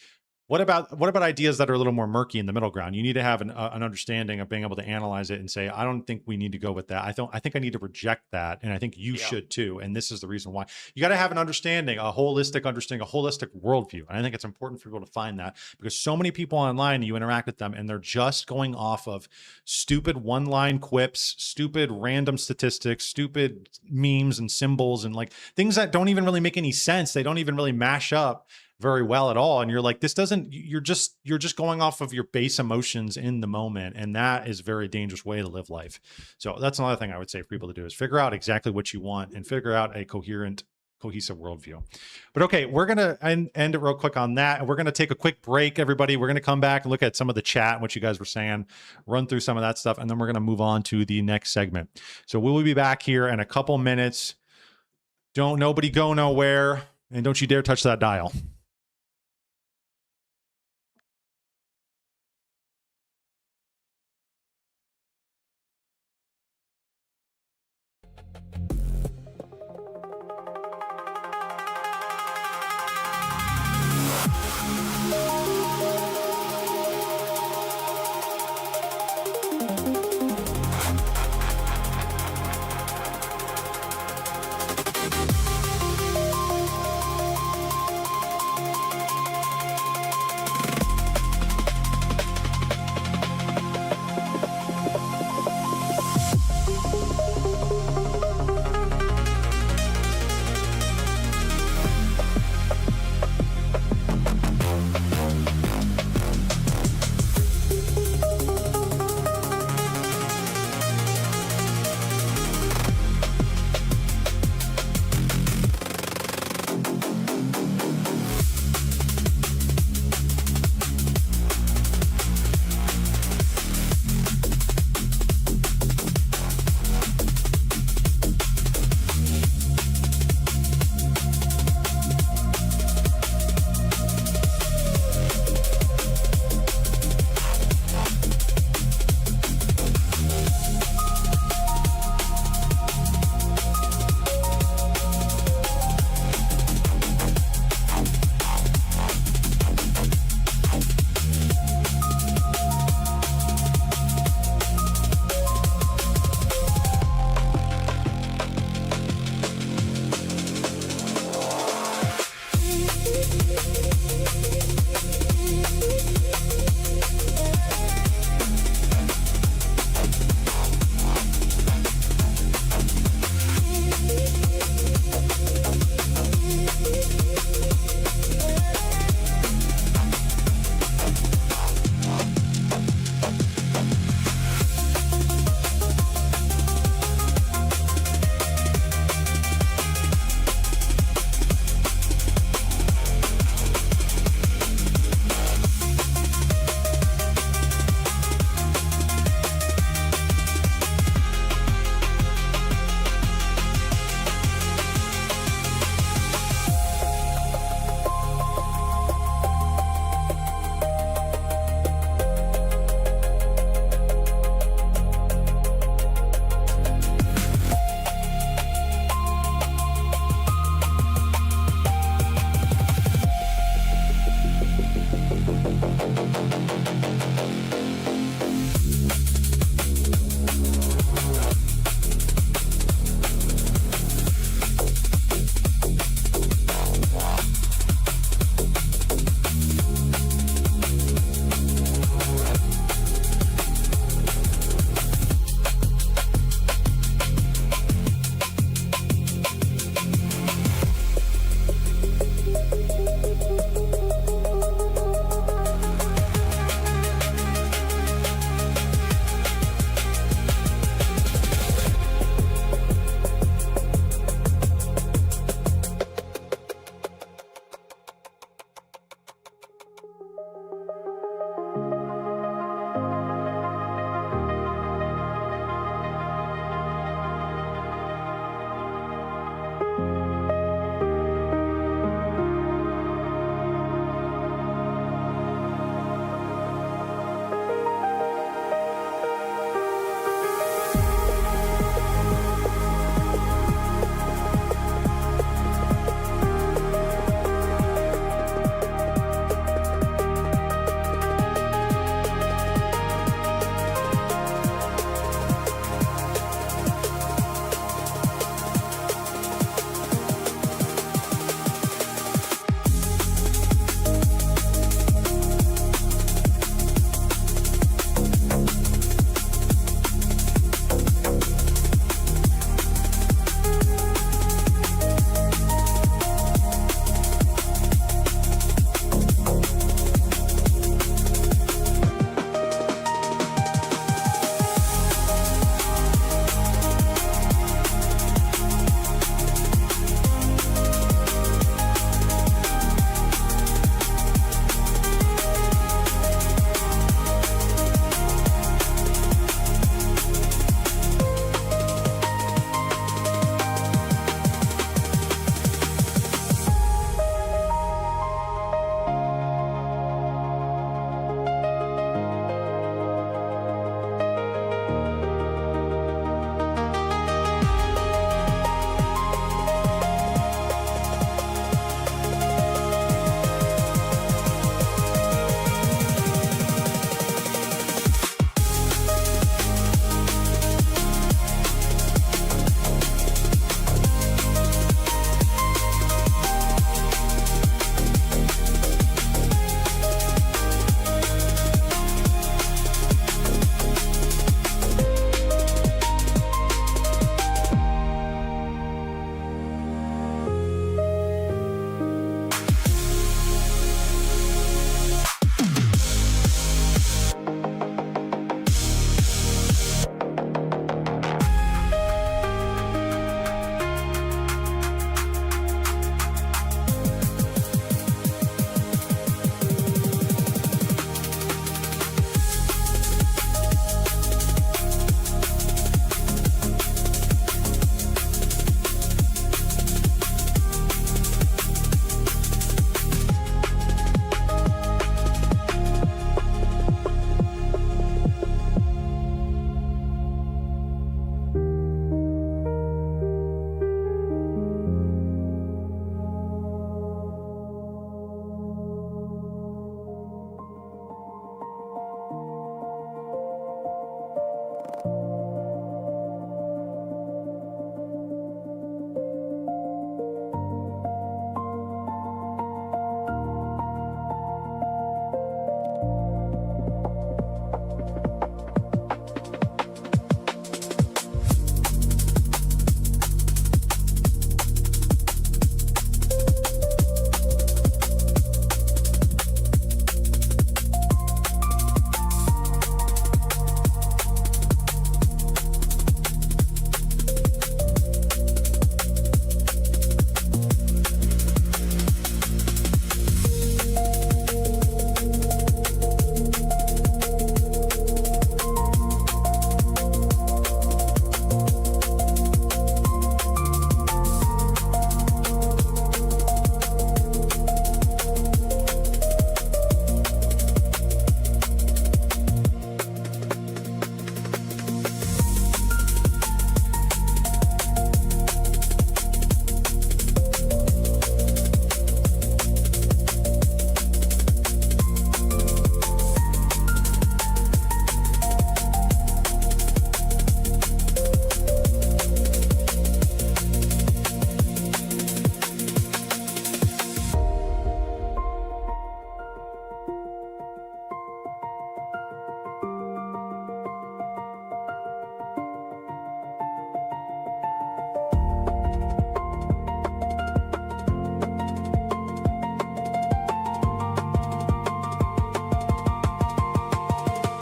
What about ideas that are a little more murky in the middle ground? You need to have an understanding of being able to analyze it and say, I don't think we need to go with that. I think I need to reject that, and I think you should too. And this is the reason why. You got to have an understanding, a holistic understanding, a holistic worldview. And I think it's important for people to find that, because so many people online, you interact with them, and they're just going off of stupid one-line quips, stupid random statistics, stupid memes and symbols, and like things that don't even really make any sense. They don't even really mash up very well at all. And you're like, this doesn't, you're just going off of your base emotions in the moment. And that is a very dangerous way to live life. So that's another thing I would say for people to do, is figure out exactly what you want and figure out a cohesive worldview. But okay, we're going to end it real quick on that. And we're going to take a quick break, everybody. We're going to come back and look at some of the chat and what you guys were saying, run through some of that stuff. And then we're going to move on to the next segment. So we will be back here in a couple minutes. Nobody go nowhere. And don't you dare touch that dial.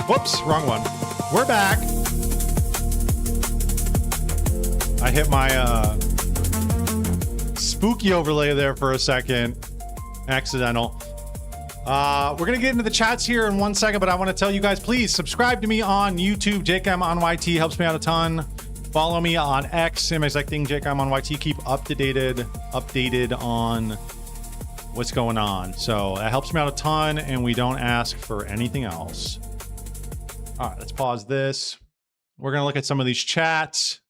Whoops, wrong one. We're back. I hit my spooky overlay there for a second. Accidental. We're going to get into the chats here in 1 second, but I want to tell you guys, please subscribe to me on YouTube. JCam on YT helps me out a ton. Follow me on X, same exact thing, JCam on YT. Keep updated on what's going on. So that helps me out a ton, and we don't ask for anything else. All right, let's pause this. We're going to look at some of these chats.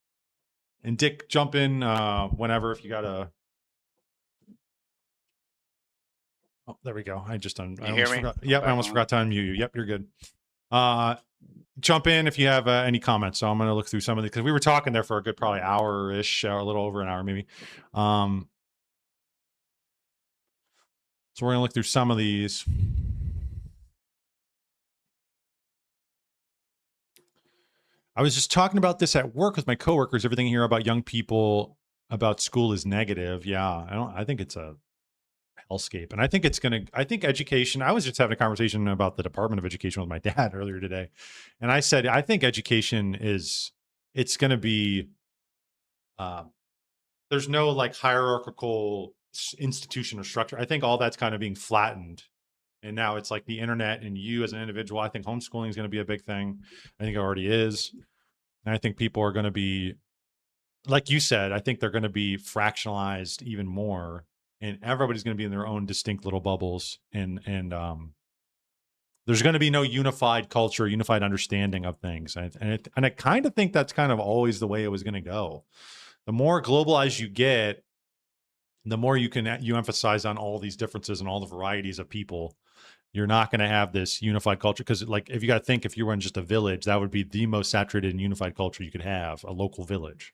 And Dick, jump in whenever if you got to. Oh, there we go. I just I almost forgot. Yep, I almost forgot to unmute you. Yep, you're good. Jump in if you have any comments. So I'm going to look through some of the, because we were talking there for a good probably hour-ish, a little over an hour maybe. So we're going to look through some of these. I was just talking about this at work with my coworkers. Everything here about young people about school is negative. Yeah, I think it's a hellscape, and I think it's I think education. I was just having a conversation about the Department of Education with my dad earlier today, and I said I think education it's going to be. There's no like hierarchical institution or structure. I think all that's kind of being flattened. And now it's like the internet and you as an individual. I think homeschooling is going to be a big thing. I think it already is. And I think people are going to be, like you said, I think they're going to be fractionalized even more. And everybody's going to be in their own distinct little bubbles. And there's going to be no unified culture, unified understanding of things. And I kind of think that's kind of always the way it was going to go. The more globalized you get, the more you emphasize on all these differences and all the varieties of people. You're not going to have this unified culture because, like, if you got to think, if you were in just a village, that would be the most saturated and unified culture you could have, a local village,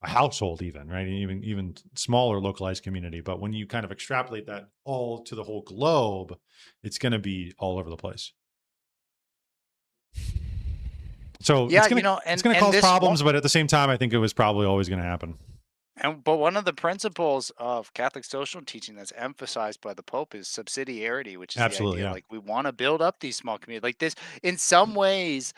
a household even, right? Even smaller localized community. But when you kind of extrapolate that all to the whole globe, it's going to be all over the place. So Yeah, it's going to cause problems, but at the same time, I think it was probably always going to happen. But one of the principles of Catholic social teaching that's emphasized by the Pope is subsidiarity, which is Absolutely, the idea, yeah. like we want to build up these small communities. Like this, in some ways,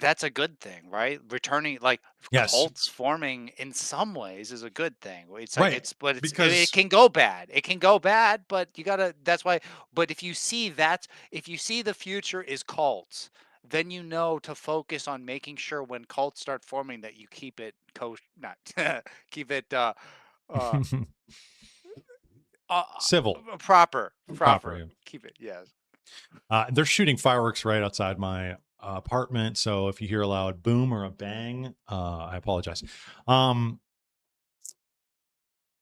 that's a good thing, right? Returning, like Yes. cults forming in some ways is a good thing. It's Right. But Because it can go bad. It can go bad, but you gotta. That's why. But if you see the future is cults, then you know to focus on making sure when cults start forming that you keep it not keep it civil, proper. Yeah. Keep it, yes. They're shooting fireworks right outside my apartment, so if you hear a loud boom or a bang, I apologize.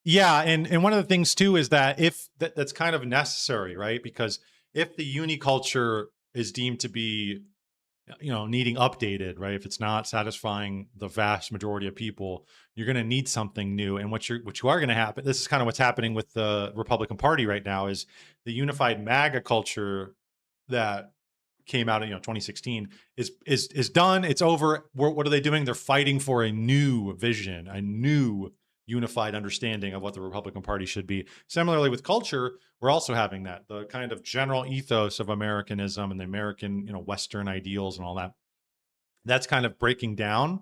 Yeah, and one of the things too is that if that's kind of necessary, right? Because if the uniculture is deemed to be, needing updated, right? If it's not satisfying the vast majority of people, you're going to need something new. And what you are going to happen. This is kind of what's happening with the Republican Party right now is the unified MAGA culture that came out in 2016 is done. It's over. What are they doing? They're fighting for a new vision, a new unified understanding of what the Republican Party should be. Similarly with culture, we're also having that, the kind of general ethos of Americanism and the American, Western ideals and all that. That's kind of breaking down.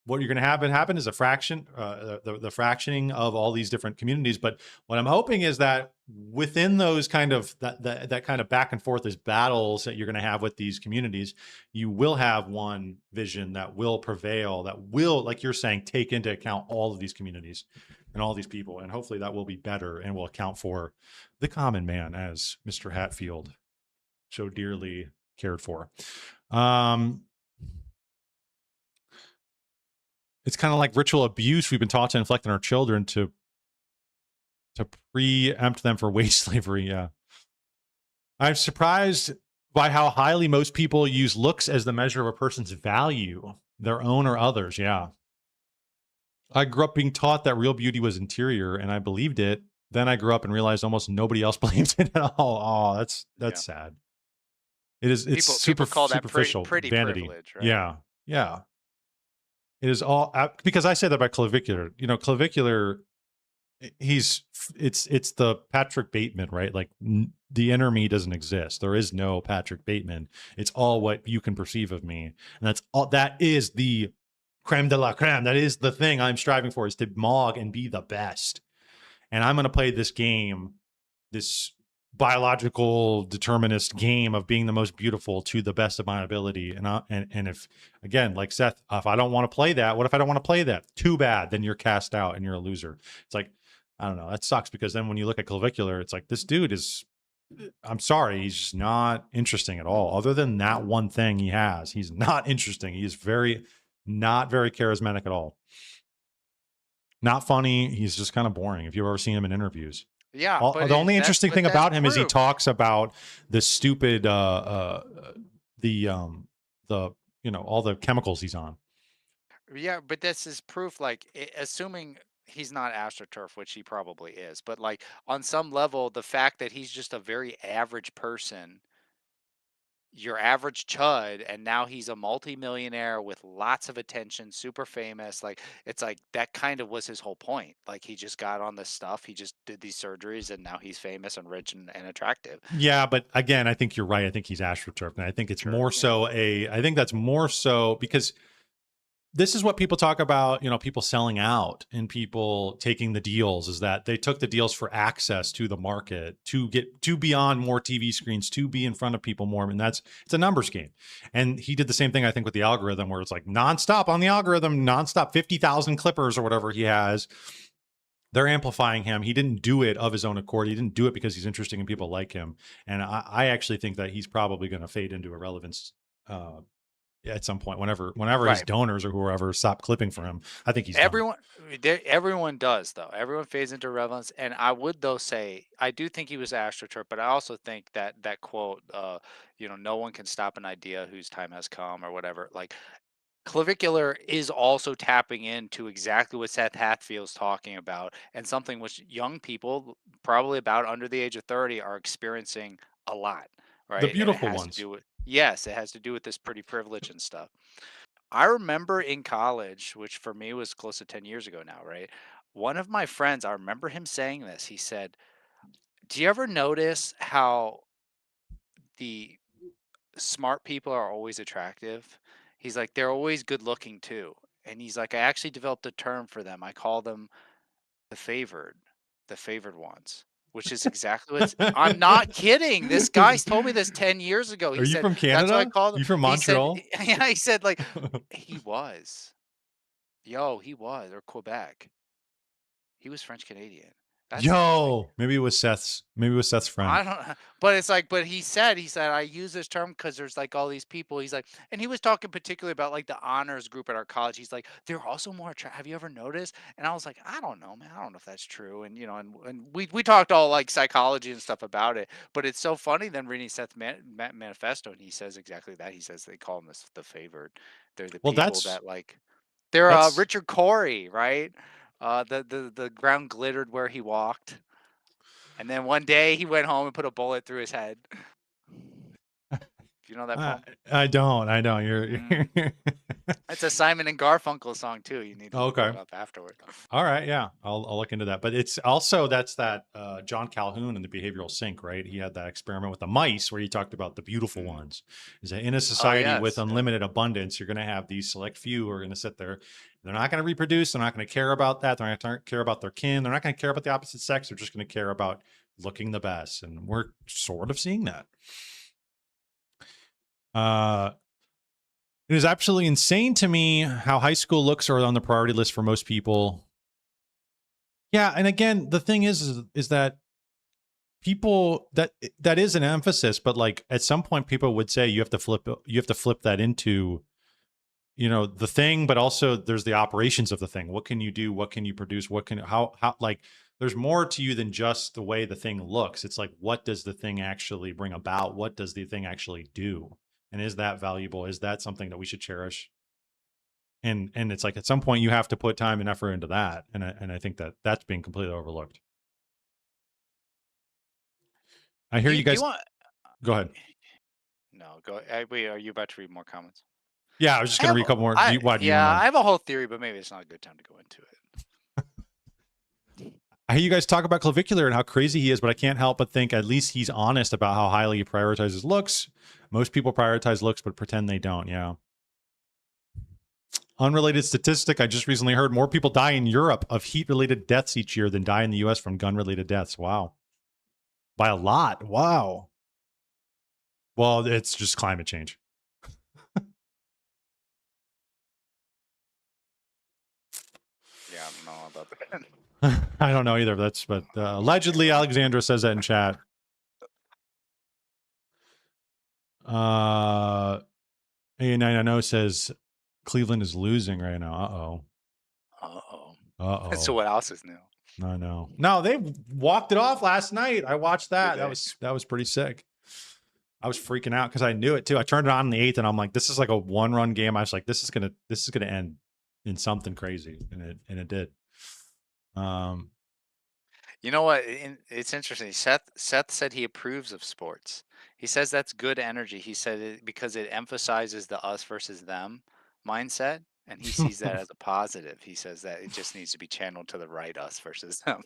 What you're going to have happen is a fraction, the fractioning of all these different communities. But what I'm hoping is that within those kind of that kind of back and forth as battles that you're going to have with these communities, you will have one vision that will prevail, that will, like you're saying, take into account all of these communities and all these people. And hopefully that will be better and will account for the common man, as Mr. Hatfield so dearly cared for. It's kind of like ritual abuse we've been taught to inflict on our children to preempt them for wage slavery. Yeah. I'm surprised by how highly most people use looks as the measure of a person's value, their own or others. Yeah. I grew up being taught that real beauty was interior, and I believed it. Then I grew up and realized almost nobody else believed it at all. Oh, that's sad. It is. It's people call that superficial pretty vanity. privilege, right? Yeah. Yeah. It is all because I say that by clavicular. Clavicular it's the Patrick Bateman, right? Like the inner me doesn't exist. There is no Patrick Bateman. It's all what you can perceive of me, and that's all. That is the creme de la creme. That is the thing I'm striving for, is to mog and be the best. And I'm going to play this game, this biological determinist game of being the most beautiful to the best of my ability. And if, again, like Seth, if I don't want to play that, what if I don't want to play that? Too bad. Then you're cast out and you're a loser. It's like, I don't know. That sucks, because then when you look at Clavicular, it's like, this dude is, I'm sorry, he's just not interesting at all. Other than that one thing he has, he's not interesting. He's not very charismatic at all. Not funny. He's just kind of boring if you've ever seen him in interviews. Yeah, The only interesting thing about him is he talks about the stupid all the chemicals he's on. Yeah, but this is proof, like, assuming he's not AstroTurf, which he probably is, but like on some level, the fact that he's just a very average person, your average chud, and now he's a multimillionaire with lots of attention, super famous. Like, it's like that kind of was his whole point. Like, he just got on this stuff, he just did these surgeries, and now he's famous and rich and attractive. Yeah, but again, I think you're right. I think he's AstroTurf, and I think it's more so I think that's more so because this is what people talk about, people selling out and people taking the deals, is that they took the deals for access to the market, to be on more TV screens, to be in front of people more. And it's a numbers game. And he did the same thing, I think, with the algorithm, where it's like nonstop on the algorithm, nonstop 50,000 clippers or whatever he has. They're amplifying him. He didn't do it of his own accord. He didn't do it because he's interesting and people like him. And I actually think that he's probably going to fade into irrelevance at some point, whenever his donors or whoever stop clipping for him. I think he's everyone does, though. Everyone fades into relevance. And I would, though, say I do think he was AstroTurf, but I also think that quote, no one can stop an idea whose time has come, or whatever. Like, Clavicular is also tapping into exactly what Seth Hatfield's talking about, and something which young people, probably about under the age of 30, are experiencing a lot, right? The And it beautiful has ones. to do with, yes, it has to do with this pretty privilege and stuff. I remember in college, which for me was close to 10 years ago now, right? One of my friends, I remember him saying this. He said, "Do you ever notice how the smart people are always attractive?" He's like, "They're always good looking too." And he's like, "I actually developed a term for them. I call them the favored, the favored ones." Which is exactly what's. I'm not kidding. This guy's told me this 10 years ago. He Are you said, from "That's what I Canada? call them." You from He said, Montreal? yeah, he said, like, he was. Yo, he was, or Quebec. He was French Canadian. That's like, Maybe it was Seth's friend. I don't, but it's like, but he said, I use this term because there's like all these people. He's like, and he was talking particularly about like the honors group at our college. He's like, they're also more attractive. Have you ever noticed? And I was like, I don't know, man. I don't know if that's true. And, and we talked all like psychology and stuff about it, but it's so funny then reading Seth's manifesto. And he says exactly that. He says they call them the favored. They're the Well, people that like, they're that's Richard Corey, right? The ground glittered where he walked. And then one day he went home and put a bullet through his head. Do you know that poem? I don't. You're. It's a Simon and Garfunkel song too. You need to look Okay. it up afterward. All right. Yeah, I'll look into that. But it's also that's that John Calhoun in the Behavioral Sync, right? He had that experiment with the mice where he talked about the beautiful ones. Is that in a society with unlimited abundance, you're going to have these select few who are going to sit there. They're not going to reproduce. They're not going to care about that. They're not going to care about their kin. They're not going to care about the opposite sex. They're just going to care about looking the best. And we're sort of seeing that. It is absolutely insane to me how high school looks are on the priority list for most people. Yeah, and again, the thing is that people that is an emphasis, but like at some point, people would say you have to flip that into, the thing, but also there's the operations of the thing. What can you do? What can you produce? How like there's more to you than just the way the thing looks. It's like, what does the thing actually bring about? What does the thing actually do? And is that valuable? Is that something that we should cherish? And it's like at some point you have to put time and effort into that. And I think that that's being completely overlooked. I hear you guys. Go ahead. No, go. Wait, are you about to read more comments? Yeah, I was just going to read a couple more. I have a whole theory, but maybe it's not a good time to go into it. I hear you guys talk about Clavicular and how crazy he is, but I can't help but think at least he's honest about how highly he prioritizes looks. Most people prioritize looks, but pretend they don't. Yeah. Unrelated statistic, I just recently heard more people die in Europe of heat-related deaths each year than die in the US from gun-related deaths. Wow. By a lot. Wow. Well, it's just climate change. Yeah, I don't know about that. I don't know either. But allegedly Alexandra says that in chat. 8990 says Cleveland is losing right now. Uh-oh. So what else is new? I know. No, they walked it off last night. I watched that. That was pretty sick. I was freaking out because I knew it too. I turned it on in the 8th and I'm like, this is like a 1-run game. I was like, this is gonna end in something crazy. And it did. You know what? It's interesting. Seth said he approves of sports. He says that's good energy. He said it because it emphasizes the us versus them mindset, and he sees that as a positive. He says that it just needs to be channeled to the right, us versus them.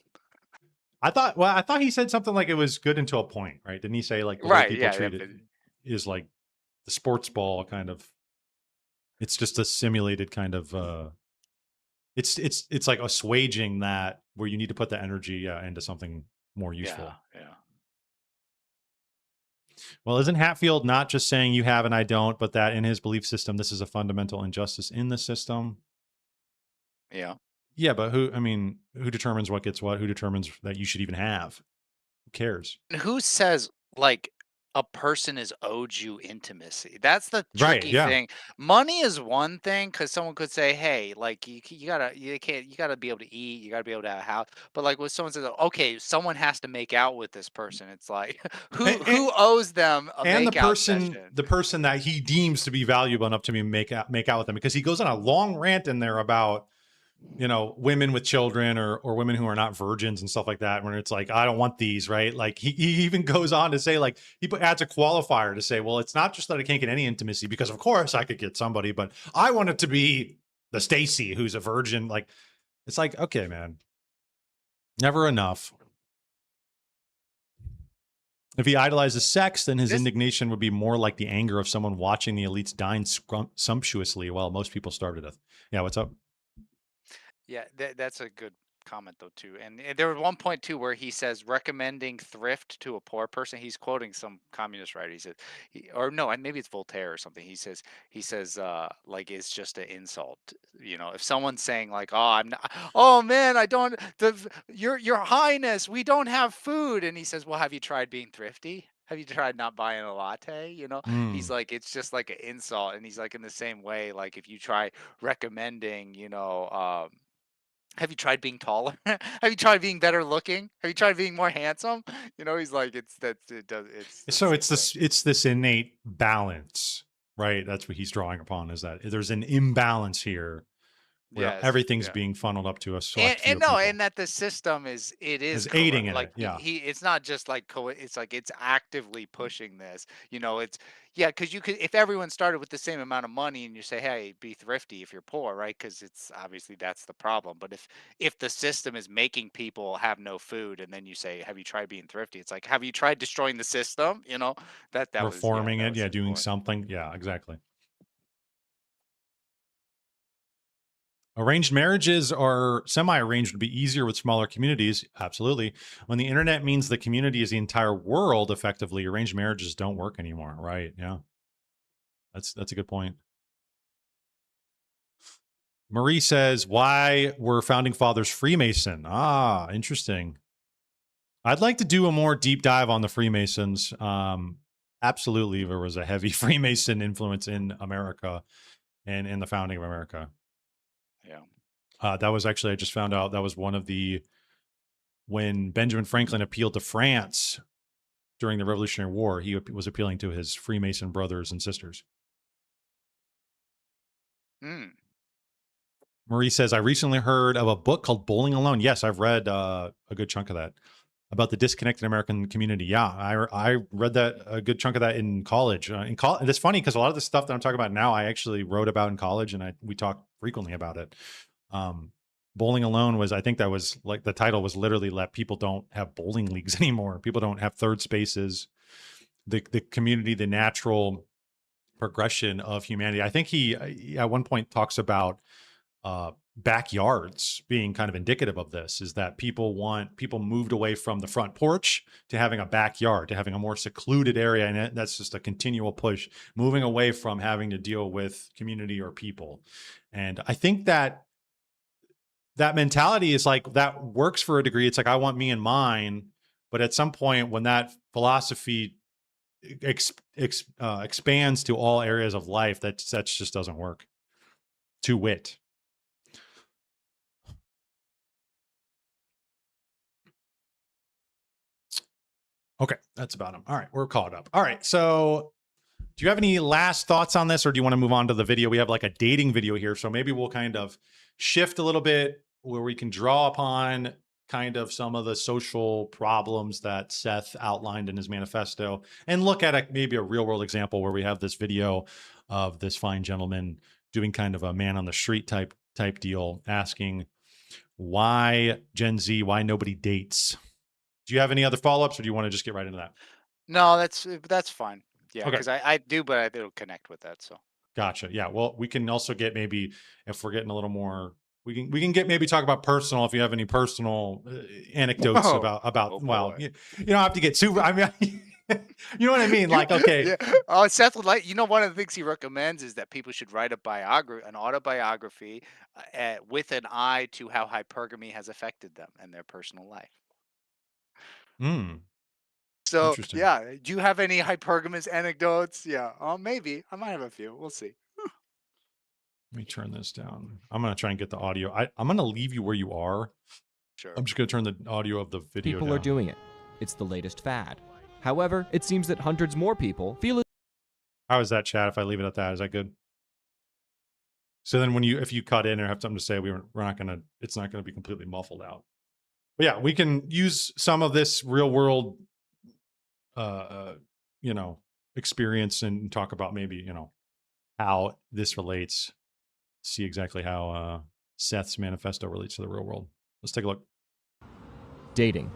I thought he said something like it was good until a point, right? Didn't he say like the way people treat it is like the sports ball kind of, it's just a simulated kind of it's like assuaging that where you need to put the energy into something more useful. Yeah. Well, isn't Hatfield not just saying you have and I don't, but that in his belief system, this is a fundamental injustice in the system? Yeah. Yeah, but who determines what gets what? Who determines that you should even have? Who cares? And who says like a person is owed you intimacy? That's the tricky thing. Money is one thing because someone could say, "Hey, like you gotta be able to eat, you gotta be able to have a house." But like when someone says, "Okay, someone has to make out with this person," it's like who owes them a makeout session? The person that he deems to be valuable enough to make out with them, because he goes on a long rant in there about, you know, women with children or women who are not virgins and stuff like that, when it's like, I don't want these, right? Like he even goes on to say, like, adds a qualifier to say, well, it's not just that I can't get any intimacy, because of course I could get somebody, but I want it to be the Stacy who's a virgin. Like, it's like, okay, man, never enough. If he idolizes sex, then his indignation would be more like the anger of someone watching the elites dine sumptuously while most people starve to death. Yeah, what's up? Yeah, that's a good comment though too. And there was one point too where he says recommending thrift to a poor person. He's quoting some communist writer. He says, or no, and maybe it's Voltaire or something. He says like it's just an insult. You know, if someone's saying like, oh, I'm not, oh man, I don't, your Highness, we don't have food, and he says, well, have you tried being thrifty? Have you tried not buying a latte? You know, he's like, it's just like an insult, and he's like, in the same way, like if you try recommending, you know, have you tried being taller? Have you tried being better looking? Have you tried being more handsome? You know, he's like, it's this innate balance, right? That's what he's drawing upon, is that there's an imbalance here where everything's being funneled up to a select few people. And that the system is aiding in like, it. Yeah, it's not just like it's like it's actively pushing this. You know, it's because you could, if everyone started with the same amount of money and you say, hey, be thrifty if you're poor, right? Because it's obviously that's the problem. But if the system is making people have no food, and then you say, have you tried being thrifty? It's like, have you tried destroying the system? You know, that reforming was, it, doing something. Yeah, exactly. Arranged marriages or semi-arranged would be easier with smaller communities. Absolutely. When the internet means the community is the entire world, effectively, arranged marriages don't work anymore. Right. Yeah. That's a good point. Marie says, why were founding fathers Freemason? Ah, interesting. I'd like to do a more deep dive on the Freemasons. Absolutely. There was a heavy Freemason influence in America and in the founding of America. Yeah. That was actually, I just found out that was one of when Benjamin Franklin appealed to France during the Revolutionary War, he was appealing to his Freemason brothers and sisters. Marie says, I recently heard of a book called Bowling Alone. Yes, I've read a good chunk of that, about the disconnected American community. Yeah, I read a good chunk of that in college. And it's funny because a lot of the stuff that I'm talking about now, I actually wrote about in college, and we talk frequently about it. Bowling Alone was, I think that was like the title was literally let people don't have bowling leagues anymore. People don't have third spaces. The community, the natural progression of humanity. I think he at one point talks about backyards being kind of indicative of this, is that people moved away from the front porch to having a backyard, to having a more secluded area. And that's just a continual push, moving away from having to deal with community or people. And I think that mentality is like, that works for a degree. It's like, I want me and mine. But at some point when that philosophy expands to all areas of life, that just doesn't work. To wit. Okay, that's about him. All right, we're caught up. All right, so do you have any last thoughts on this, or do you want to move on to the video? We have like a dating video here, so maybe we'll kind of shift a little bit where we can draw upon kind of some of the social problems that Seth outlined in his manifesto, and look at maybe a real world example where we have this video of this fine gentleman doing kind of a man on the street type deal, asking why Gen Z, why nobody dates. Do you have any other follow-ups, or do you want to just get right into that? No, that's fine. Yeah, Okay. because I do, but it'll connect with that. So Gotcha. Yeah. Well, we can also get, maybe if we're getting a little more, we can get, maybe talk about personal, if you have any personal anecdotes about well, you don't have to get super. I mean, you know what I mean? Like, okay. Yeah. Oh, Seth would like. One of the things he recommends is that people should write an autobiography, with an eye to how hypergamy has affected them and their personal life. So Interesting. yeah, do you have any hypergamous anecdotes? Yeah, maybe I might have a few. We'll see. Let me turn this down. I'm going to try and get the audio. I'm going to leave you where you are. Sure. I'm just going to turn the audio of the video People down. are doing it. It's the latest fad. However, it seems that hundreds more people feel. How is that, chat? If I leave it at that, is that good? So then if you cut in or have something to say, we're not going to, it's not going to be completely muffled out. But yeah, we can use some of this real world, experience and talk about maybe, how this relates. See exactly how Seth's manifesto relates to the real world. Let's take a look. Dating.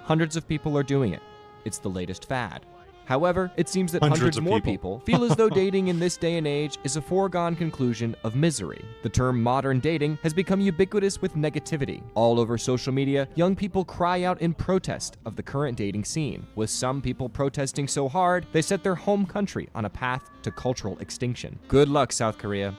Hundreds of people are doing it. It's the latest fad. However, it seems that hundreds more people feel as though dating in this day and age is a foregone conclusion of misery. The term modern dating has become ubiquitous with negativity. All over social media, young people cry out in protest of the current dating scene, with some people protesting so hard they set their home country on a path to cultural extinction. Good luck, South Korea.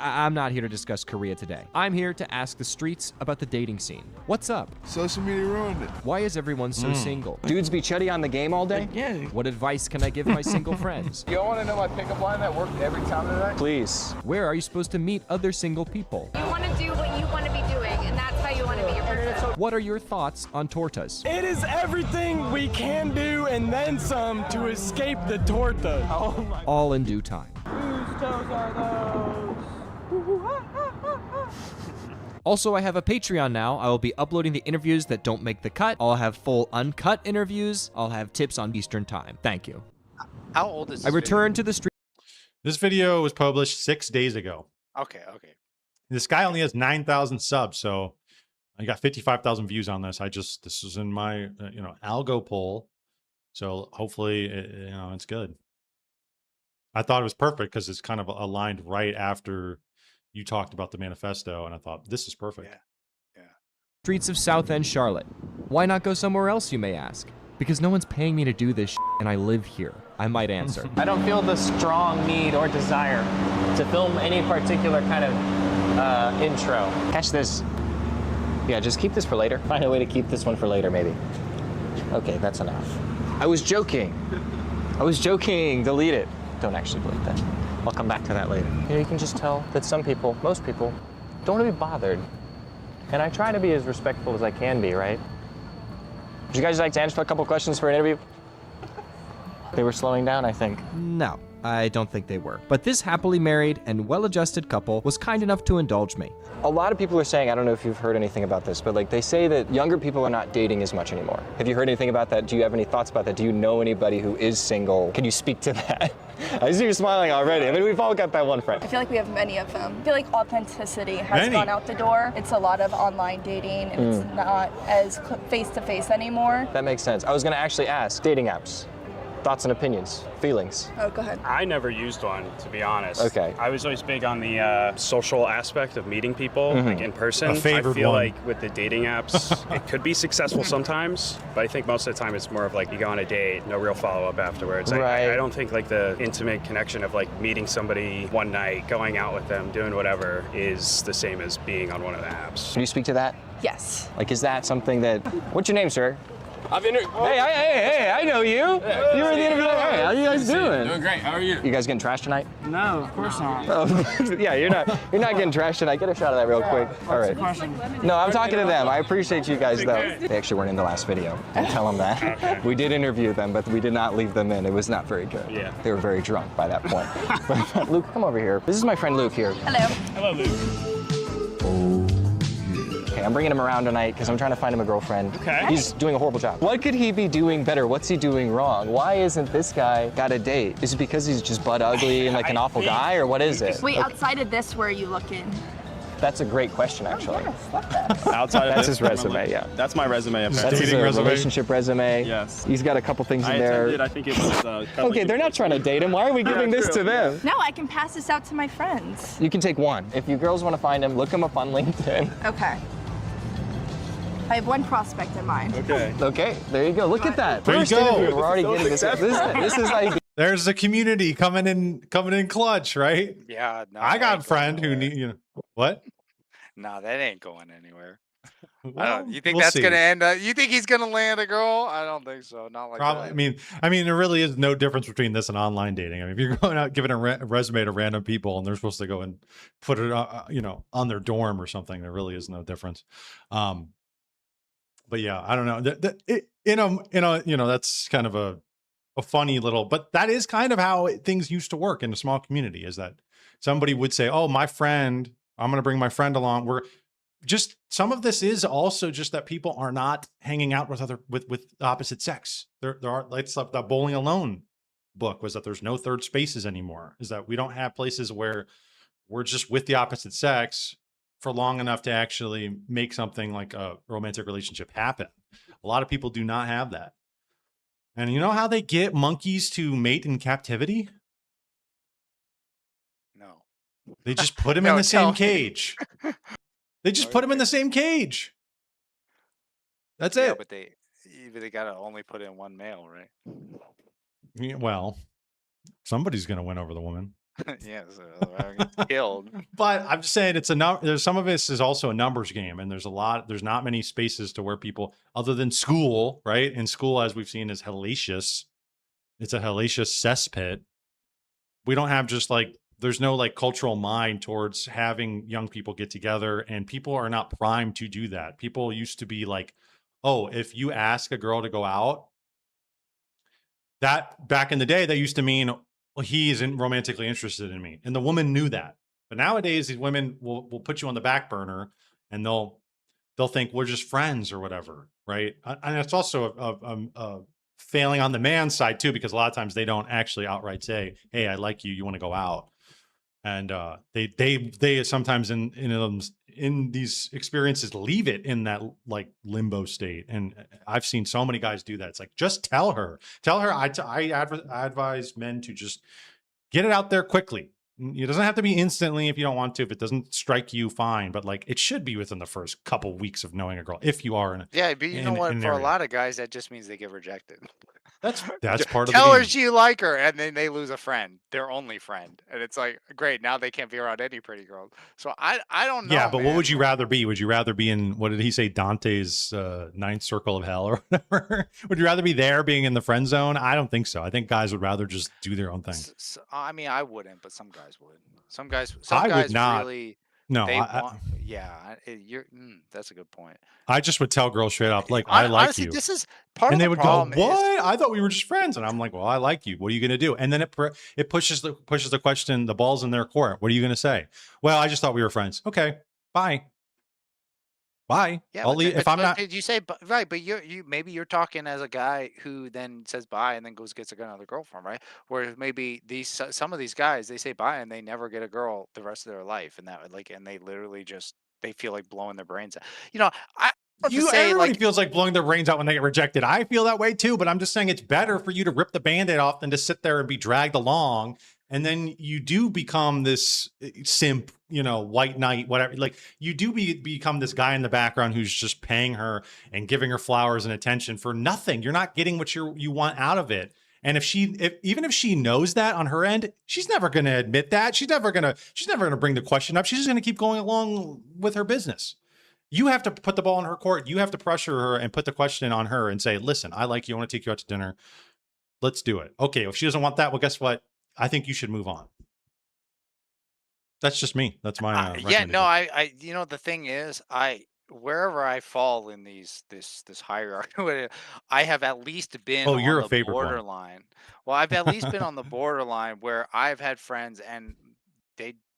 I'm not here to discuss Korea today. I'm here to ask the streets about the dating scene. What's up? Social media ruined it. Why is everyone so single? Dudes be chuddy on the game all day? Yeah. What advice can I give my single friends? Y'all want to know my pickup line that worked every time tonight? Please. Where are you supposed to meet other single people? You want to do what you want to be doing, and that's how you want to be your person. What are your thoughts on tortas? It is everything we can do and then some to escape the torta. Oh my. All in due time. Whose toes are those? Also, I have a Patreon now. I will be uploading the interviews that don't make the cut. I'll have full uncut interviews. I'll have tips on Eastern time. Thank you. How old is this I return to the street. This video was published 6 days ago. Okay. This guy only has 9,000 subs, so I got 55,000 views on this. This is in my algo poll, so hopefully it's good. I thought it was perfect because it's kind of aligned right after you talked about the manifesto, and I thought this is perfect. Yeah. Streets of South End, Charlotte. Why not go somewhere else, you may ask? Because no one's paying me to do this and I live here. I might answer. I don't feel the strong need or desire to film any particular kind of intro. Catch this. Yeah, just keep this for later. Find a way to keep this one for later, maybe. Okay, that's enough. I was joking. Delete it. Don't actually believe that. I'll come back to that later. You can just tell that some people, most people, don't want to be bothered. And I try to be as respectful as I can be, right? Would you guys like to answer a couple questions for an interview? They were slowing down, I think. No. I don't think they were. But this happily married and well-adjusted couple was kind enough to indulge me. A lot of people are saying, I don't know if you've heard anything about this, but like they say that younger people are not dating as much anymore. Have you heard anything about that? Do you have any thoughts about that? Do you know anybody who is single? Can you speak to that? I see you're smiling already. I mean, we've all got that one friend. I feel like we have many of them. I feel like authenticity has gone out the door. It's a lot of online dating, and it's not as face-to-face anymore. That makes sense. I was gonna actually ask, dating apps. Thoughts and opinions, feelings. Oh, go ahead. I never used one, to be honest. Okay. I was always big on the social aspect of meeting people, like in person. A favored I feel one. like with the dating apps, it could be successful sometimes, but I think most of the time it's more of like you go on a date, no real follow-up afterwards. Right. I don't think like the intimate connection of like meeting somebody one night, going out with them, doing whatever is the same as being on one of the apps. Can you speak to that? Yes. Like, is that something that, what's your name, sir? Hey, Hey, I know you. Yeah, You were the interview. Hey, how you guys doing? Doing great. How are you? You guys getting trashed tonight? No, of course not. Oh, yeah, you're not getting trashed tonight. Get a shot of that real quick. All right. No, I'm talking to them. I appreciate you guys though. They actually weren't in the last video. I'll tell them that. Okay. We did interview them, but we did not leave them in. It was not very good. Yeah. They were very drunk by that point. But, Luke, come over here. This is my friend Luke here. Hello. Hello, Luke. Okay, I'm bringing him around tonight because I'm trying to find him a girlfriend. Okay. He's doing a horrible job. What could he be doing better? What's he doing wrong? Why isn't this guy got a date? Is it because he's just butt ugly and like an awful guy, or what is it? Wait, outside of this, where are you looking? That's a great question, actually. Outside of That's this, his resume, yeah. That's my resume. That's Apparently. his dating resume? relationship resume. Yes. He's got a couple things in I there. attended, I think it was. Okay, they're not trying to date him. Why are we giving this to them? No, I can pass this out to my friends. You can take one. If you girls want to find him, look him up on LinkedIn. Okay. I have one prospect in mind. Okay. Okay, there you go. Look at that. There you First go. interview, we're already getting this. This is like. There's the community coming in clutch, right? Yeah, no, I that got a ain't friend going who anywhere. need, you know, what? No, that ain't going anywhere. I Well, don't, you think we'll that's see. gonna end? You think he's gonna land a girl? I don't think so. Not like Probably. that. I mean, there really is no difference between this and online dating. I mean, if you're going out giving a resume to random people and they're supposed to go and put it, on their dorm or something, there really is no difference. But yeah, I don't know. That's kind of a funny little, but that is kind of how things used to work in a small community. Is that somebody would say, "Oh, my friend, I'm going to bring my friend along." We're just some of this is also just that people are not hanging out with with the opposite sex. There are like stuff that Bowling Alone book was that there's no third spaces anymore. Is that we don't have places where we're just with the opposite sex for long enough to actually make something like a romantic relationship happen. A lot of people do not have that. And you know how they get monkeys to mate in captivity? No. They just put him No, in the tell same me. cage. They just put him in the same cage. That's Yeah, it. but they gotta only put in one male, right? Yeah, well, somebody's going to win over the woman. Yeah, so I get killed. But I'm just saying there's some of this is also a numbers game, and there's not many spaces to where people, other than school, right? And school, as we've seen, is hellacious. It's a hellacious cesspit. We don't have there's no like cultural mind towards having young people get together, and people are not primed to do that. People used to be like, oh, if you ask a girl to go out, that back in the day, that used to mean, well, he isn't romantically interested in me. And the woman knew that. But nowadays, these women will put you on the back burner, and they'll think we're just friends or whatever, right? And it's also a failing on the man's side too, because a lot of times they don't actually outright say, "Hey, I like you. You want to go out?" And they sometimes in these experiences leave it in that like limbo state. And I've seen so many guys do that. It's like, just tell her. I advise men to just get it out there quickly. It doesn't have to be instantly if you don't want to. If it doesn't strike you, fine. But like, it should be within the first couple weeks of knowing a girl, if you are in. Yeah, but you know what? an For a area. lot of guys, that just means they get rejected. That's part of the Tell her game. you like her, and then they lose a friend, their only friend, and it's like, great, now they can't be around any pretty girls. So I don't know. Yeah, but what man. would you rather be? Would you rather be in, what did he say, Dante's ninth circle of hell or whatever? Would you rather be there being in the friend zone? I don't think so. I think guys would rather just do their own thing. I mean, I wouldn't, but some guys would. Some I guys would not. really No, They want, yeah, that's a good point. I just would tell girls straight up, like, I like Honestly, you. this is part And of they the would go, problem is "What? I thought we were just friends." And I'm like, "Well, I like you. What are you going to do?" And then it pushes the question, the ball's in their court. What are you going to say? Well, I just thought we were friends. Okay, bye. Bye. yeah, I'll but leave if I'm not. did you say right? But you maybe you're talking as a guy who then says bye and then goes gets another girlfriend, right? Whereas maybe some of these guys they say bye and they never get a girl the rest of their life, and that like and they literally just they feel like blowing their brains out. You know, I have to say Everybody like feels like blowing their brains out when they get rejected. I feel that way too, but I'm just saying it's better for you to rip the band-aid off than to sit there and be dragged along. And then you do become this simp, white knight, whatever. Like you do become this guy in the background who's just paying her and giving her flowers and attention for nothing. You're not getting what you want out of it. And even if she knows that on her end, she's never going to admit that. She's never going to bring the question up. She's just going to keep going along with her business. You have to put the ball in her court. You have to pressure her and put the question on her and say, listen, I like you. I want to take you out to dinner. Let's do it. Okay. If she doesn't want that, well, guess what? I think you should move on. That's just me. That's my yeah, no, I the thing is, wherever I fall in this hierarchy, I have at least been on you're a the favorite one. borderline. Well, I've at least been on the borderline where I've had friends and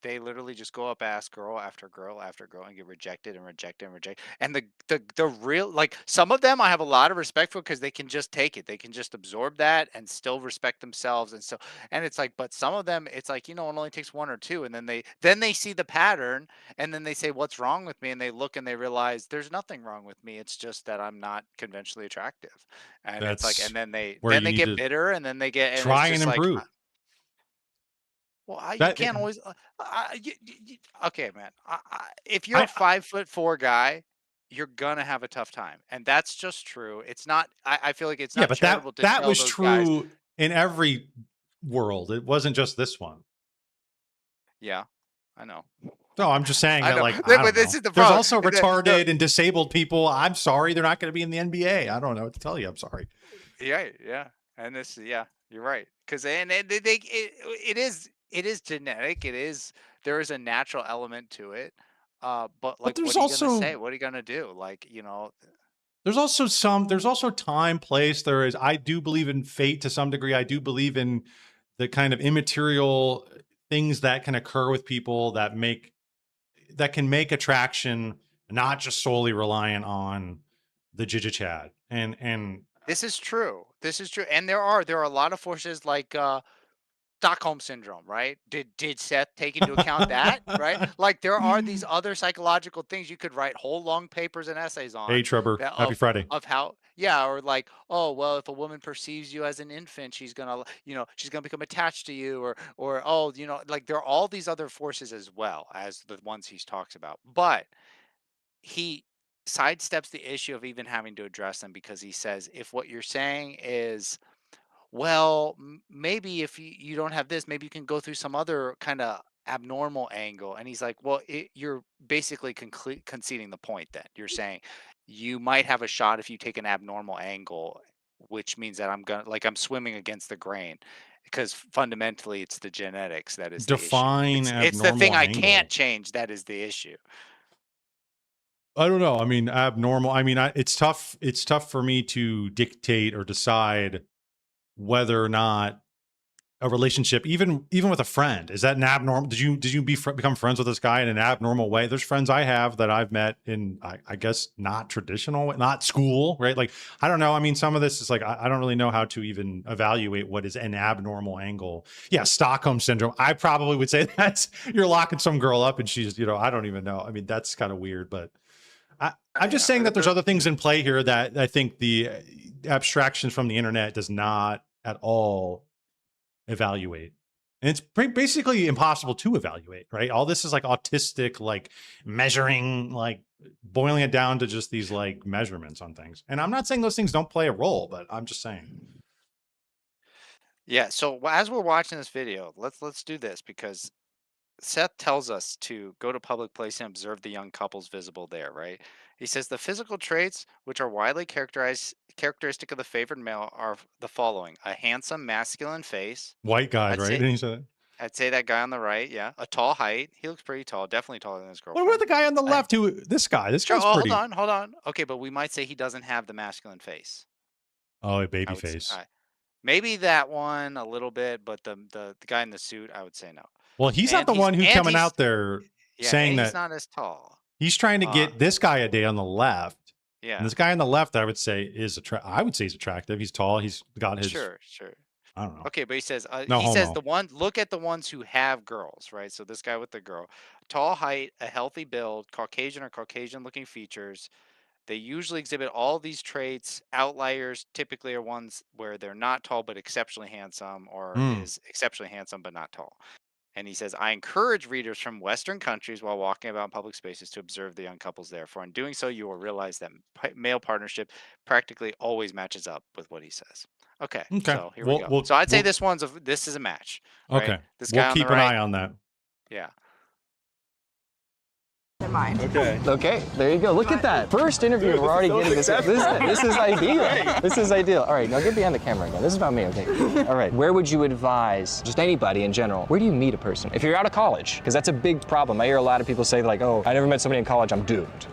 they literally just go up, ask girl after girl after girl, and get rejected and rejected and rejected. And the real like some of them I have a lot of respect for because they can just take it, they can just absorb that and still respect themselves. And it's like, but some of them, it's like it only takes one or two, and then they see the pattern, and then they say, "What's wrong with me?" And they look and they realize there's nothing wrong with me. It's just that I'm not conventionally attractive. And it's like, and then they get bitter, and then they get and try it's just and improve. Like, well, you can't always. Okay, man. If you're a 5'4" guy, you're gonna have a tough time, and that's just true. It's not. I feel like it's not. Yeah, but charitable to that tell was those true guys. in every world. It wasn't just this one. Yeah, I know. No, I'm just saying that, like, but this is the there's problem. also retarded and disabled people. I'm sorry, they're not going to be in the NBA. I don't know what to tell you. I'm sorry. Yeah, and this, yeah, you're right. Because it is genetic. There is a natural element to it. But like, there's what are you also gonna say? What are you gonna do? Like, there's also time, place. I do believe in fate to some degree. I do believe in the kind of immaterial things that can occur with people that can make attraction not just solely reliant on the Chad. And this is true. This is true. And there are a lot of forces like Stockholm syndrome, right? Did Seth take into account that, right? Like there are these other psychological things you could write whole long papers and essays on. Hey, Trevor, that happy Friday. Of how, yeah, or like, oh well, if a woman perceives you as an infant, she's gonna become attached to you, or oh, like there are all these other forces as well as the ones he talks about, but he sidesteps the issue of even having to address them because he says if what you're saying is, well, maybe if you don't have this, maybe you can go through some other kind of abnormal angle. And he's like, well, you're basically conceding the point that you're saying you might have a shot if you take an abnormal angle, which means that I'm swimming against the grain because fundamentally it's the genetics that is Define the issue. It's the thing abnormal I can't change. That is the issue. I don't know. I mean, abnormal. I mean, it's tough. It's tough for me to dictate or decide whether or not a relationship, even with a friend, is that an abnormal? Did you become friends with this guy in an abnormal way? There's friends I have that I've met in, I guess, not traditional, not school, right? Like, I don't know. I mean, some of this is like, I don't really know how to even evaluate what is an abnormal angle. Yeah, Stockholm syndrome. I probably would say that's you're locking some girl up and she's, I don't even know. I mean, that's kind of weird, but I'm just saying that there's other things in play here that I think the abstractions from the internet does not at all evaluate. And it's basically impossible to evaluate, right? All this is like autistic, like measuring, like boiling it down to just these like measurements on things. And I'm not saying those things don't play a role, but I'm just saying. Yeah. So as we're watching this video, let's do this because Seth tells us to go to public place and observe the young couples visible there, right? He says the physical traits which are widely characteristic of the favored male are the following: a handsome masculine face. White guy, I'd right? say, Didn't he say that? I'd say that guy on the right, yeah. A tall height. He looks pretty tall, definitely taller than his girlfriend. What about the guy on the left who, this guy's pretty. Hold on. Okay, but we might say he doesn't have the masculine face. Oh, a baby face. Maybe that one a little bit, but the guy in the suit, I would say no. Well, he's not the one who's coming out there saying that he's not as tall. He's trying to get this guy a date on the left. Yeah. And this guy on the left, I would say he's attractive. He's tall. He's got his. Sure. I don't know. Okay, but he says No says homo. look at the ones who have girls, right? So this guy with the girl, tall height, a healthy build, Caucasian or Caucasian looking features. They usually exhibit all these traits. Outliers typically are ones where they're not tall but exceptionally handsome, or is exceptionally handsome but not tall. And he says, I encourage readers from Western countries while walking about in public spaces to observe the young couples there. For in doing so, you will realize that male partnership practically always matches up with what he says. Okay. So here we go. So I'd say this is a match. Right? Okay. This guy we'll keep an eye on that. Yeah. Okay, there you go. Look at that. First interview, we're already getting this. This is ideal. This is ideal. All right, now get behind the camera again. This is about me, okay? All right, where would you advise, just anybody in general, where do you meet a person? If you're out of college, because that's a big problem. I hear a lot of people say like, oh, I never met somebody in college, I'm doomed.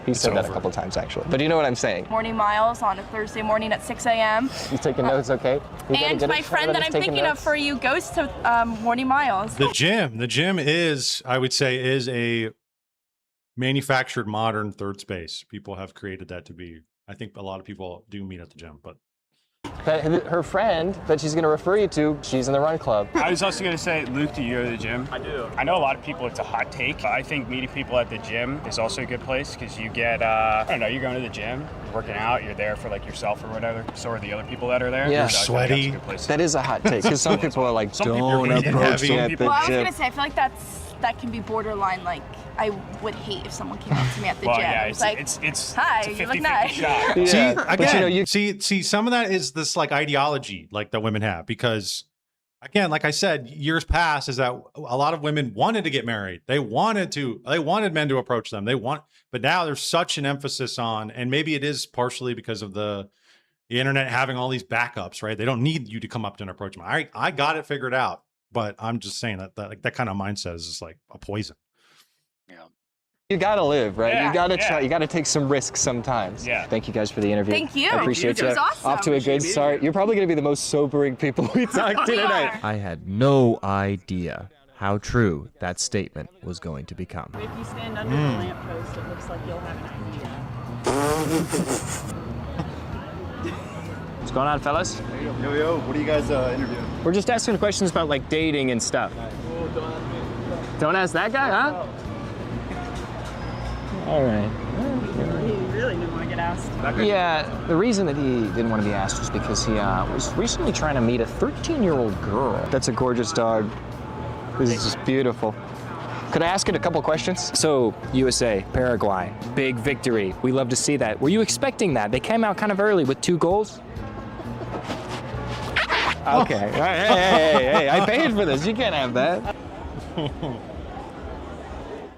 He said that a couple times, actually. But you know what I'm saying? Morning miles on a Thursday morning at 6 a.m. You taking notes, okay? And my friend that I'm thinking of for you goes to morning miles. The gym is, I would say, is a manufactured modern third space. People have created that to be. I think a lot of people do meet at the gym, but her friend that she's going to refer you to, she's in the run club. I was also going to say, Luke, do you go to the gym? I do. I know a lot of people, it's a hot take. I think meeting people at the gym is also a good place because you get, I don't know, you're going to the gym, working out, you're there for like yourself or whatever. So are the other people that are there. Yeah. You're sweaty. That is a hot take because some people are like, don't approach me at the gym. Well, I was going to say, I feel like that can be borderline, like, I would hate if someone came up to me at the gym. Yeah, it's like, it's hi, a 50-50 you look nice. shot. See, Yeah. again, see, some of that is this like ideology like that women have because, again, like I said, years past is that a lot of women wanted to get married. They wanted men to approach them. But now there's such an emphasis on, and maybe it is partially because of the internet having all these backups, right? They don't need you to come up to and approach them. I got it figured out, but I'm just saying that kind of mindset is just like a poison. You gotta live, right? Yeah, you gotta try. You gotta take some risks sometimes. Yeah. Thank you guys for the interview. Thank you. I appreciate you. It was awesome. Off to a good start. You're probably gonna be the most sobering people we talked to tonight. I had no idea how true that statement was going to become. If you stand under the lamppost, it looks like you'll have an idea. What's going on, fellas? Yo, what are you guys interviewing? We're just asking questions about like dating and stuff. Don't ask that guy, huh? All right. He really didn't want to get asked. Yeah, the reason that he didn't want to be asked was because he was recently trying to meet a 13-year-old girl. That's a gorgeous dog. This is just beautiful. Could I ask it a couple questions? So, USA, Paraguay, big victory. We love to see that. Were you expecting that? They came out kind of early with 2 goals. Okay. All right. Hey, I paid for this. You can't have that.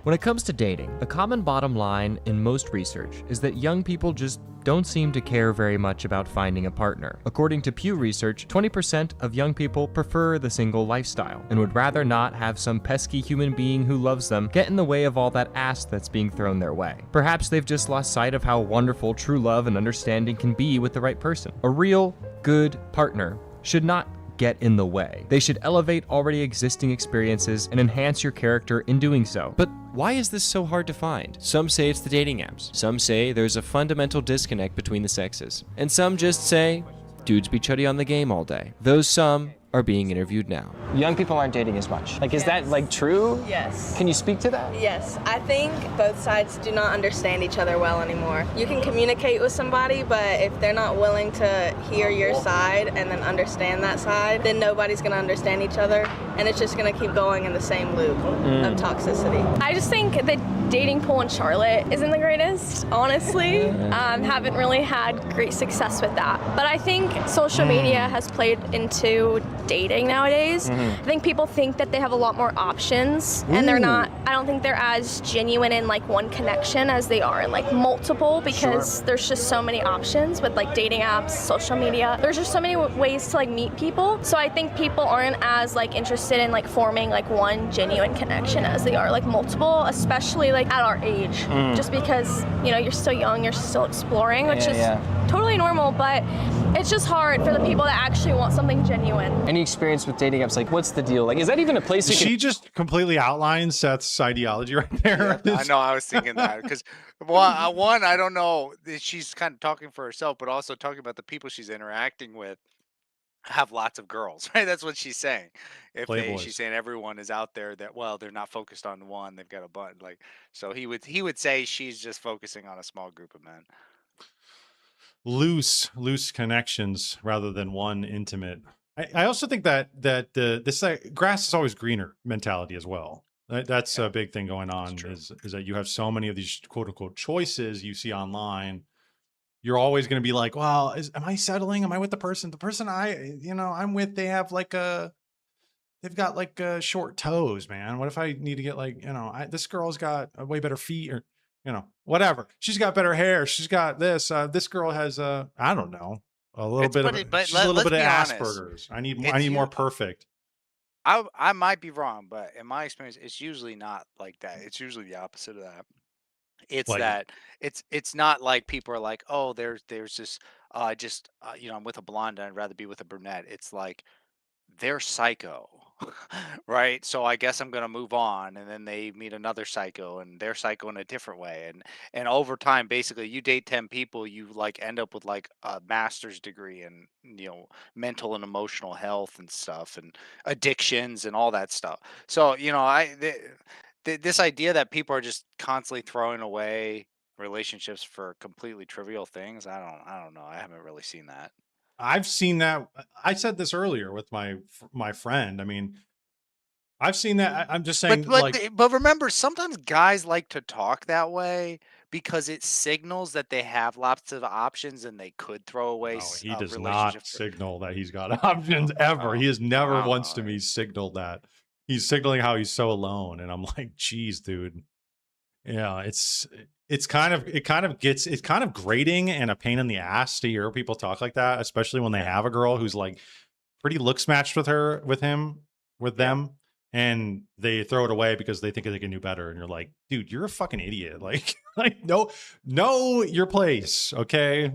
When it comes to dating, a common bottom line in most research is that young people just don't seem to care very much about finding a partner. According to Pew Research, 20% of young people prefer the single lifestyle and would rather not have some pesky human being who loves them get in the way of all that ass that's being thrown their way. Perhaps they've just lost sight of how wonderful true love and understanding can be with the right person. A real, good partner should not get in the way. They should elevate already existing experiences and enhance your character in doing so. But why is this so hard to find? Some say it's the dating apps. Some say there's a fundamental disconnect between the sexes. And some just say, dudes be chuddy on the game all day. Those some are being interviewed now. Young people aren't dating as much. Like, is that like true? Yes. Can you speak to that? Yes. I think both sides do not understand each other well anymore. You can communicate with somebody, but if they're not willing to hear your side and then understand that side, then nobody's gonna understand each other, and it's just gonna keep going in the same loop of toxicity. I just think the dating pool in Charlotte isn't the greatest, honestly. Haven't really had great success with that. But I think social media has played into dating nowadays. I think people think that they have a lot more options, and they're not. I don't think they're as genuine in like one connection as they are in like multiple, because there's just so many options with like dating apps, social media. There's just so many ways to like meet people. So I think people aren't as like interested in like forming like one genuine connection as they are like multiple, especially like at our age, just because, you know, you're still young, you're still exploring, which is totally normal, but it's just hard for the people that actually want something genuine. Any experience with dating apps? Like, what's the deal? Like, is that even a place you She just completely outlined Seth's ideology right there. I know, I was thinking that because one, I don't know, she's kind of talking for herself, but also talking about the people she's interacting with have lots of girls, right? That's what she's saying. She's saying everyone is out there that, well, they're not focused on one, they've got a bunch. Like, so he would say she's just focusing on a small group of men. Loose connections rather than one intimate. I also think that this grass is always greener mentality as well. That's a big thing going on, is that you have so many of these quote unquote choices you see online. You're always going to be like, well, am I settling? Am I with the person I'm with? They have like they've got like short toes, man. What if I need to get like, this girl's got way better feet, or, whatever. She's got better hair. She's got this. This girl has I don't know, a little bit of Asperger's. I need more perfect. I might be wrong, but in my experience, it's usually not like that. It's usually the opposite of that. It's Like- that it's not like people are like, oh, there's this I'm with a blonde and I'd rather be with a brunette. It's like they're psycho, right? So I guess I'm gonna move on, and then they meet another psycho, and they're psycho in a different way, and over time, basically, you date 10 people, you like end up with like a master's degree in mental and emotional health and stuff, and addictions and all that stuff. So this idea that people are just constantly throwing away relationships for completely trivial things, I don't know. I haven't really seen that. I've seen that. I said this earlier with my friend. I mean, I've seen that. I'm just saying, But remember, sometimes guys like to talk that way because it signals that they have lots of options and they could throw away. He does not signal that he's got options ever. He has never once to me signaled that. He's signaling how he's so alone, and I'm like, geez, dude. Yeah, it's kind of grating and a pain in the ass to hear people talk like that, especially when they have a girl who's like pretty looks matched with them, and they throw it away because they think they can do better. And you're like, dude, you're a fucking idiot. Like know your place, okay?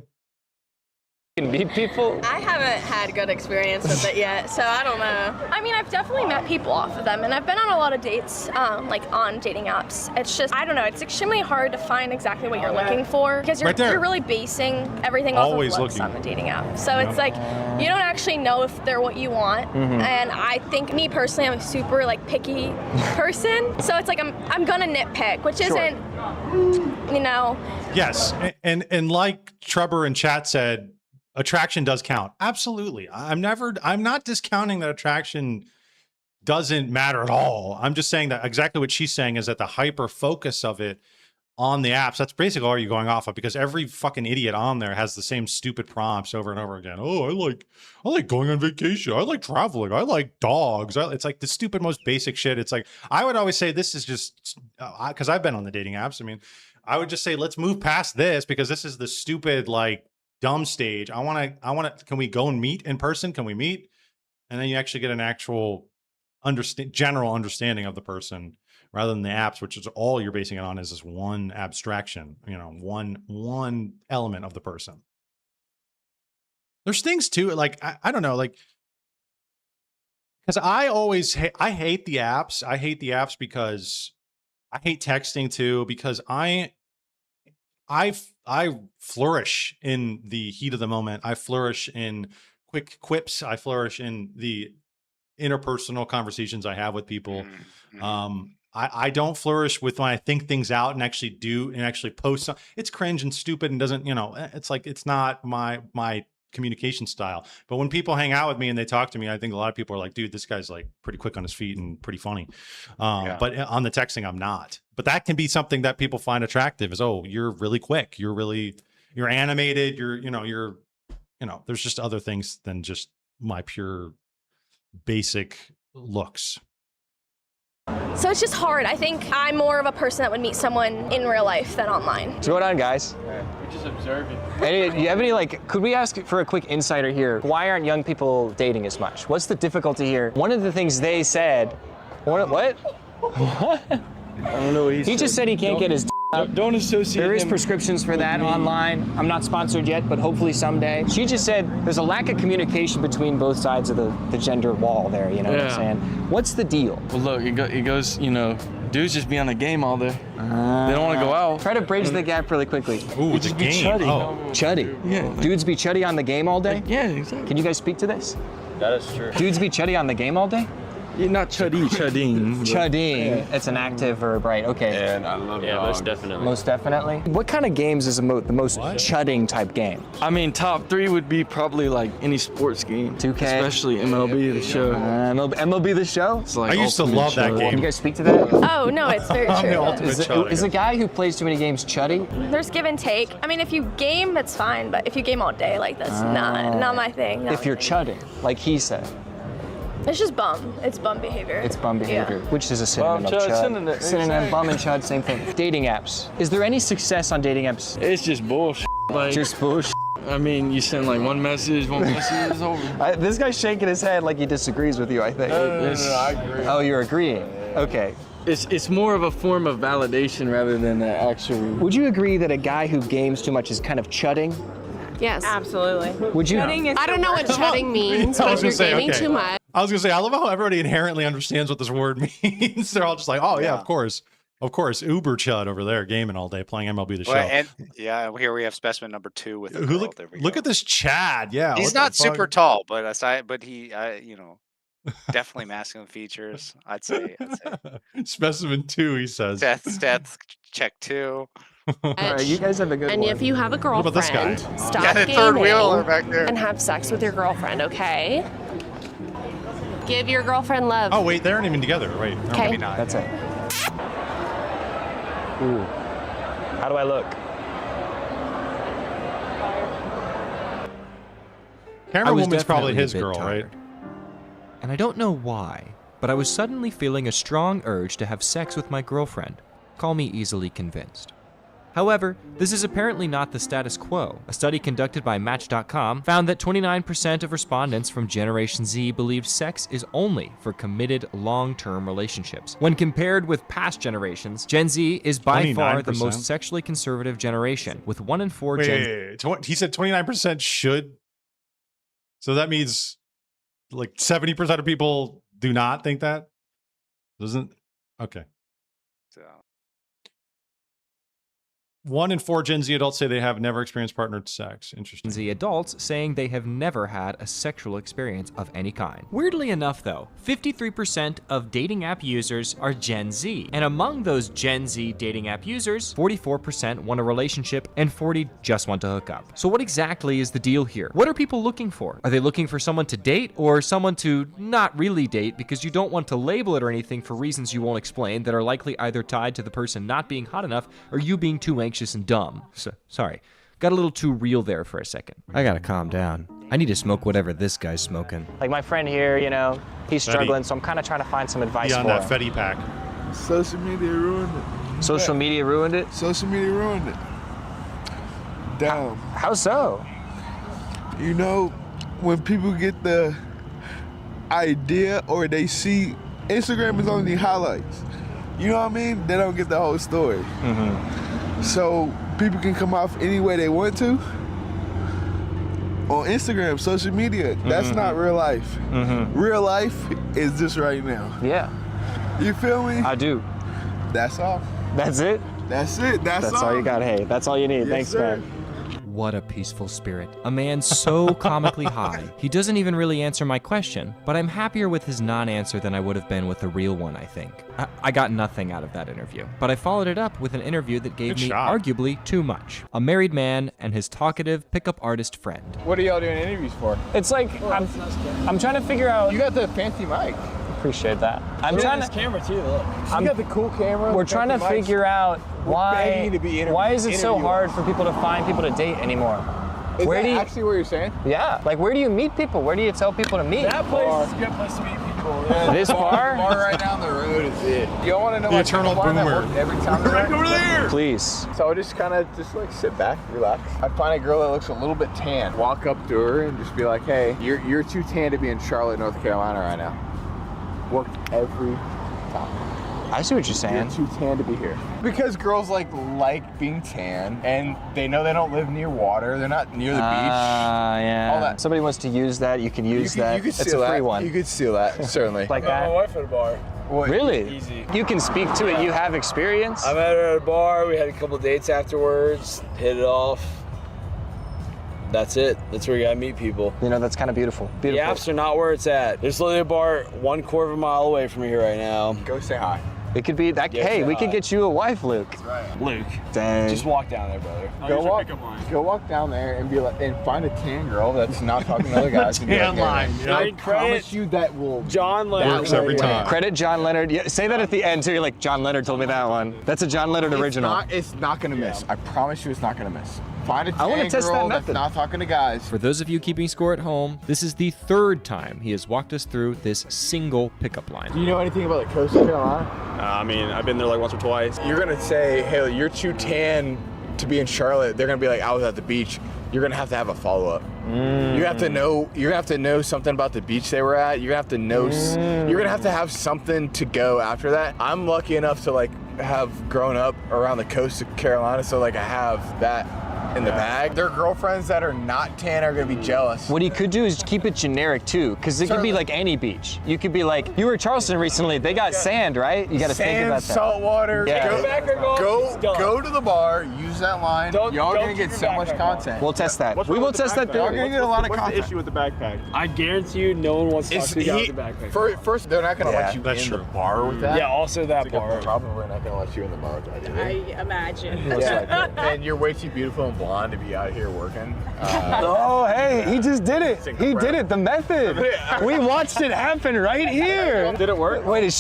Can meet people? I haven't had good experience with it yet, so I don't know. I mean, I've definitely met people off of them, and I've been on a lot of dates, like on dating apps. It's just, I don't know, it's extremely hard to find exactly what you're looking for, because you're really basing everything off of looks on the dating app. So it's like, you don't actually know if they're what you want. And I think, me personally, I'm a super like picky person. So it's like, I'm gonna nitpick, which isn't, Yes, and like Trevor in chat said, attraction does count. Absolutely. I'm not discounting that attraction doesn't matter at all. I'm just saying that exactly what she's saying is that the hyper focus of it on the apps, that's basically all you're going off of, because every fucking idiot on there has the same stupid prompts over and over again. Oh, I like going on vacation. I like traveling. I like dogs. It's like the stupid, most basic shit. It's like, I would always say this is just, because I've been on the dating apps. I mean, I would just say, let's move past this, because this is the stupid, like, dumb stage. I want to, can we go and meet in person? Can we meet? And then you actually get an actual general understanding of the person, rather than the apps, which is all you're basing it on, is this one abstraction, one element of the person. There's things too, like, I don't know, like, because I hate the apps. I hate the apps because I hate texting too, because I flourish in the heat of the moment. I flourish in quick quips. I flourish in the interpersonal conversations I have with people. I don't flourish with when I think things out and actually post. It's cringe and stupid and doesn't, it's like, it's not my communication style. But when people hang out with me and they talk to me, I think a lot of people are like, dude, this guy's like pretty quick on his feet and pretty funny. But on the texting, I'm not. But that can be something that people find attractive, is, oh, you're really quick. You're animated. There's just other things than just my pure basic looks. So it's just hard. I think I'm more of a person that would meet someone in real life than online. What's going on, guys? We're just observing. Do you have any, like, could we ask for a quick insider here? Why aren't young people dating as much? What's the difficulty here? One of the things they said, what? What? I don't know what he just said he can't get his out. Don't associate There is him prescriptions for that online. I'm not sponsored yet, but hopefully someday. She just said there's a lack of communication between both sides of the gender wall there, you know what I'm saying? What's the deal? Well, look, it goes, you know, dudes just be on the game all day. They don't want to go out. Try to bridge the gap really quickly. Ooh, the game. Chuddy. Oh. Chuddy? Yeah. Like, Dudes be chuddy on the game all day? yeah, exactly. Can you guys speak to this? That is true. Dudes be chuddy on the game all day? Yeah, not chuddy, chudding. Chudding. Yeah. It's an active verb, right? Okay. And I love dogs. Most definitely. Most definitely. What kind of games is the most chudding type game? I mean, top 3 would be probably like any sports game. 2K. Especially MLB, the show. MLB the show? It's like I used to love that game. Can you guys speak to that? Oh, no, it's very I'm the true. ultimate Is a guy who plays too many games chuddy? There's give and take. I mean, if you game, that's fine, but if you game all day, like, that's not my thing. If you're chudding, like he said. It's just bum. It's bum behavior. It's bum behavior, Yeah. which is a synonym of chud. Synonym, bum and chud, same thing. Dating apps. Is there any success on dating apps? It's just bullshit. Like, Just bullshit. I mean, you send like one message is over. This guy's shaking his head like he disagrees with you, I think. No, I agree. Oh, you're agreeing. Okay. It's more of a form of validation rather than an actual. Would you agree that a guy who games too much is kind of chudding? Yes. Absolutely. Would you? I don't know what chudding means, but if you're gaming too much. I was gonna say, I love how everybody inherently understands what this word means. They're all just like, oh yeah, of course, Uber chud over there gaming all day, playing MLB the Show. Well, and here we have specimen number 2 with. Look at this Chad. Yeah, he's not super tall, but he, you know, definitely masculine features. I'd say. Specimen 2, he says. Stats check 2. All right, you guys have a good And one. if you have a What about this guy? girlfriend, stop Yeah, the gaming third wheeler back there. and have sex with your girlfriend, okay? Give your girlfriend love. Oh wait, they aren't even together. Wait, no. Okay. That's it. Ooh. How do I look? Camera was woman's probably definitely a his bit girl, right? tired. And I don't know why, but I was suddenly feeling a strong urge to have sex with my girlfriend. Call me easily convinced. However, this is apparently not the status quo. A study conducted by Match.com found that 29% of respondents from Generation Z believed sex is only for committed long-term relationships. When compared with past generations, Gen Z is by far the 29%? most sexually conservative generation, with 1 in 4 Wait, he said 29% should. So that means like 70% of people do not think that? Doesn't? Okay. So 1 in 4 Gen Z adults say they have never experienced partnered sex. Interesting. Gen Z adults saying they have never had a sexual experience of any kind. Weirdly enough though, 53% of dating app users are Gen Z. And among those Gen Z dating app users, 44% want a relationship and 40% just want to hook up. So what exactly is the deal here? What are people looking for? Are they looking for someone to date or someone to not really date because you don't want to label it or anything for reasons you won't explain that are likely either tied to the person not being hot enough or you being too anxious and dumb? Sorry. Got a little too real there for a second. I gotta calm down. I need to smoke whatever this guy's smoking. Like my friend here, you know, he's struggling, so I'm kind of trying to find some advice for him. that Fetty pack. Social media ruined it. Social media ruined it? Social media ruined it. Damn. How so? You know, when people get the idea or they see, Instagram is only highlights. You know what I mean? They don't get the whole story. So people can come off any way they want to. On Instagram, social media, that's not real life. Real life is just right now. Yeah. You feel me? I do. That's all. That's it? That's it. That's all you got. Hey, that's all you need. Yes, Thanks, sir. man. What a peaceful spirit. A man so comically high. He doesn't even really answer my question, but I'm happier with his non-answer than I would have been with the real one, I think. I got nothing out of that interview, but I followed it up with an interview that gave me arguably too much. A married man and his talkative pickup artist friend. What are y'all doing interviews for? It's like, I'm trying to figure out. You got the fancy mic. Appreciate that. I'm Look at trying this to. camera too. Look. You got the cool camera. We're got trying the to mics. figure out We're begging why you to be is it so interview hard us. for people to find people to date anymore? Is Where that do you actually what you're saying? Yeah. Like, where do you meet people? Where do you tell people to meet? That place is a good place to meet people. Yeah, This the bar? bar right down the road is it. You don't want to know The my eternal pickup line that boomer. worked every time. Right over there. Please. So I just kind of like sit back, relax. I'd find a girl that looks a little bit tan. Walk up to her and just be like, hey, you're too tan to be in Charlotte, North Carolina right now. Worked every time. I see what you're saying. You're too tan to be here. Because girls like being tan, and they know they don't live near water. They're not near the beach. Yeah. All that. Somebody wants to use that. You can use that. You could It's steal a free that. one. You could steal that, certainly. Like I met that. my wife at a bar. What? Really? Easy. You can speak to it. You have experience. I met her at a bar. We had a couple dates afterwards. Hit it off. That's it. That's where you gotta meet people. You know, that's kind of beautiful. The Beautiful. apps are not where it's at. There's literally a bar 1/4 mile away from me here right now. Go say hi. It could be that. Yes, Hey, we could I- get you a wife, Luke. Luke. Dang. Just walk down there, brother. Go walk down there and be like, and find a tan girl that's not talking to other guys. and be Tan like, line, "Hey, yeah. I promise you that will. John Leonard. Works every time. Credit John Leonard. Yeah, say that at the end too. You're like, John Leonard told me that one. That's a John Leonard original. It's not gonna miss. I promise you, it's not gonna miss. Find a I wanna tan test that girl that's method. not talking to guys. For those of you keeping score at home, this is the third time he has walked us through this single pickup line. Do you know anything about the coast of Carolina? I mean, I've been there like once or twice. You're gonna say, hey, you're too tan to be in Charlotte. They're gonna be like, I was at the beach. You're gonna have a follow-up. You have to know. You're gonna have to know something about the beach they were at. You're gonna have to know. You're gonna have something to go after that. I'm lucky enough to like have grown up around the coast of Carolina, so like I have that in the bag. Their girlfriends that are not tan are gonna be jealous. What he could do is keep it generic too, because it could be like any beach. You could be like, you were in Charleston recently. They got sand, right? You got to think about that. Salt water. Yeah. Go to the bar. Use that line. Y'all are gonna get so much content. We'll test that. We will test that. Y'all are gonna get a lot of What's content. the issue with the backpack? I guarantee you, no one wants to talk to you about the backpack. First, they're not gonna let you that's in true. the bar with that. Yeah, also that bar. They're probably not gonna let you in the bar with that either. I imagine. Yeah, and you're way too beautiful and blonde to be out here working. Oh, hey, he just did it. He did it. The method. We watched it happen right here. Did it work? Wait, is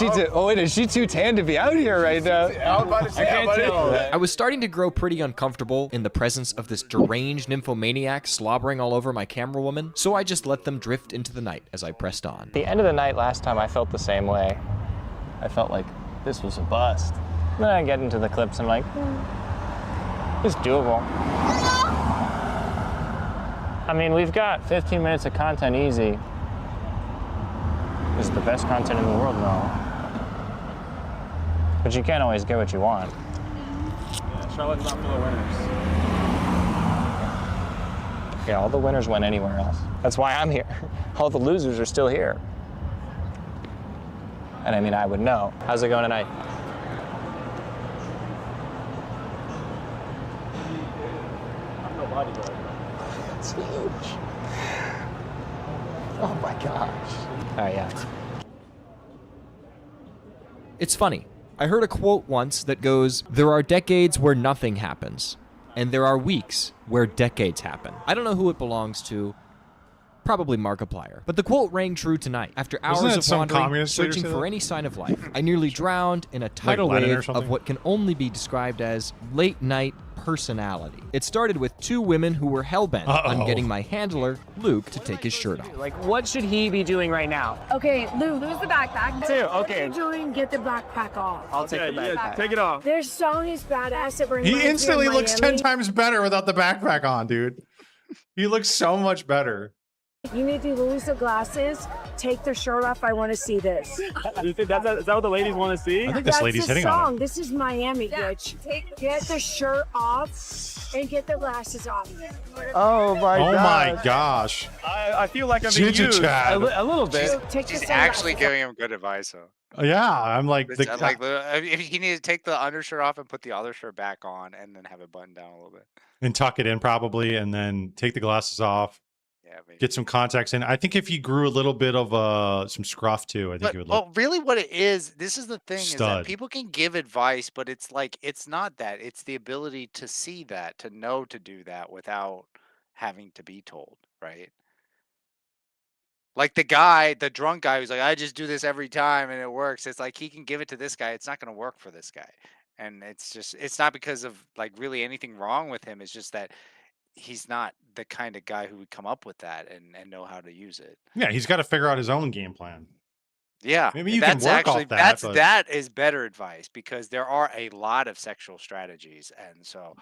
she too tan to be out here right now? I was about to say, I can't tell. I was starting to grow pretty uncomfortable in the presence of this deranged nymphomaniac slobbering all over my camera woman, so I just let them drift into the night as I pressed on. The end of the night last time, I felt the same way. I felt like this was a bust. Then I get into the clips and I'm like, it's doable. I mean, we've got 15 minutes of content easy. Is it the best content in the world? No. But you can't always get what you want. Yeah, Charlotte's not for the winners. Yeah, all the winners went anywhere else. That's why I'm here. All the losers are still here. And I mean, I would know. How's it going tonight? That's huge. Oh my gosh. All right, yeah. It's funny. I heard a quote once that goes, "There are decades where nothing happens, and there are weeks where decades happen." I don't know who it belongs to. Probably Markiplier. But the quote rang true tonight. After Wasn't hours that of some wandering, communist leader searching say for that? any sign of life, I nearly drowned in a tidal Lenin or wave something? of what can only be described as late-night personality. It started with two women who were hell-bent on getting my handler, Luke, to take his shirt off. Like, what should he be doing right now? Okay, Lou, lose the backpack. Two, What okay. are you doing? Get the backpack off. I'll take the backpack. Take it off. Their song is badass. It reminds He me of instantly looks 10 Miami. times better without the backpack on, dude. He looks so much better. You need to lose the glasses. Take their shirt off. I want to see this. You think is that what the ladies want to see? I think this That's lady's the hitting song. on him. This is Miami, bitch. Get the shirt off and get the glasses off. Oh my Oh god. my gosh. I feel like I'm being Ginger used. Chad. A little bit. Take the She's sunglasses actually off. giving him good advice, though. Yeah, I'm like, It's, like if he needs to take the undershirt off and put the other shirt back on, and then have it buttoned down a little bit. and tuck it in probably, and then take the glasses off. Yeah, maybe. Get some contacts in. I think if he grew a little bit of some scruff too, I think he would look. Well, really, what it is, this is the thing, is that Stud. people can give advice, but it's like it's not that. It's the ability to see that, to know to do that without having to be told, right? Like the drunk guy who's like, I just do this every time and it works. It's like he can give it to this guy. It's not going to work for this guy. And it's not because of like really anything wrong with him. It's just that he's not the kind of guy who would come up with that and know how to use it. Yeah, he's got to figure out his own game plan. Yeah, Maybe you can that's work actually off that. But that is better advice, because there are a lot of sexual strategies, and so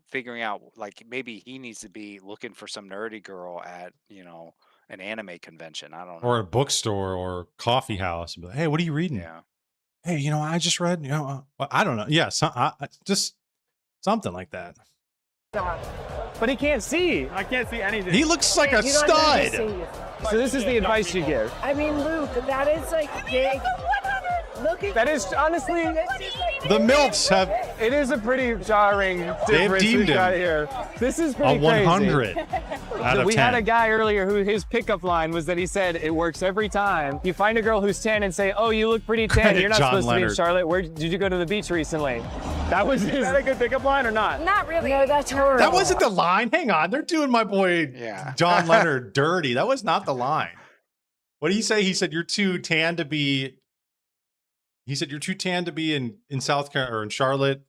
figuring out, like, maybe he needs to be looking for some nerdy girl at an anime convention. I don't know. or a bookstore or coffee house. Be like, hey, what are you reading? Yeah. Hey, I just read. I don't know. Yeah, just something like that. But he can't see. I can't see anything. He looks like a stud. So this is the advice you give. I mean, Luke, that is like big. Look at that is honestly. The MILFs have. It is a pretty jarring difference we got here. This is pretty a 100 crazy. out of We 10. had a guy earlier who his pickup line was that he said it works every time. You find a girl who's tan and say, "Oh, you look pretty tan. You're not John supposed to be in Leonard. Charlotte. Where did you go to the beach recently?" That was. Is that a good pickup line or not? Not really. No, that's horrible. That wasn't the line. Hang on, they're doing my boy John Leonard dirty. That was not the line. What did he say? He said you're too tan to be. He said you're too tan to be in South Carolina or in Charlotte.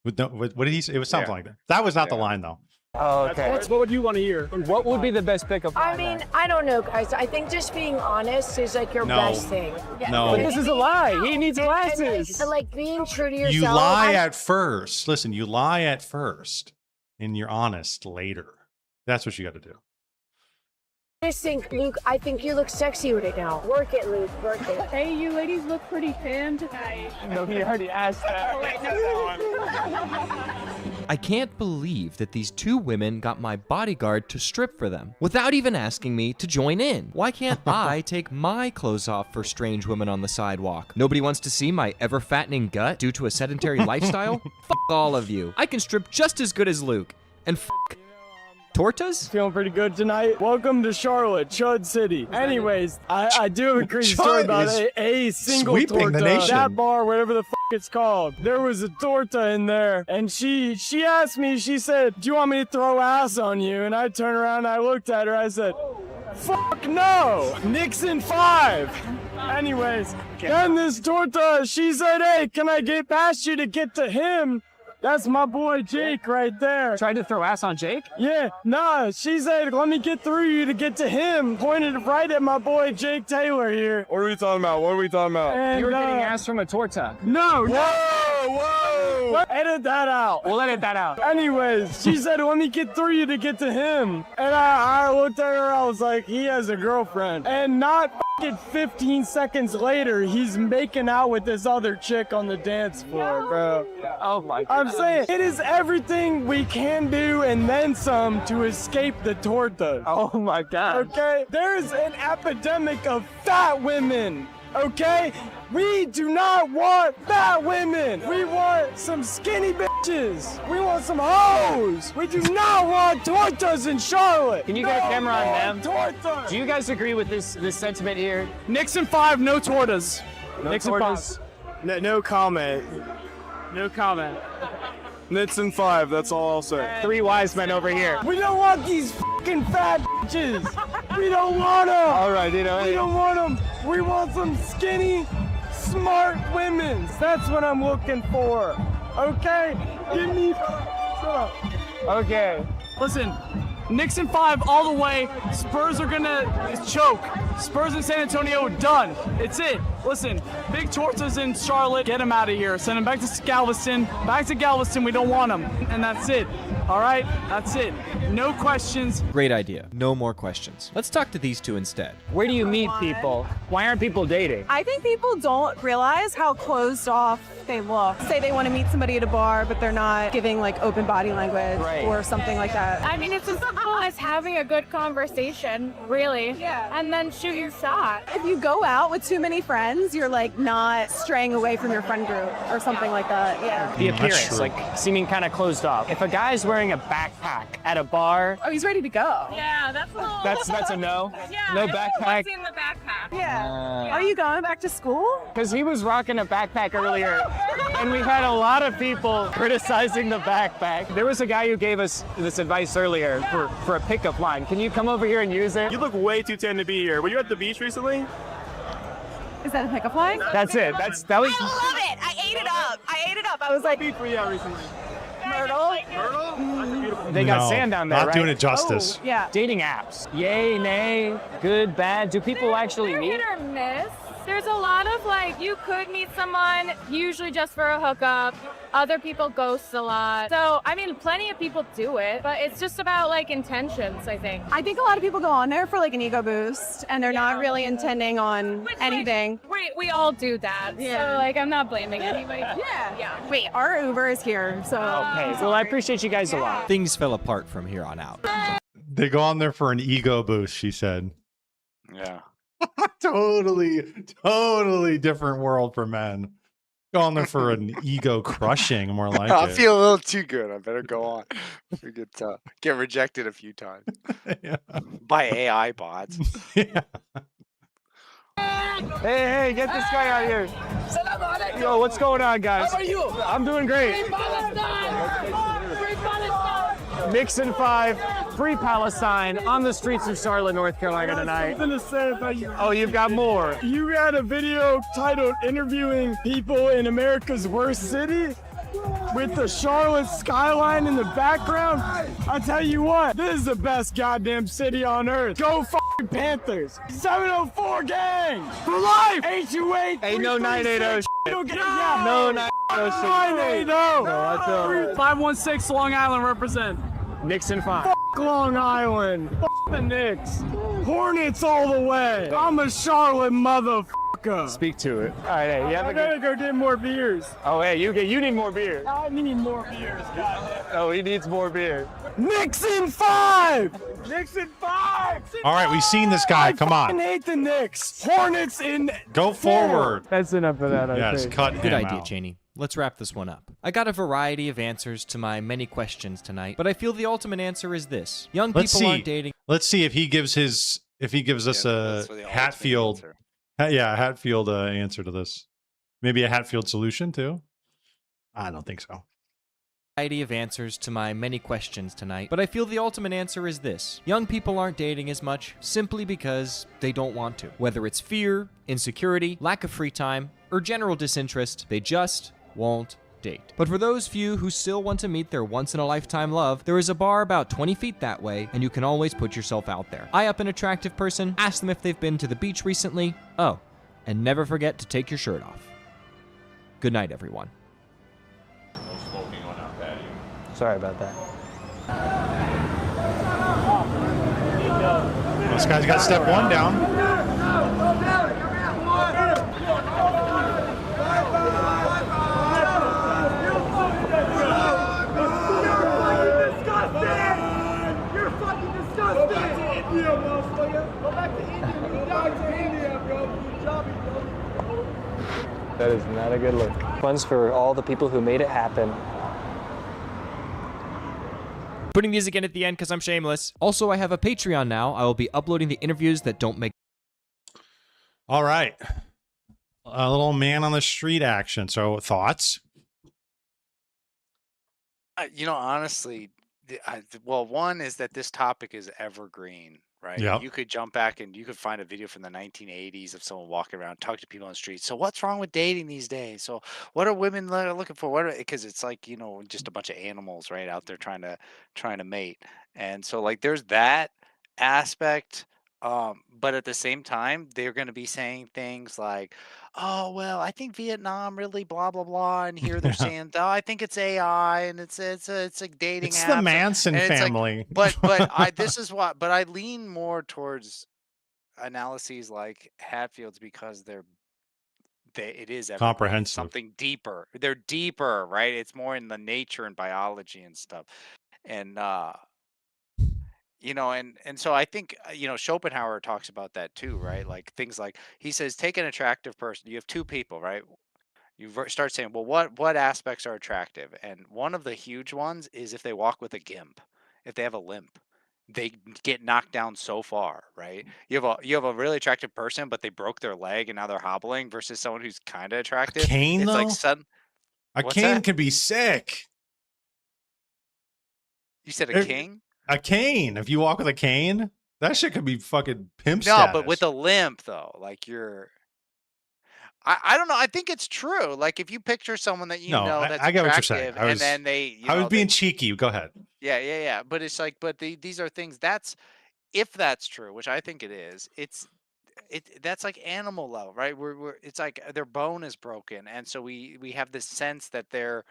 What did he say? It was something like that. That was not the line though. Oh, okay. What would you want to hear? What would be the best pickup line? I mean, I don't know, guys. I think just being honest is like your best thing. No. But this is a lie. He needs glasses. And like being true to yourself. You lie at first. Listen, you lie at first, and you're honest later. That's what you got to do. I just think, Luke, I think you look sexy with it now. Work it, Luke. Work it. Hey, you ladies look pretty tan tonight. No, he already asked that. I can't believe that these two women got my bodyguard to strip for them without even asking me to join in. Why can't I take my clothes off for strange women on the sidewalk? Nobody wants to see my ever-fattening gut due to a sedentary lifestyle? Fuck all of you. I can strip just as good as Luke. And fuck tortas? Feeling pretty good tonight. Welcome to Charlotte, Chud City. Anyways, I do have a crazy story about a single torta. That bar, whatever the it's called. There was a torta in there, and she asked me, she said, "Do you want me to throw ass on you?" And I turned around and I looked at her, I said, "Fuck no! Nixon 5! Anyways, then this torta, she said, "Hey, can I get past you to get to him?" That's my boy Jake right there. Tried to throw ass on Jake? Yeah, nah, she said, "Let me get through you to get to him." Pointed right at my boy Jake Taylor here. What are we talking about? What are we talking about? And, you were getting ass from a torta. No, Whoa! Edit that out. We'll edit that out. Anyways, she said, "Let me get through you to get to him." And I looked at her, I was like, he has a girlfriend. And not fucking 15 seconds later, he's making out with this other chick on the dance floor, bro. Oh my God. I'm saying, it is everything we can do and then some to escape the torta. Oh my God. Okay? There is an epidemic of fat women. Okay? We do not want fat women. We want some skinny bitches. We want some hoes. We do not want tortas in Charlotte. Can you get a camera on them? Tortas. Do you guys agree with this sentiment here? Nixon 5, no tortas. No Nixon tortas? 5. No comment. No comment. Nixon 5, that's all I'll say. 3 wise men over here. We don't want these fucking fat bitches. We don't want them. All right, We don't want them. We want some skinny, smart women. That's what I'm looking for. Okay? Give me. Shut up. Okay. Listen, Nixon 5 all the way. Spurs are gonna choke. Spurs in San Antonio, done. It's it. Listen, big tortas in Charlotte. Get them out of here. Send them back to Galveston. Back to Galveston. We don't want them. And that's it. All right? That's it. No questions. Great idea. No more questions. Let's talk to these two instead. Where do you meet people? Why aren't people dating? I think people don't realize how closed off they look. Say they want to meet somebody at a bar, but they're not giving like open body language or something like that. I mean, it's as simple as having a good conversation, really. Yeah. And then shoot your shot. If you go out with too many friends, you're like not straying away from your friend group or something like that. Yeah. The appearance, like seeming kind of closed off. If a guy's wearing a backpack at a bar, oh, he's ready to go. Yeah, that's a little... that's a no. Yeah, no backpack. What's in the backpack? Yeah. Are you going back to school? Because he was rocking a backpack earlier, and we had a lot of people criticizing the backpack. There was a guy who gave us this advice earlier for a pickup line. Can you come over here and use it? You look way too tan to be here. Were you at the beach recently? Is that a pickup line? That's it. That was. I love it. I ate it up. I was like, Beach were you at recently? Myrtle. They got No, sand down there, not right? doing it justice. Oh, yeah. Dating apps. Yay, nay, good, bad. Do people actually They're meet? hit or miss. There's a lot of like, you could meet someone usually just for a hookup. Other people ghost a lot. So, I mean, plenty of people do it, but it's just about like intentions, I think. I think a lot of people go on there for like an ego boost and they're not really intending on anything. We all do that. Yeah. So, like, I'm not blaming anybody. Yeah. Wait, our Uber is here, so. Okay, well, I appreciate you guys a lot. Things fell apart from here on out. They go on there for an ego boost, she said. Yeah. Totally different world for men. Go on there for an ego crushing, more like I it. feel a little too good. I better go on. We get rejected a few times by AI bots. Hey, get this guy out of here. Yo, what's going on, guys? How are you? I'm doing great. Free Palestine! Free Palestine! Nixon 5, Free Palestine, on the streets of Charlotte, North Carolina tonight. Something to say about you. Oh, you've got more. You had a video titled "Interviewing People in America's Worst City" with the Charlotte skyline in the background. I tell you what, this is the best goddamn city on earth. Go f***ing Panthers! 704 gang for life. 828. Ain't no 980 No, shit. yeah. No 980 shit. 980. No, I feel 516 Long Island represent. Nixon 5. F*** Long Island. F*** the Knicks. Hornets all the way. I'm a Charlotte motherfucker. Speak to it. All right, hey, you have I a gotta good... go get more beers. Oh, hey, you need more beer. I need more beers, goddamn. Oh, he needs more beer. Nixon 5! Nixon 5! All right, we've seen this guy. Come I on. hate the Knicks. Hornets in. Go forward. That's enough of that, I Yes, think. cut Good him idea, out. Cheney. Let's wrap this one up. I got a variety of answers to my many questions tonight, but I feel the ultimate answer is this. Young people aren't dating. Let's see if he gives us a Hatfield. Hatfield answer to this. Maybe a Hatfield solution too. I don't think so. Variety of answers to my many questions tonight, but I feel the ultimate answer is this. Young people aren't dating as much simply because they don't want to. Whether it's fear, insecurity, lack of free time, or general disinterest, they just won't date. But for those few who still want to meet their once-in-a-lifetime love, there is a bar about 20 feet that way, and you can always put yourself out there. Eye up an attractive person, ask them if they've been to the beach recently. Oh, and never forget to take your shirt off. Good night, everyone. No smoking on our patio. Sorry about that. This guy's got step one down. You're fucking disgusting! Go back to India, motherfucker! Go back to India! Go back to India, bro! Good job, bro! That is not a good look. One's for all the people who made it happen. Putting these again at the end because I'm shameless. Also, I have a Patreon now. I will be uploading the interviews that don't make... All right. A little man on the street action. So thoughts? Honestly, well, one is that this topic is evergreen, right? Yep. You could jump back and you could find a video from the 1980s of someone walking around, talking to people on the street. So what's wrong with dating these days? So what are women looking for? Because it's like, just a bunch of animals, right, out there trying to mate. And so like there's that aspect. But at the same time, they're going to be saying things like, oh, well, I think Vietnam really blah, blah, blah. And here they're saying, oh, I think it's AI and it's a dating It's app. the Manson And it's like, family. but I lean more towards analyses like Hatfield's because it is evergreen, Comprehensive. something deeper. They're deeper, right? It's more in the nature and biology and stuff. And and so I think Schopenhauer talks about that too, right? Like things like he says, take an attractive person. You have two people, right? You start saying, well, what aspects are attractive? And one of the huge ones is if they walk with a gimp, if they have a limp, they get knocked down so far, right? You have a really attractive person, but they broke their leg and now they're hobbling, versus someone who's kind of attractive. Cane, it's though? like A What's cane that? could be sick. You said a king? A cane. If you walk with a cane, that shit could be fucking pimp No, status. but with a limp though, like I don't know. I think it's true. Like if you picture someone that you No, know that's I get what you're saying. attractive, and then I was being cheeky. Go ahead. yeah. But it's like, but these are things that's if that's true, which I think it is. That's like animal level, right? We're it's like their bone is broken, and so we have this sense that they're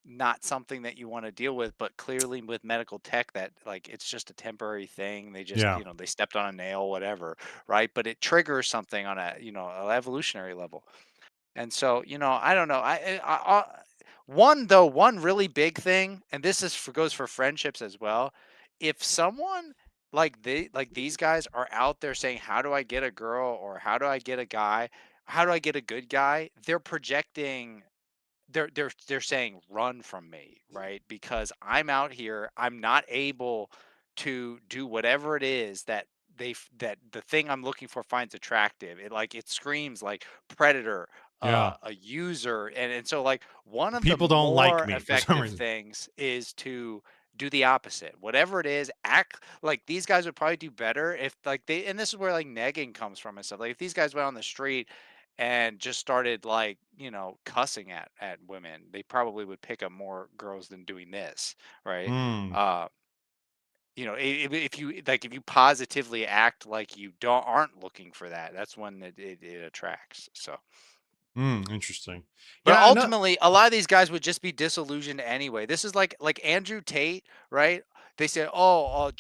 not something that you want to deal with, but clearly with medical tech that like it's just a temporary thing. They just, Yeah. they stepped on a nail, whatever, right? But it triggers something on a, an evolutionary level. And so, I don't know. One really big thing, and this is for goes for friendships as well. If someone like these guys are out there saying, "How do I get a girl?" or "How do I get a guy? How do I get a good guy?" They're projecting they're saying run from me, right? Because I'm out here, I'm not able to do whatever it is that that the thing I'm looking for finds attractive. It screams like predator, Yeah. a user, and so like one of the People don't like more me for some effective reason. things is to do the opposite. Whatever it is, act like these guys would probably do better if like they and this is where like negging comes from and stuff. Like if these guys went on the street and just started like cussing at women, they probably would pick up more girls than doing this, right? Mm. uh if you like if you positively act like you aren't looking for that, that's when it attracts. So Interesting. but Yeah, no, ultimately, a lot of these guys would just be disillusioned anyway. This is like Andrew Tate, right? They say, "Oh,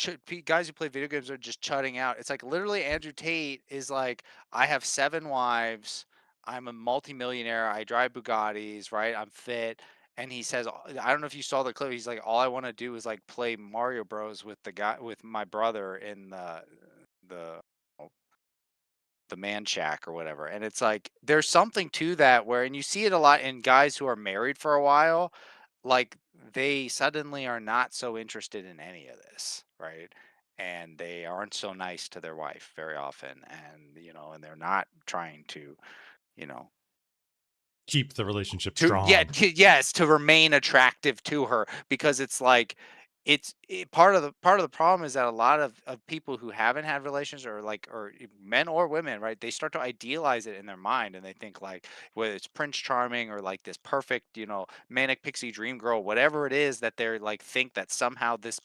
guys who play video games are just chutting out." It's like literally Andrew Tate is like, "I have 7 wives. I'm a multimillionaire. I drive Bugattis, right? I'm fit." And he says, I don't know if you saw the clip. He's like, "All I want to do is like play Mario Bros with with my brother in the the man shack or whatever." And it's like there's something to that where, and you see it a lot in guys who are married for a while, like they suddenly are not so interested in any of this, right? And they aren't so nice to their wife very often, and and they're not trying to you know keep the relationship yeah, strong. yes, to remain attractive to her, because it's like part of the problem is that a lot of people who haven't had relations, or like or men or women, right, they start to idealize it in their mind, and they think like whether it's Prince Charming or like this perfect manic pixie dream girl, whatever it is that they're like think that somehow this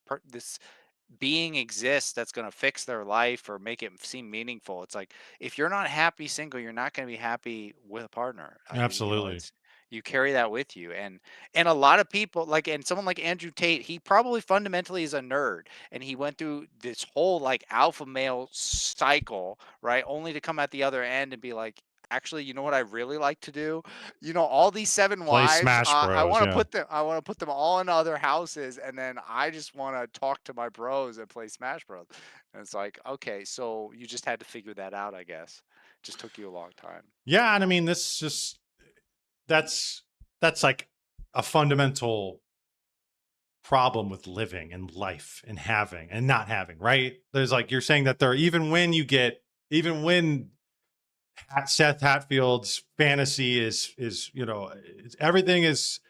being exists that's going to fix their life or make it seem meaningful. It's like if you're not happy single, you're not going to be happy with a partner. Absolutely. It's you carry that with you, and a lot of people like, and someone like Andrew Tate, he probably fundamentally is a nerd, and he went through this whole like alpha male cycle, right, only to come at the other end and be like, actually, you know what I really like to do? All these 7 wives, Smash I Bros. want to Yeah. put them all in other houses, and then I just want to talk to my bros and play Smash Bros. And it's like, okay, so you just had to figure that out, I guess. Just took you a long time. Yeah, and I mean, that's like a fundamental problem with living and life and having and not having, right? There's like you're saying that there even when Seth Hatfield's fantasy is everything is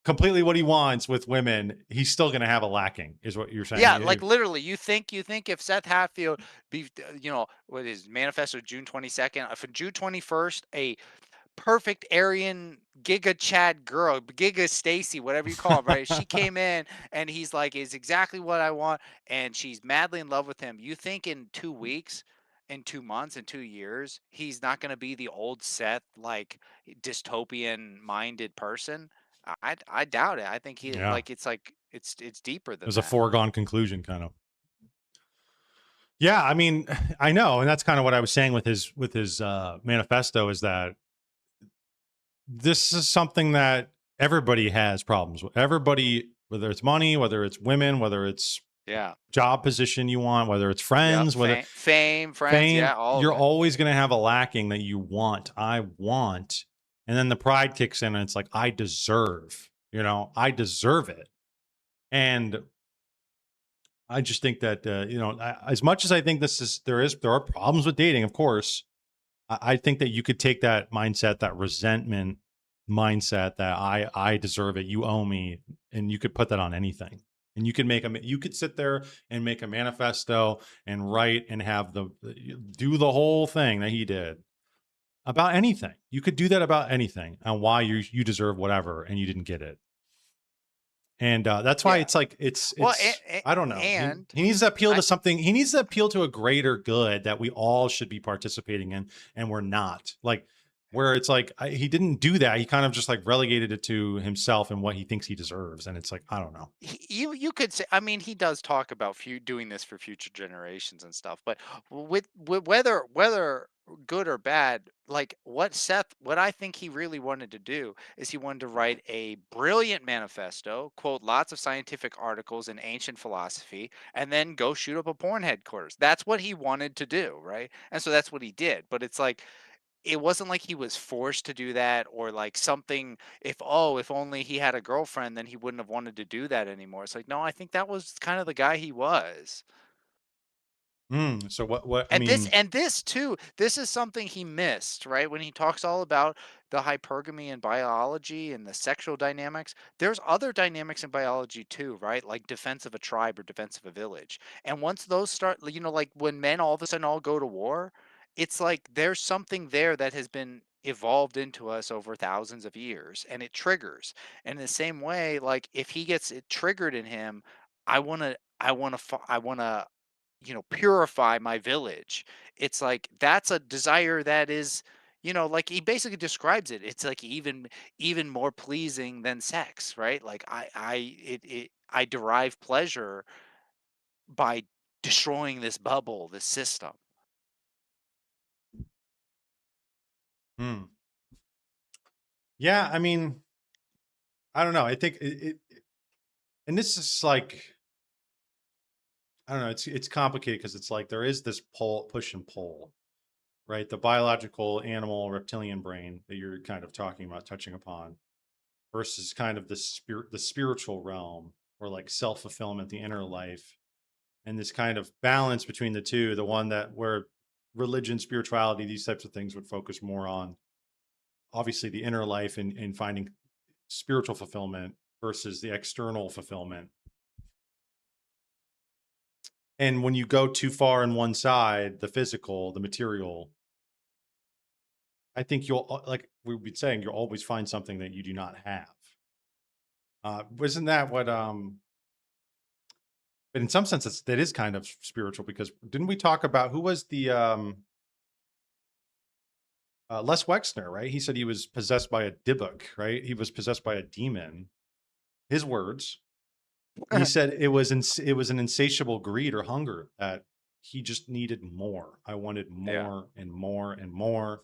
completely what he wants with women, he's still going to have a lacking, is what you're saying. Yeah, like literally, you think if Seth Hatfield what is Manifesto June 22nd, for June 21st, a perfect Aryan Giga Chad girl, Giga Stacy, whatever you call it, right? She came in and he's like, is exactly what I want, and she's madly in love with him. You think in 2 weeks, in 2 months, in 2 years, he's not going to be the old Seth, like dystopian minded person? I doubt it. I think Yeah. it's deeper than There's a that. foregone conclusion, kind of. Yeah, I mean, I know, and that's kind of what I was saying with his manifesto, is that this is something that everybody has problems with. Everybody, whether it's money, whether it's women, whether it's Yeah. job position you want, whether it's Yep. friends, whether Fame, friends, yeah, all you're of it. always going to have a lacking that you want. I want, and then the pride kicks in, and it's like, I deserve. I deserve it, and I just think that as much as I think there are problems with dating, of course. I think that you could take that mindset, that resentment mindset, that I deserve it, you owe me, and you could put that on anything. And you could you could sit there and make a manifesto and write and have do the whole thing that he did. about anything. You could do that about anything and why you deserve whatever and you didn't get it. And that's why it's like it's Well, I don't know. and he needs to appeal to something. He needs to appeal to a greater good that we all should be participating in, and we're not. Like where it's like he didn't do that. He kind of just like relegated it to himself and what he thinks he deserves. And it's like I don't know. You could say, I mean, he does talk about doing this for future generations and stuff, but with whether good or bad, like what I think he really wanted to do is he wanted to write a brilliant manifesto, quote lots of scientific articles in ancient philosophy, and then go shoot up a porn headquarters. That's what he wanted to do, right? And so that's what he did. But it's like it wasn't like he was forced to do that or like something if only he had a girlfriend then he wouldn't have wanted to do that anymore. It's like no, I think that was kind of the guy he was. So what I And mean, this too, this is something he missed, right? When he talks all about the hypergamy in biology and the sexual dynamics, there's other dynamics in biology too, right? Like defense of a tribe or defense of a village. And once those start, like when men all of a sudden all go to war, it's like there's something there that has been evolved into us over thousands of years and it triggers. And in the same way, like if he gets it triggered in him, I want to purify my village. It's like that's a desire that is, like he basically describes it. It's like even more pleasing than sex, right? Like I derive pleasure by destroying this bubble, this system. yeah, I mean, I don't know. I think and this is like I don't know. It's complicated because it's like there is this push and pull, right? The biological animal reptilian brain that you're kind of talking about, touching upon, versus kind of the spiritual realm or like self-fulfillment, the inner life, and this kind of balance between the two, the one that where religion, spirituality, these types of things would focus more on obviously the inner life and finding spiritual fulfillment versus the external fulfillment. And when you go too far on one side, the physical, the material, I think you'll, like we've been saying, you'll always find something that you do not have. Isn't that what, but in some sense, that is kind of spiritual because didn't we talk about who was the, Les Wexner, right? He said he was possessed by a dybbuk, right? He was possessed by a demon. His words. He said it was an insatiable greed or hunger that he just needed more. I wanted more and more and more.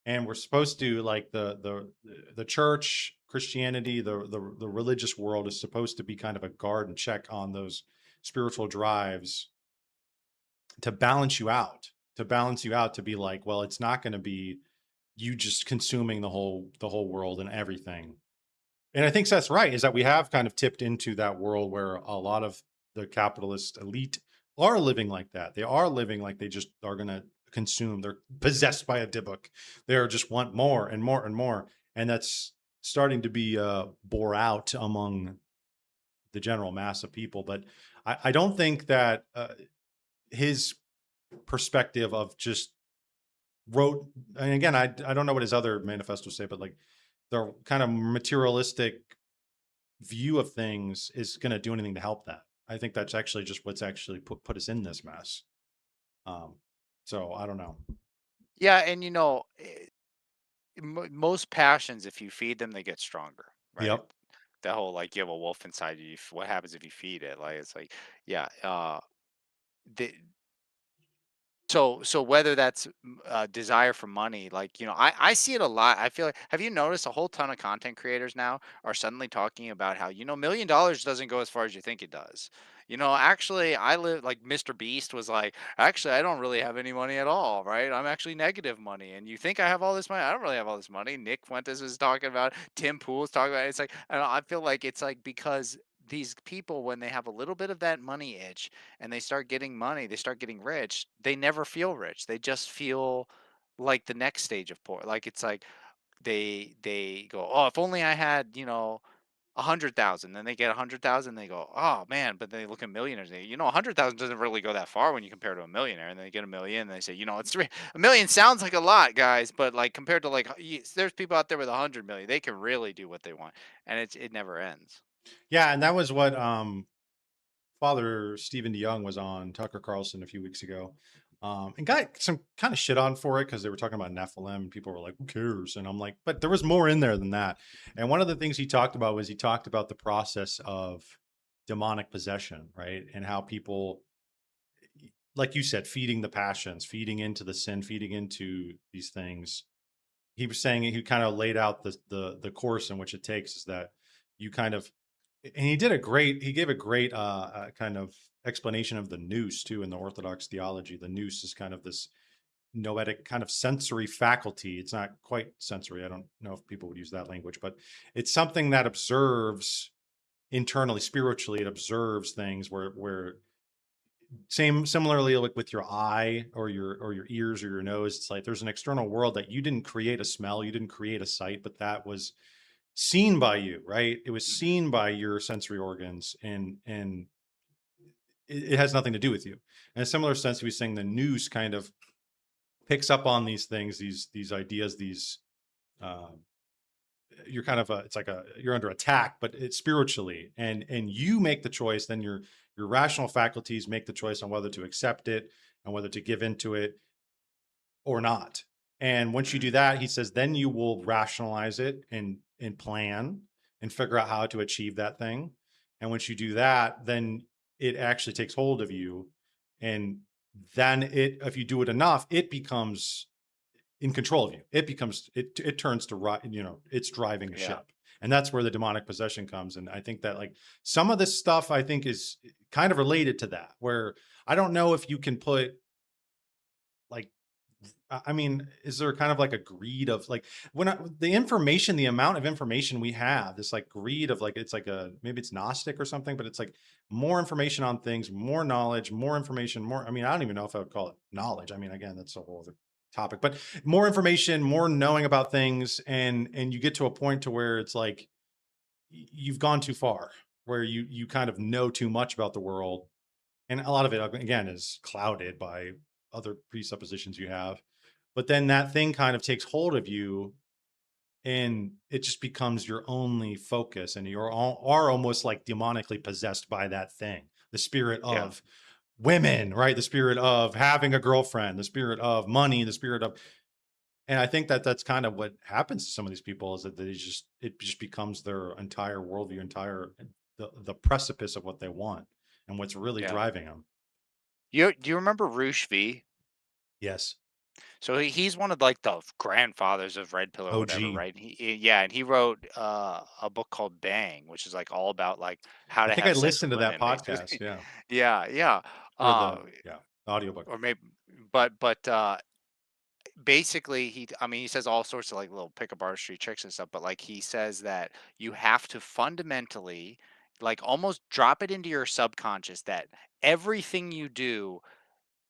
And we're supposed to like the church, Christianity, the religious world is supposed to be kind of a guard and check on those spiritual drives to balance you out, to be like, well, it's not going to be you just consuming the whole world and everything. And I think that's right, is that we have kind of tipped into that world where a lot of the capitalist elite are living like that. They are living like they just are going to consume. They're possessed by a dybbuk. They just want more and more and more. And that's starting to be bore out among the general mass of people. But I don't think that his perspective of just wrote, and again, I don't know what his other manifestos say, but like the kind of materialistic view of things is going to do anything to help that. I think that's actually just what's actually put us in this mess. So I don't know. Yeah, and most passions, if you feed them, they get stronger, right? Yep. The whole like you have a wolf inside you. What happens if you feed it? Like it's like, yeah. The, so whether that's desire for money, like I see it a lot. I feel like, have you noticed a whole ton of content creators now are suddenly talking about how $1 million doesn't go as far as you think it does. Actually, I live like Mr. Beast was like, actually, I don't really have any money at all, right? I'm actually negative money, and you think I have all this money? I don't really have all this money. Nick Fuentes was talking about, Tim Pool's talking about it. It's like, I don't know, I feel like it's like because these people, when they have a little bit of that money itch and they start getting money, they start getting rich, they never feel rich. They just feel like the next stage of poor. Like it's like they go, oh, if only I had, 100,000. Then they get 100,000. They go, oh man. But they look at millionaires. They, 100,000 doesn't really go that far when you compare to a millionaire. And then they get a million. And they say, a million sounds like a lot, guys, but like compared to like, there's people out there with 100 million. They can really do what they want, and it never ends. Yeah, and that was what Father Stephen DeYoung was on Tucker Carlson a few weeks ago, and got some kind of shit on for it because they were talking about Nephilim. And people were like, "Who cares?" And I'm like, "But there was more in there than that." And one of the things he talked about was he talked about the process of demonic possession, right? And how people, like you said, feeding the passions, feeding into the sin, feeding into these things. He was saying, he kind of laid out the course in which it takes, is that you kind of, and he gave a great kind of explanation of the nous too in the Orthodox theology. The nous is kind of this noetic kind of sensory faculty. It's not quite sensory. I don't know if people would use that language, but it's something that observes internally, spiritually. It observes things where similarly, like with your eye or your ears or your nose, it's like there's an external world that you didn't create a smell, you didn't create a sight, but that was seen by you, right? It was seen by your sensory organs, and it has nothing to do with you. In a similar sense, he was saying the nous kind of picks up on these things, these ideas, these you're kind of it's like you're under attack, but it's spiritually, and you make the choice. Then your rational faculties make the choice on whether to accept it and whether to give into it or not. And once you do that, he says, then you will rationalize it and plan and figure out how to achieve that thing. And once you do that, then it actually takes hold of you. And then if you do it enough, it becomes in control of you. It turns to, it's driving the ship. And that's where the demonic possession comes. And I think that like some of this stuff I think is kind of related to that, where I don't know if you can put like, I mean, is there kind of like a greed of like the amount of information we have, this like greed of like, it's like maybe it's Gnostic or something, but it's like more information on things, more knowledge, more information, I mean, I don't even know if I would call it knowledge. I mean, again, that's a whole other topic, but more information, more knowing about things. And you get to a point to where it's like, you've gone too far, where you kind of know too much about the world. And a lot of it, again, is clouded by other presuppositions you have. But then that thing kind of takes hold of you, and it just becomes your only focus. And are almost like demonically possessed by that thing. The spirit of women, right? The spirit of having a girlfriend, the spirit of money, the spirit of, and I think that that's kind of what happens to some of these people, is that it just becomes their entire worldview, the precipice of what they want and what's really driving them. Do you remember Roosh V? Yes. So he's one of like the grandfathers of Red Pill or whatever, OG. right? And he wrote a book called Bang, which is like all about like how I to think I have sex listened with to that women, podcast. basically. Yeah. Yeah. Or the audiobook. Or maybe, but basically he says all sorts of like little pickup artistry tricks and stuff, but like he says that you have to fundamentally like almost drop it into your subconscious that everything you do,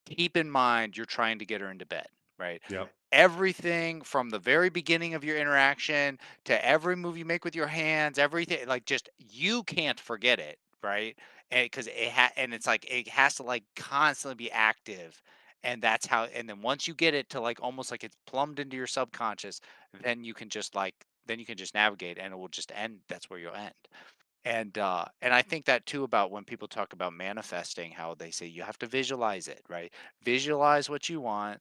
keep in mind you're trying to get her into bed, right? Yep. Everything from the very beginning of your interaction to every move you make with your hands, everything, like just you can't forget it, right? And because and it's like it has to like constantly be active, and that's how. And then once you get it to like almost like it's plumbed into your subconscious, then you can just navigate, and it will just end. That's where you'll end. And I think that too about when people talk about manifesting, how they say you have to visualize it, right? Visualize what you want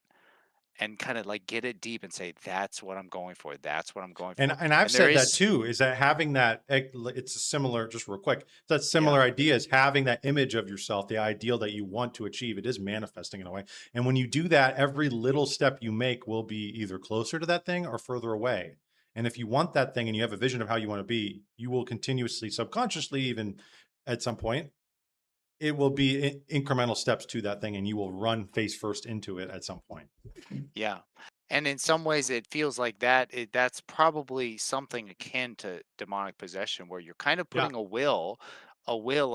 and kind of like get it deep and say, that's what I'm going for. That's what I'm going for. And I've there said that is, too, is that having that, it's a similar, just real quick, that similar idea is having that image of yourself, the ideal that you want to achieve. It is manifesting in a way. And when you do that, every little step you make will be either closer to that thing or further away. And if you want that thing and you have a vision of how you want to be, you will continuously, subconsciously, even at some point, it will be incremental steps to that thing, and you will run face first into it at some point. Yeah. And in some ways it feels like that's probably something akin to demonic possession, where you're kind of putting a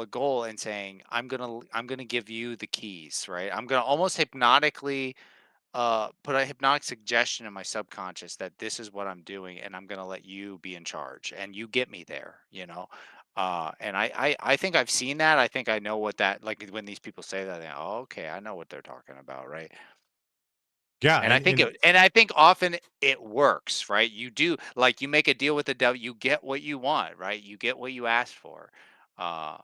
goal, and saying, I'm gonna give you the keys, right? I'm gonna almost hypnotically put a hypnotic suggestion in my subconscious that this is what I'm doing, and I'm gonna let you be in charge, and you get me there, you know. And I think I've seen that. I think I know what that like when these people say that. Oh, okay, I know what they're talking about, right? Yeah, And I think often it works, right? You do like you make a deal with the devil, you get what you want, right? You get what you asked for. Uh,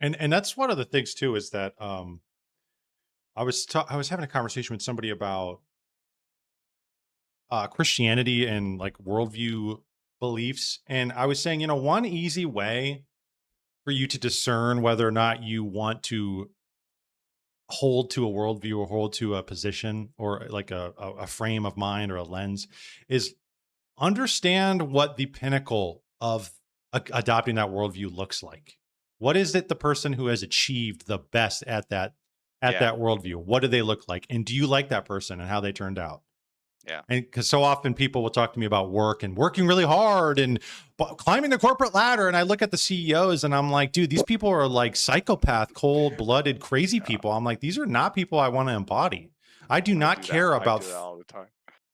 and that's one of the things too is that I was having a conversation with somebody about Christianity and like worldview beliefs, and I was saying, one easy way for you to discern whether or not you want to hold to a worldview or hold to a position or like a frame of mind or a lens is understand what the pinnacle of adopting that worldview looks like. What is it the person who has achieved the best at that worldview? What do they look like? And do you like that person and how they turned out? Yeah. And because so often people will talk to me about work and working really hard and climbing the corporate ladder. And I look at the CEOs and I'm like, dude, these people are like psychopath, cold blooded, crazy people. I'm like, these are not people I want to embody. I do not care about. I do that all the time.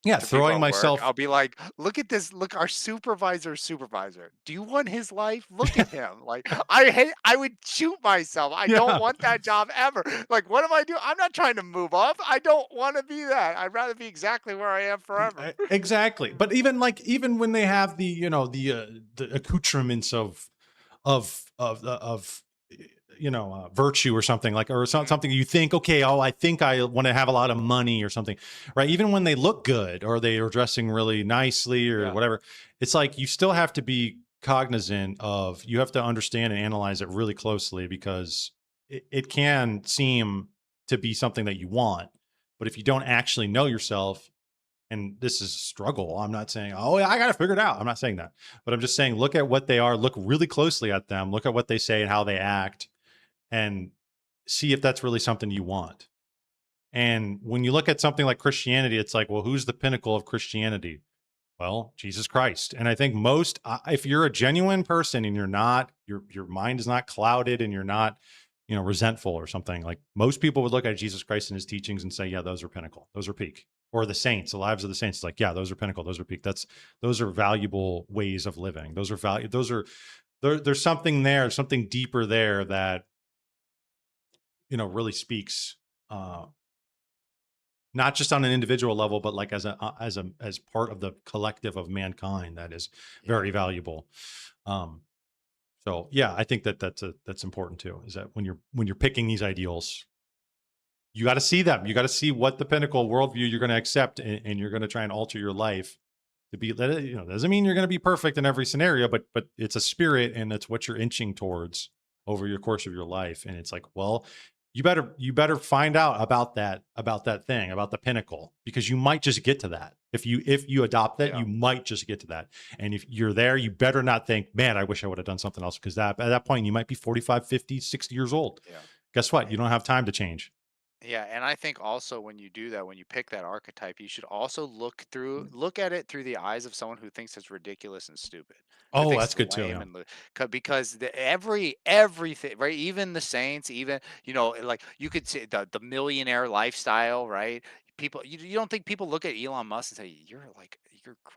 Yeah, To people throwing at myself. work, I'll be like, look at this. Look, our supervisor. Do you want his life? Look at him. Like, I would shoot myself. I don't want that job ever. Like, what am I doing? I'm not trying to move up. I don't want to be that. I'd rather be exactly where I am forever. Exactly. But even when they have the, the accoutrements of virtue or something like, or something you think, okay, I think I want to have a lot of money or something, right? Even when they look good or they are dressing really nicely or whatever, it's like, you still have to be cognizant of, you have to understand and analyze it really closely because it can seem to be something that you want, but if you don't actually know yourself, and this is a struggle. I'm not saying, oh, I got to figure it out. I'm not saying that, but I'm just saying, look at what they are, look really closely at them, look at what they say and how they act, and see if that's really something you want. And when you look at something like Christianity, it's like, well, who's the pinnacle of Christianity? Well, Jesus Christ. And I think if you're a genuine person and you're not, your mind is not clouded and you're not, resentful or something, like most people would look at Jesus Christ and his teachings and say, yeah, those are pinnacle. Those are peak. Or the saints, the lives of the saints. It's like, yeah, those are pinnacle. Those are peak. Those are valuable ways of living. Those are value. There's something there, something deeper there that, really speaks, not just on an individual level, but like as part of the collective of mankind, that is very valuable. So yeah, I think that's important too, is that when you're picking these ideals, you got to see them. You got to see what the pinnacle worldview you're going to accept, and you're going to try and alter your life to be, doesn't mean you're going to be perfect in every scenario, but it's a spirit and it's what you're inching towards over your course of your life. And it's like, well, you better find out about that thing, about the pinnacle, because you might just get to that. If you adopt that, you might just get to that. And if you're there, you better not think, man, I wish I would have done something else, because at that point you might be 45, 50, 60 years old. Yeah. Guess what? You don't have time to change. Yeah, and I think also when you do that, when you pick that archetype, you should also look at it through the eyes of someone who thinks it's ridiculous and stupid. Who Oh, thinks that's it's good too. lame Yeah. and because everything, right? Even the saints, even like you could say the millionaire lifestyle, right? People, you don't think people look at Elon Musk and say you're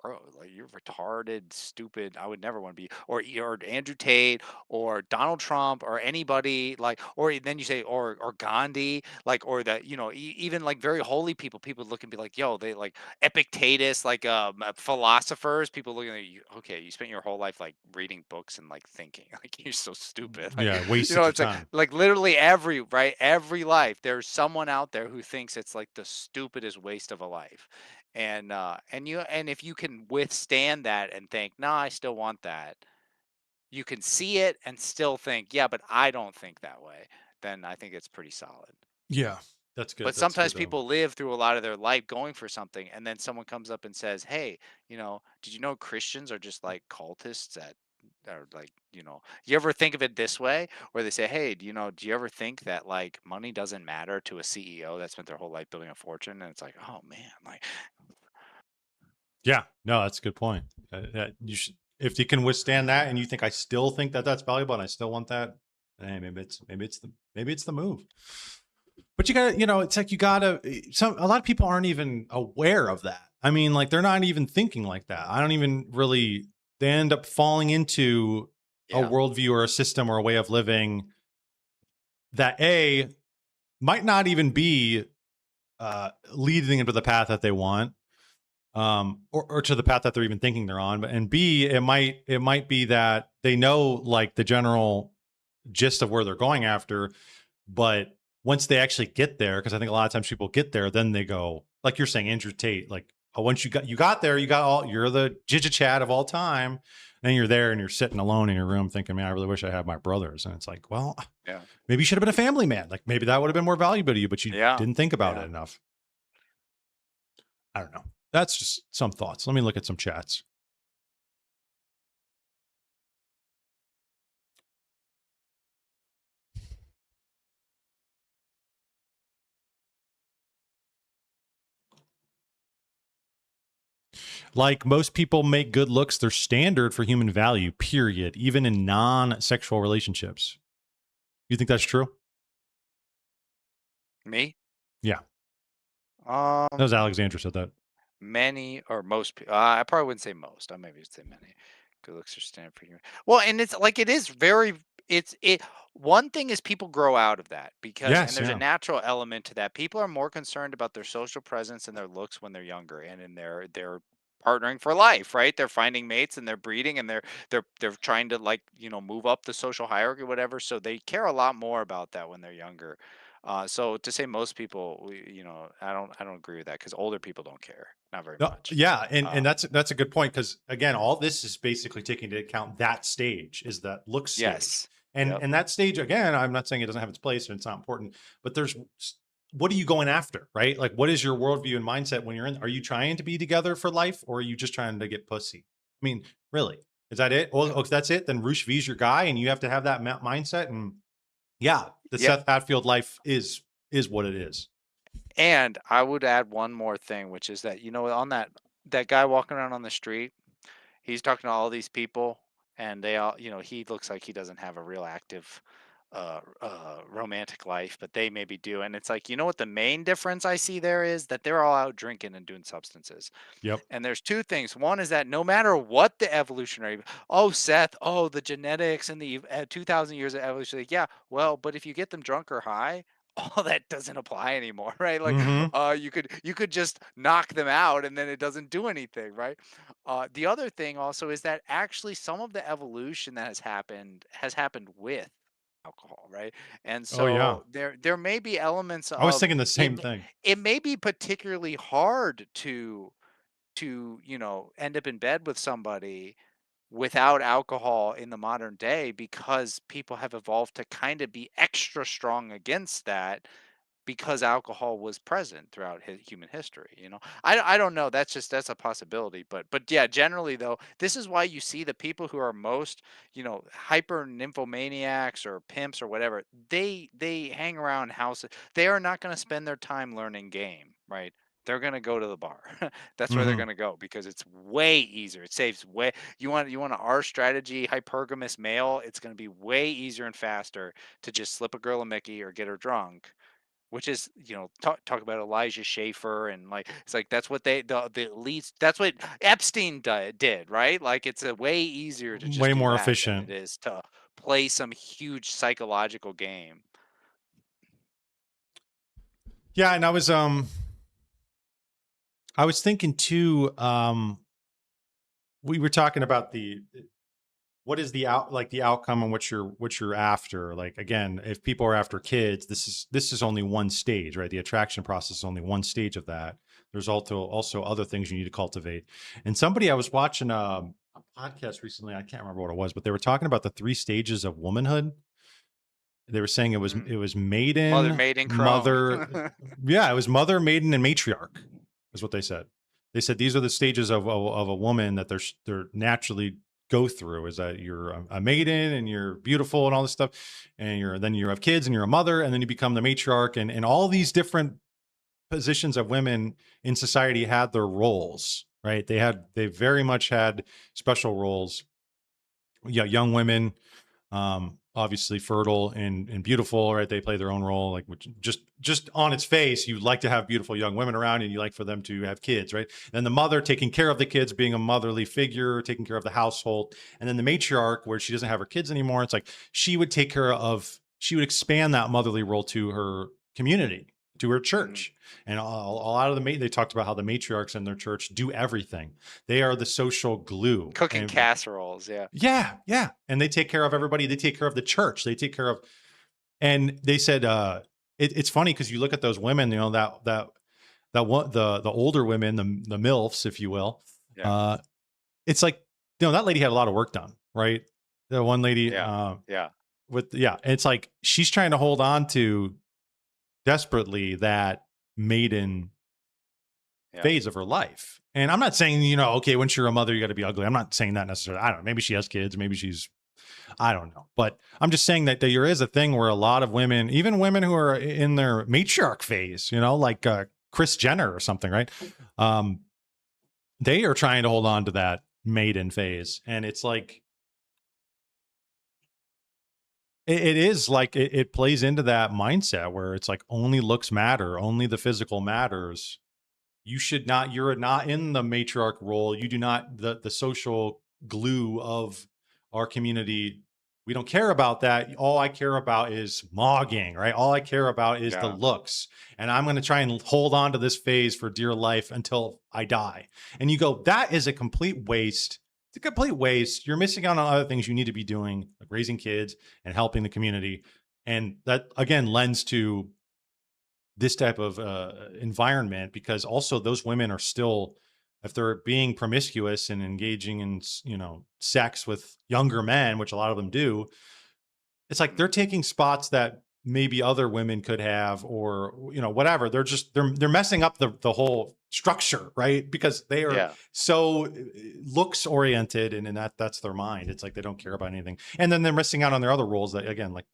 gross, like you're retarded, stupid. I would never want to be, or Andrew Tate or Donald Trump or anybody like, or then you say or Gandhi, like, or that even like very holy people look and be like, yo, they like Epictetus, like philosophers. People looking at you, okay, you spent your whole life like reading books and like thinking, like you're so stupid. Like, Yeah, wasted your it's time. like literally every life there's someone out there who thinks it's like the stupidest waste of a life. And if you can withstand that and think, no, I still want that, you can see it and still think, yeah, but I don't think that way, then I think it's pretty solid. Yeah, that's good. But That's sometimes good, people live through a lot of their life going for something, and then someone comes up and says, hey, did you know Christians are just like cultists that are like, you ever think of it this way? Where they say, hey, do you ever think that like money doesn't matter to a CEO that spent their whole life building a fortune? And it's like, oh man, like, Yeah, no, that's a good point. You should, if you can withstand that, and you think I still think that that's valuable, and I still want that. Hey, maybe it's the move. But you gotta, it's like a lot of people aren't even aware of that. I mean, like they're not even thinking like that. I don't even really, they end up falling into a worldview or a system or a way of living that might not even be leading into the path that they want, or to the path that they're even thinking they're on. But and B, it might be that they know like the general gist of where they're going after, but once they actually get there, because I think a lot of times people get there, then they go, like you're saying, Andrew Tate, like, oh, once you got there, you're the Jija Chat of all time. And you're there and you're sitting alone in your room thinking, man, I really wish I had my brothers. And it's like, well, maybe you should have been a family man. Like maybe that would have been more valuable to you, but you didn't think about it enough. I don't know. That's just some thoughts. Let me look at some chats. Like most people make good looks their standard for human value, period, even in non-sexual relationships. You think that's true? Me? Yeah. That was Alexandra said that. Many or most people. I probably wouldn't say most. I maybe would say many. Good looks are standard for human. Well, and it's like it is very. It. One thing is people grow out of that because, and there's a natural element to that. People are more concerned about their social presence and their looks when they're younger, and in their partnering for life, right? They're finding mates and they're breeding and they're trying to like move up the social hierarchy, whatever. So they care a lot more about that when they're younger. So to say most people, I don't agree with that because older people don't care, not very much. Yeah, and that's a good point because again, all this is basically taking into account that stage is that look stage. Yes. And that stage again, I'm not saying it doesn't have its place and it's not important, but what are you going after, right? Like, what is your worldview and mindset when you're in? Are you trying to be together for life, or are you just trying to get pussy? I mean, really, is that it? Well, if that's it, then Roosh V's your guy, and you have to have that mindset. And Seth Hatfield life is what it is. And I would add one more thing, which is that on that guy walking around on the street, he's talking to all these people, and they all, he looks like he doesn't have a real active romantic life, but they maybe do. And it's like, what the main difference I see there is that they're all out drinking and doing substances. Yep. And there's two things. One is that no matter what the evolutionary, Seth, the genetics and the 2,000 years of evolution, like, yeah, well, but if you get them drunk or high, all that doesn't apply anymore, right? Like, you could just knock them out and then it doesn't do anything, right? The other thing also is that actually some of the evolution that has happened with alcohol, right? And so there may be elements of. I was thinking the same thing. It may be particularly hard to end up in bed with somebody without alcohol in the modern day because people have evolved to kind of be extra strong against that because alcohol was present throughout human history. I don't know, that's a possibility, but yeah, generally though, this is why you see the people who are most hyper nymphomaniacs or pimps or whatever, they hang around houses. They are not going to spend their time learning game, right? They're going to go to the bar. That's where they're going to go because it's way easier. It saves way. You want an R strategy, hypergamous male. It's going to be way easier and faster to just slip a girl a Mickey or get her drunk, which is, talk about Elijah Schaefer and like, it's like, that's what the elites, that's what Epstein did, right? Like it's a way easier to just way do more that efficient than it is to play some huge psychological game. Yeah. And I was thinking too, we were talking about what is the outcome and what you're after. Like, again, if people are after kids, this is only one stage, right? The attraction process is only one stage of that. There's also other things you need to cultivate. And I was watching a podcast recently, I can't remember what it was, but they were talking about the 3 stages of womanhood. They were saying it was maiden, mother. Yeah, it was mother, maiden, and matriarch is what they said. They said these are the stages of a woman that they're naturally go through, is that you're a maiden and you're beautiful and all this stuff, and then you have kids and you're a mother, and then you become the matriarch, and all these different positions of women in society had their roles, right? They very much had special roles. Yeah, young women, obviously fertile and beautiful, right? They play their own role, like which just on its face, you like to have beautiful young women around and you like for them to have kids, right? And the mother taking care of the kids, being a motherly figure, taking care of the household. And then the matriarch, where she doesn't have her kids anymore, it's like she would expand that motherly role to her community, to her church. And a lot of they talked about how the matriarchs in their church do everything. They are the social glue. Cooking casseroles, yeah. Yeah. And they take care of everybody. They take care of the church. They take care of, and they said, it's funny because you look at those women, that one, the older women, the MILFs, if you will. Yeah. It's like, that lady had a lot of work done, right? The one lady, Yeah. It's like she's trying to hold on to desperately that maiden phase of her life. And I'm not saying, okay, once you're a mother, you got to be ugly. I'm not saying that necessarily. I don't know. Maybe she has kids. Maybe I don't know. But I'm just saying that there is a thing where a lot of women, even women who are in their matriarch phase, like Kris Jenner or something, right? They are trying to hold on to that maiden phase. And it's like, it is like it plays into that mindset where it's like only looks matter, only the physical matters. You're not in the matriarch role. You do not, the social glue of our community. We don't care about that. All I care about is mogging, right? All I care about is the looks. And I'm going to try and hold on to this phase for dear life until I die. And you go, that is a complete waste. It's a complete waste. You're missing out on other things you need to be doing, like raising kids and helping the community. And that, again, lends to this type of environment, because also those women are still, if they're being promiscuous and engaging in, sex with younger men, which a lot of them do, it's like they're taking spots that maybe other women could have, or, whatever. They're messing up the whole structure, right? Because they are so looks oriented, and that's their mind. It's like they don't care about anything. And then they're missing out on their other roles that, again, like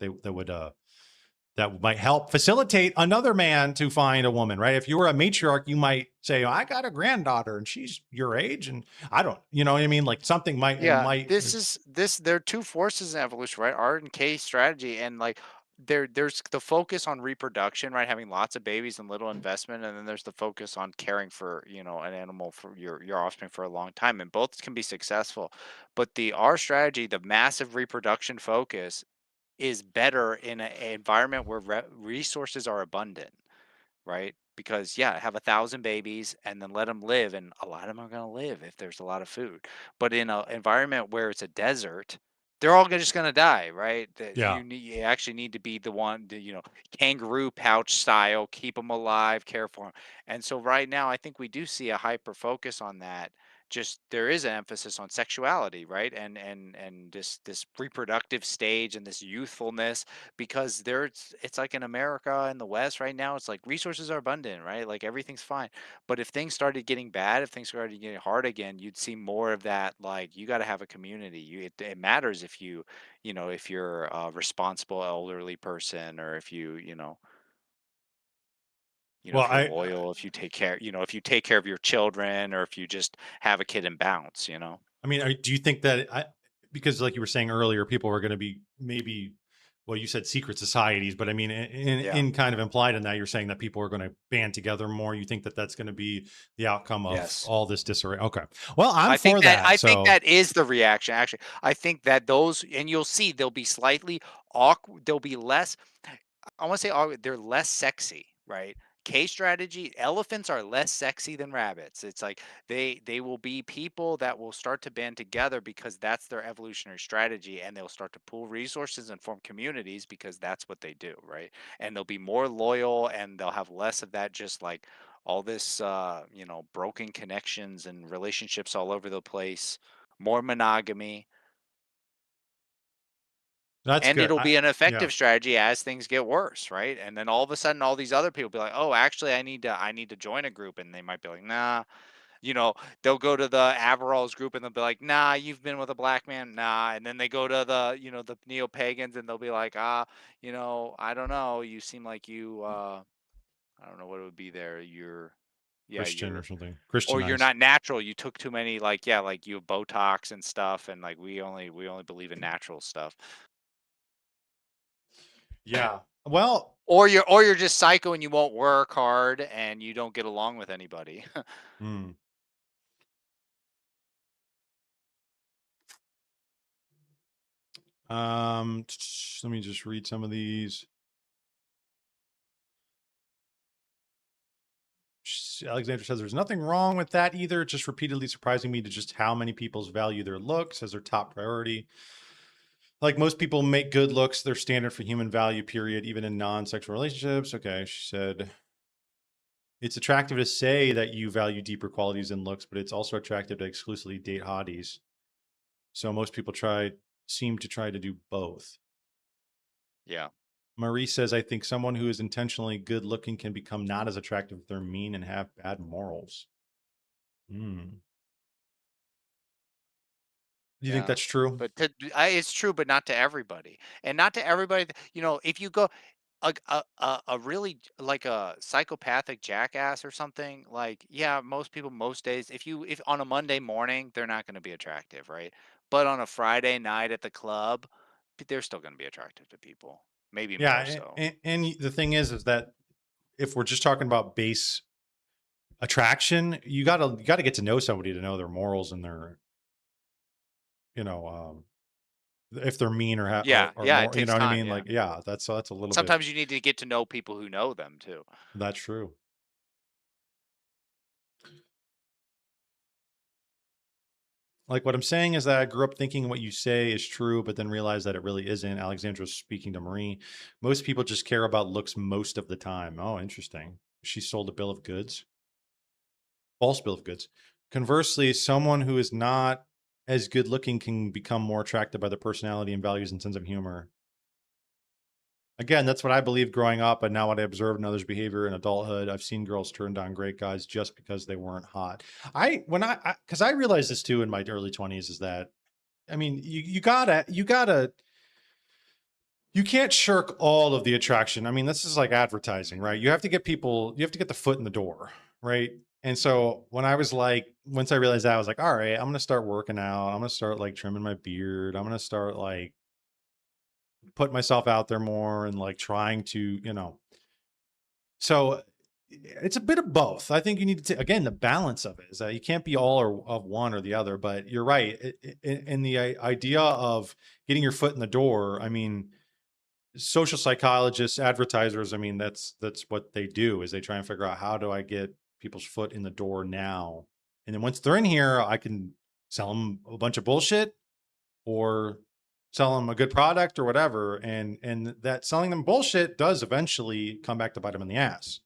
that might help facilitate another man to find a woman, right? If you were a matriarch, you might say, I got a granddaughter and she's your age, and I don't, you know what I mean? Like something might. There are two forces in evolution, right? R and K strategy, and like there's the focus on reproduction, right? Having lots of babies and little investment, and then there's the focus on caring for, an animal, for your offspring for a long time, and both can be successful. But the R strategy, the massive reproduction focus, is better in an environment where resources are abundant, right? Because have 1,000 babies and then let them live, and a lot of them are going to live if there's a lot of food. But in an environment where it's a desert, they're all just going to die, right? You actually need to be the one to, kangaroo pouch style, keep them alive, care for them. And so right now, I think we do see a hyper focus on that. Just there is an emphasis on sexuality, right? And this reproductive stage and this youthfulness, because it's like in America in the West right now, it's like resources are abundant, right? Like everything's fine. But if things started getting bad, if things started getting hard again, you'd see more of that. Like you got to have a community. It matters if if you're a responsible elderly person, or if well, if you're loyal, if you take care, if you take care of your children, or if you just have a kid and bounce, I mean, do you think that because like you were saying earlier, people are going to be maybe, well, you said secret societies, but I mean, in kind of implied in that, you're saying that people are going to band together more. You think that that's going to be the outcome of all this disarray? Okay. Well, I think that is the reaction. Actually, I think that and you'll see they'll be slightly awkward. They'll be less, I want to say awkward, they're less sexy, right? K strategy, elephants are less sexy than rabbits. It's like they will be people that will start to band together because that's their evolutionary strategy, and they'll start to pool resources and form communities because that's what they do, right? And they'll be more loyal, and they'll have less of that, just like all this broken connections and relationships all over the place, more monogamy. That's and good. it'll be an effective strategy as things get worse, right? And then all of a sudden, all these other people be like, "Oh, actually, I need to join a group," and they might be like, "Nah." They'll go to the Averroes group and they'll be like, "Nah, you've been with a black man, nah." And then they go to the neo pagans and they'll be like, I don't know. You seem like I don't know what it would be there. Christian or something, Or Christianized. you're not natural. You took too many, like you have Botox and stuff, and like we only believe in natural stuff. Yeah. Well, or you're just psycho and you won't work hard and you don't get along with anybody. hmm. Let me just read some of these. Alexandra says there's nothing wrong with that either. It's just repeatedly surprising me to just how many people's value their looks as their top priority. Like most people make good looks their standard for human value, period, even in non-sexual relationships. Okay, she said it's attractive to say that you value deeper qualities in looks, but it's also attractive to exclusively date hotties. So most people seem to try to do both. Yeah. Marie says, I think someone who is intentionally good looking can become not as attractive if they're mean and have bad morals. Hmm. Do you think that's true? But it's true, but not to everybody, and not to everybody. You know, if you go a really like a psychopathic jackass or something, like yeah, most people most days, if on a Monday morning they're not going to be attractive, right? But on a Friday night at the club, they're still going to be attractive to people, maybe more Yeah, so. and the thing is that if we're just talking about base attraction, you gotta get to know somebody to know their morals and their, if they're mean or Yeah, or yeah, it more, you takes know what I time. mean? Yeah. Like, yeah, that's a little bit. Sometimes you need to get to know people who know them too. That's true. Like what I'm saying is that I grew up thinking what you say is true, but then realized that it really isn't. Alexandra's speaking to Marie. Most people just care about looks most of the time. Oh, interesting. She sold a bill of goods. False bill of goods. Conversely, someone who is not as good looking can become more attracted by their personality and values and sense of humor. Again, that's what I believed growing up, and now what I observe in others' behavior in adulthood. I've seen girls turn down great guys just because they weren't hot. Because I realized this too in my early 20s is that, I mean, you can't shirk all of the attraction. I mean, this is like advertising, right? You have to get the foot in the door, right? And so once I realized that, I was like, all right, I'm going to start working out. I'm going to start like trimming my beard. I'm going to start like putting myself out there more and like trying to, so it's a bit of both. I think you need to, again, the balance of it is that you can't be all or of one or the other, but you're right. In the idea of getting your foot in the door, I mean, social psychologists, advertisers, I mean, that's what they do is they try and figure out how do I get people's foot in the door now? And then once they're in here, I can sell them a bunch of bullshit or sell them a good product or whatever. And that selling them bullshit does eventually come back to bite them in the ass.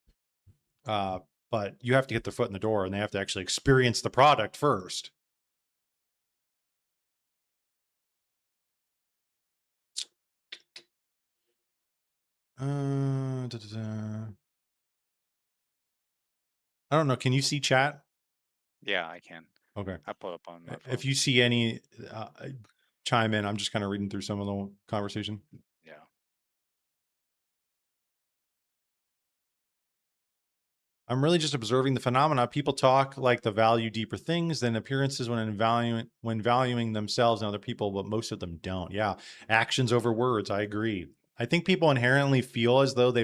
But you have to get their foot in the door and they have to actually experience the product first. I don't know. Can you see chat? Yeah, I can. Okay. I pull up on my phone. If you see any, chime in. I'm just kind of reading through some of the conversation. Yeah. I'm really just observing the phenomena. People talk like the value deeper things than appearances when valuing themselves and other people, but most of them don't. Yeah. Actions over words. I agree. I think people inherently feel as though they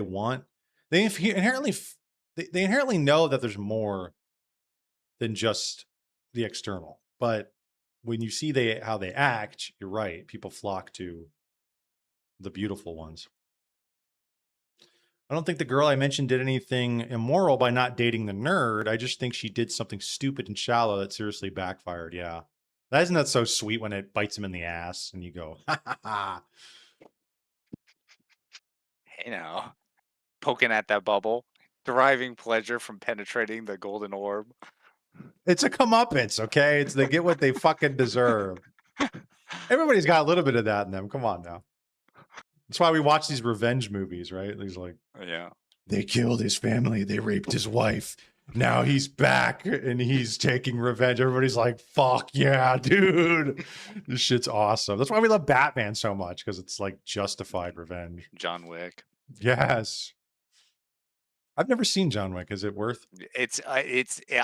inherently know that there's more than just the external. But when you see how they act, you're right. People flock to the beautiful ones. I don't think the girl I mentioned did anything immoral by not dating the nerd. I just think she did something stupid and shallow that seriously backfired. Yeah. Isn't that so sweet when it bites him in the ass and you go, ha ha ha. Poking at that bubble, deriving pleasure from penetrating the golden orb. It's a comeuppance, okay? They get what they fucking deserve. Everybody's got a little bit of that in them. Come on now. That's why we watch these revenge movies, right? These like, yeah, they killed his family, they raped his wife. Now he's back and he's taking revenge. Everybody's like, fuck yeah, dude. This shit's awesome. That's why we love Batman so much, because it's like justified revenge. John Wick. Yes. I've never seen John Wick. Is it worth?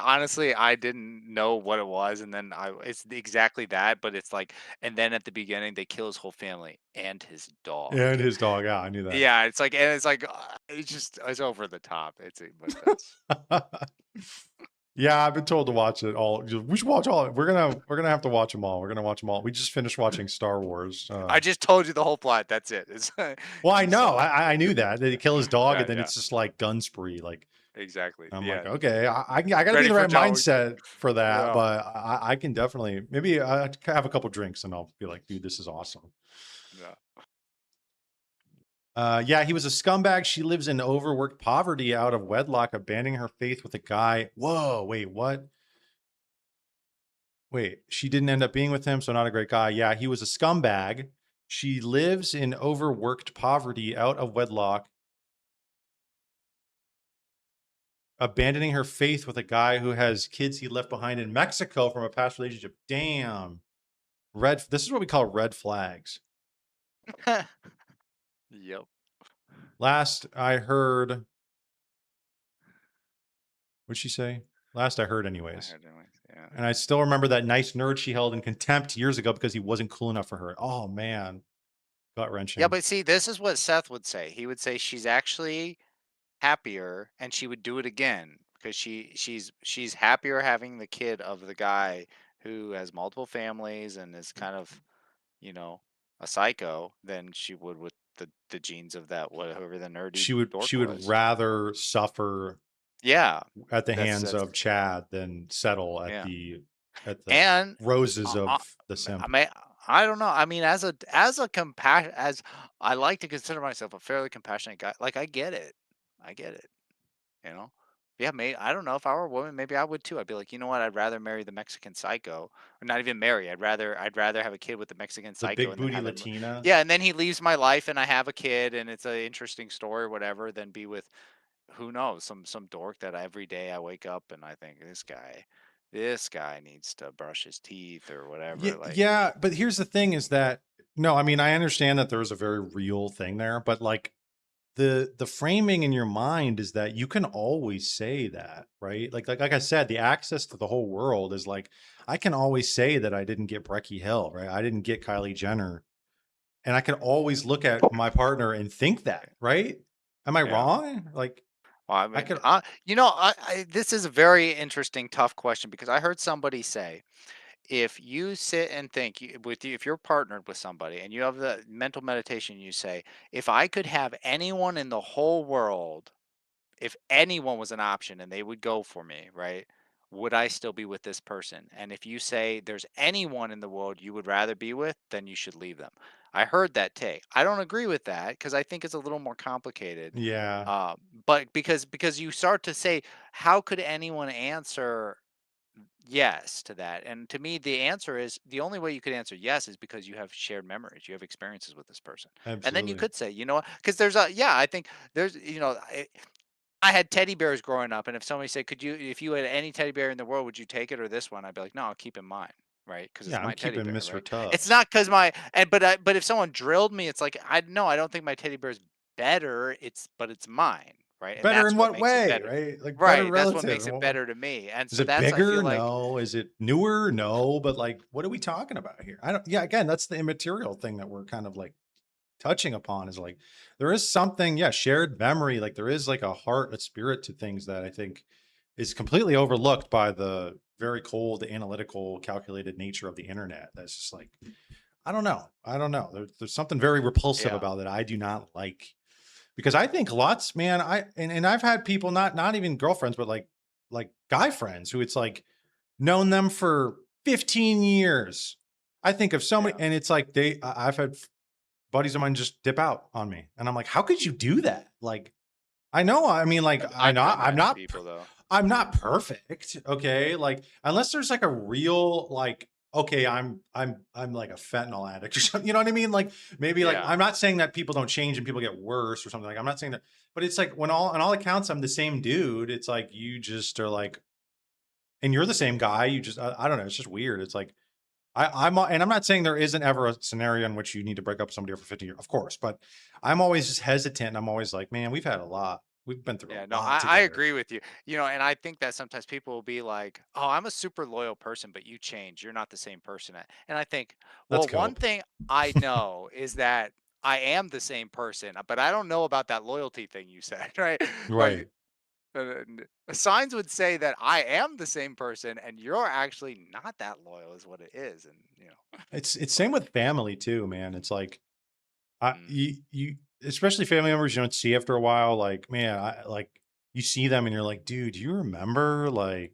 Honestly, I didn't know what it was, and then it's exactly that, but it's like, and then at the beginning they kill his whole family and his dog. And his dog. Yeah, I knew that. Yeah, it's like, it's over the top. But that's Yeah, I've been told to watch it all. We should watch all. We're gonna have to watch them all. We're gonna watch them all. We just finished watching Star Wars. I just told you the whole plot. That's it. Well, I know. I knew that they kill his dog, Yeah, and then yeah. it's just like gun spree. Like exactly. I'm Yeah. like, okay, I got to be Ready in the for right John Wick. mindset for that. Yeah. But I can definitely maybe have a couple drinks and I'll be like, dude, this is awesome. Yeah. Yeah, he was a scumbag. She lives in overworked poverty out of wedlock, abandoning her faith with a guy. Whoa, wait, what? Wait, she didn't end up being with him, so not a great guy. Yeah, he was a scumbag. She lives in overworked poverty out of wedlock, abandoning her faith with a guy who has kids he left behind in Mexico from a past relationship. Damn. This is what we call red flags. Yep. Last I heard, what'd she say? Last I heard anyways. Yeah. And I still remember that nice nerd she held in contempt years ago because he wasn't cool enough for her. Oh man. Gut wrenching. Yeah, but see, this is what Seth would say. He would say she's actually happier and she would do it again because she's happier having the kid of the guy who has multiple families and is kind of, a psycho than she would with the genes of that whatever the nerdy she would dork would was. rather suffer Yeah. at the That's- hands that's- of Chad than settle at Yeah. the And roses of the simp. I don't know. I mean, as I like to consider myself a fairly compassionate guy. Like I get it. Yeah, I don't know. If I were a woman, maybe I would too. I'd be like, you know what? I'd rather marry the Mexican psycho, or not even marry. I'd rather have a kid with the Mexican The psycho. big and then booty have Latina. Yeah, and then he leaves my life, and I have a kid, and it's an interesting story, or whatever. Than be with, who knows, some dork that every day I wake up and I think this guy needs to brush his teeth or whatever. Yeah, Like, yeah, but here's the thing is that no, I mean, I understand that there's a very real thing there, but like the framing in your mind is that you can always say that, right? Like I said, the access to the whole world is like I can always say that I didn't get Brecky Hill, right? I didn't get Kylie Jenner. And I can always look at my partner and think that, right? Am I wrong? Like well, I mean, this is a very interesting, tough question because I heard somebody say, if you sit and think if you're partnered with somebody and you have the mental meditation, you say, if I could have anyone in the whole world, if anyone was an option and they would go for me, right? Would I still be with this person? And if you say there's anyone in the world you would rather be with, then you should leave them. I heard that take. I don't agree with that because I think it's a little more complicated. Yeah. But because you start to say, how could anyone answer yes to that? And to me, the answer is the only way you could answer yes is because you have shared memories, you have experiences with this person. And then you Absolutely. could say, you know what? Because I think there's, I had teddy bears growing up, and if somebody said, if you had any teddy bear in the world, would you take it or this one? I'd be like, no, I'll keep in mine, right? Because it's Yeah, my I'm teddy keeping bear. Mr. Right? Tubbs. It's not because but if someone drilled me, it's like I don't think my teddy bear is better. But it's mine, right? And Better that's in what what makes it way, better. right? Like better Right, that's what relative. makes it better to me. And Is so it that's I bigger? feel like No. Is it newer? No. But like, what are we talking about here? Yeah, again, that's the immaterial thing that we're kind of like touching upon is like, there is something, shared memory. Like there is like a heart, a spirit to things that I think is completely overlooked by the very cold, analytical, calculated nature of the internet. That's just like, I don't know. There's something very repulsive about that I do not like. Because I think lots, man, and I've had people not even girlfriends, but like guy friends who it's like known them for 15 years. I think of so many, and it's like I've had buddies of mine just dip out on me, and I'm like, how could you do that? Like, I know, I mean, like, I'm not people though. I'm not perfect, okay? Like, unless there's like a real like, okay, I'm like a fentanyl addict or something. You know what I mean? Like maybe like I'm not saying that people don't change and people get worse or something. Like I'm not saying that, but it's like when on all accounts I'm the same dude. It's like you just are like, and you're the same guy. You just I don't know. It's just weird. It's like I'm not saying there isn't ever a scenario in which you need to break up with somebody for 50 years, of course, but I'm always just hesitant. I'm always like, man, we've had a lot. We've been through Yeah, a no, lot I together. agree with you. You know, and I think that sometimes people will be like, "Oh, I'm a super loyal person, but you change. You're not the same person." And I think, Let's well, one cope. thing I know is that I am the same person, but I don't know about that loyalty thing you said, right? Right. Like, signs would say that I am the same person, and you're actually not that loyal, is what it is. And It's same with family too, man. It's like mm, you especially family members you don't see after a while. Like, man, like you see them and you're like, dude, do you remember like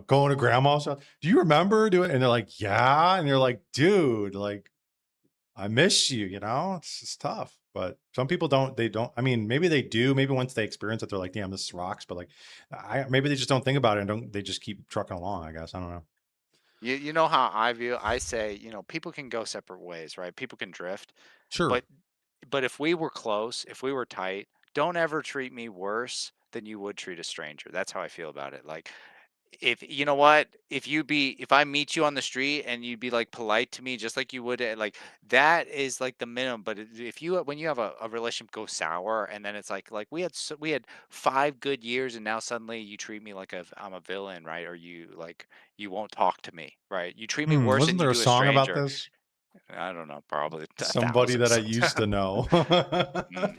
going to grandma's house? Do you remember doing? And they're like, yeah, and you're like, dude, like I miss you. It's just tough. But some people don't. They don't. I mean, maybe they do. Maybe once they experience it, they're like, damn, this rocks. But like, maybe they just don't think about it and don't. They just keep trucking along. I guess I don't know. you know how I view. I say, people can go separate ways, right? People can drift, Sure. but if we were close, if we were tight, don't ever treat me worse than you would treat a stranger. That's how I feel about it. Like, if you know what, if I meet you on the street and you'd be like polite to me just like you would like that is like the minimum. But if you when you have a relationship go sour and then it's like we had 5 good years and now suddenly you treat me like I'm a villain, right? Or you won't talk to me, right? You treat me worse Wasn't than you there a do a song about stranger. this? I don't know, probably Somebody that I thousands. used to know. Mm,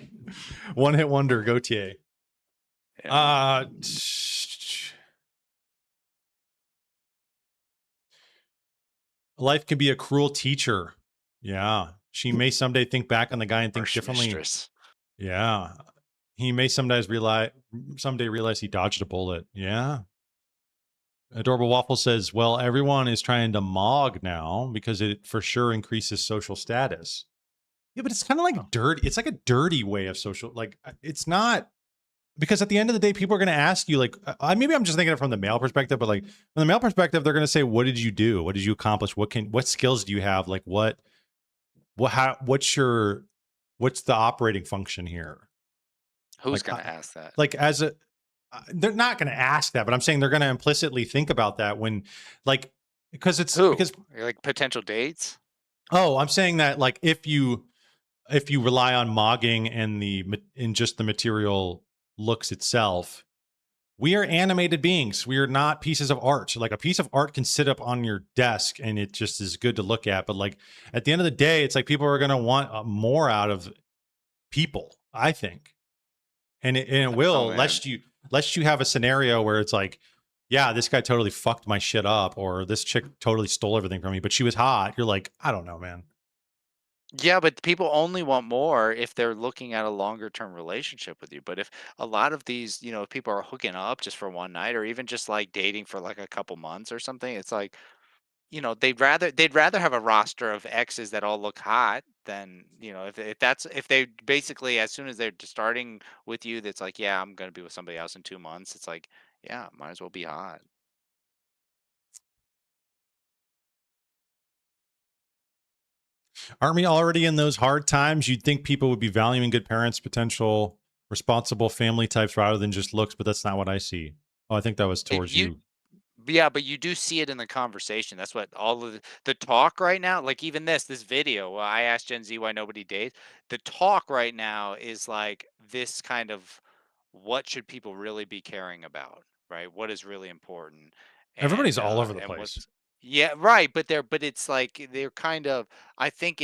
One hit wonder, Gautier. yeah. Life can be a cruel teacher. Yeah. She may someday think back on the guy and think Harsh differently. mistress. Yeah. He may someday realize he dodged a bullet. Yeah. Adorable Waffle says, well, everyone is trying to mog now because it for sure increases social status. Yeah, but it's kind of like dirty. It's like a dirty way of social. Like, it's not because at the end of the day, people are going to ask you, like, maybe I'm just thinking it from the male perspective, but like from the male perspective, they're going to say, what did you do? What did you accomplish? What skills do you have? Like, what's the operating function here? Who's Like, gonna ask that? like as a, they're not going to ask that, but I'm saying they're going to implicitly think about that when, like, because Who? Like potential dates? I'm saying that like if you rely on mogging and in just the material looks itself, we are animated beings. We are not pieces of art. Like a piece of art can sit up on your desk and it just is good to look at. But like at the end of the day, it's like people are going to want more out of people, I think. And it Oh will, man. lest you have a scenario where it's like, yeah, this guy totally fucked my shit up, or this chick totally stole everything from me, but she was hot. You're like, I don't know, man. Yeah, but people only want more if they're looking at a longer term relationship with you. But if a lot of these, if people are hooking up just for one night or even just like dating for like a couple months or something, it's like, they'd rather have a roster of exes that all look hot than, if they basically as soon as they're just starting with you, that's like, yeah, I'm gonna be with somebody else in 2 months. It's like, yeah, might as well be hot. Aren't we already in those hard times? You'd think people would be valuing good parents, potential responsible family types rather than just looks, but that's not what I see. Oh, I think that was towards You you. Yeah, but you do see it in the conversation. That's what all of the talk right now, like even this video, I asked Gen Z why nobody dates. The talk right now is like this kind of what should people really be caring about, right? What is really important, Everybody's and all over the and place. what's yeah, right. But it's like they're kind of. I think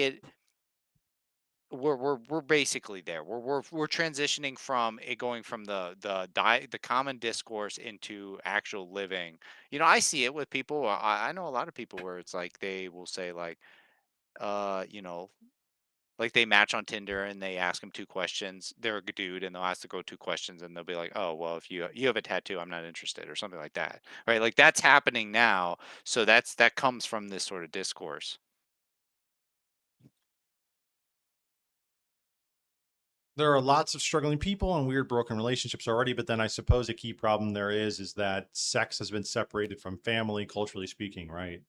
we're basically there. We're transitioning from it going from the common discourse into actual living. I see it with people. I know a lot of people where it's like they will say like, uh, you know, like they match on Tinder and they ask them two questions. They're a dude and they'll ask the girl two questions and they'll be like, oh well, if you have a tattoo, I'm not interested or something like that, right? Like that's happening now. So that comes from this sort of discourse. There are lots of struggling people and weird broken relationships already, but then I suppose a key problem there is that sex has been separated from family, culturally speaking, right?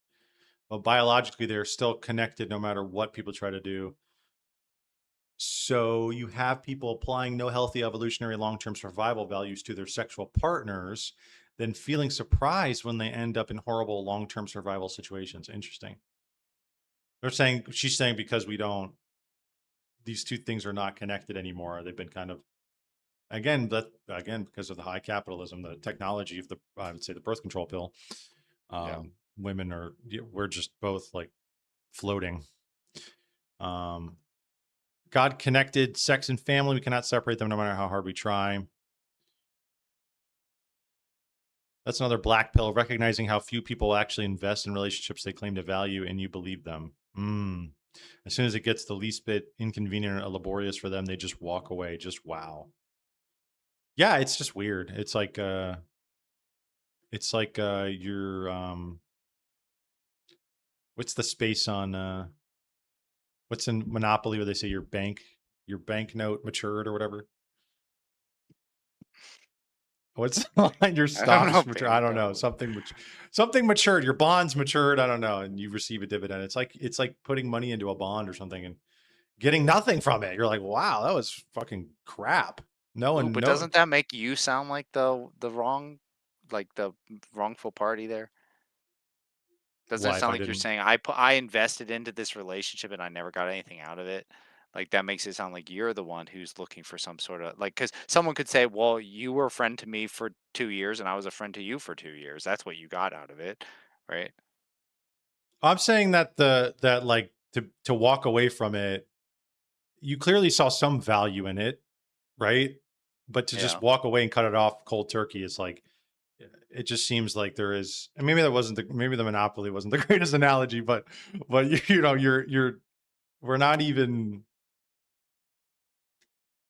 But biologically, they're still connected no matter what people try to do. So you have people applying no healthy evolutionary long-term survival values to their sexual partners, then feeling surprised when they end up in horrible long-term survival situations. Interesting. She's saying because these two things are not connected anymore. They've been kind of again, because of the high capitalism, the technology of I would say the birth control pill, women we're just both like floating. God connected sex and family. We cannot separate them no matter how hard we try. That's another black pill, recognizing how few people actually invest in relationships they claim to value and you believe them. As soon as it gets the least bit inconvenient or laborious for them, they just walk away. Just wow. Yeah, it's just weird. It's like you're what's the space on what's in Monopoly where they say your banknote matured or whatever? What's your stocks matured? I don't know. Something matured. Your bonds matured. I don't know. And you receive a dividend. It's like putting money into a bond or something and getting nothing from it. You're like, wow, that was fucking crap. But doesn't that make you sound like the wrongful party there? Doesn't Why, it if sound I like you're didn't? saying I invested into this relationship and I never got anything out of it? Like that makes it sound like you're the one who's looking for some sort of like because someone could say, well, you were a friend to me for 2 years and I was a friend to you for 2 years. That's what you got out of it, right? I'm saying that that like to walk away from it, you clearly saw some value in it, right? But to just walk away and cut it off cold turkey is like, it just seems like there is, and maybe maybe the monopoly wasn't the greatest analogy, but you know, we're not even,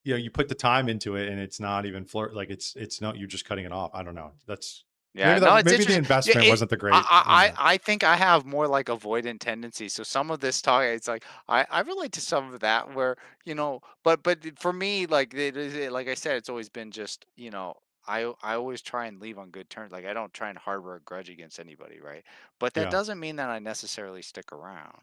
you know, you put the time into it and it's not even like it's not, you're just cutting it off. I don't know. That's Yeah, no, it's maybe the interesting. Yeah, investment wasn't the great. I think I have more like avoidant tendencies. So some of this talk, it's like I relate to some of that where but for me, like like I said, it's always been just I always try and leave on good terms. Like I don't try and harbor a grudge against anybody, right? But that Yeah. doesn't mean that I necessarily stick around.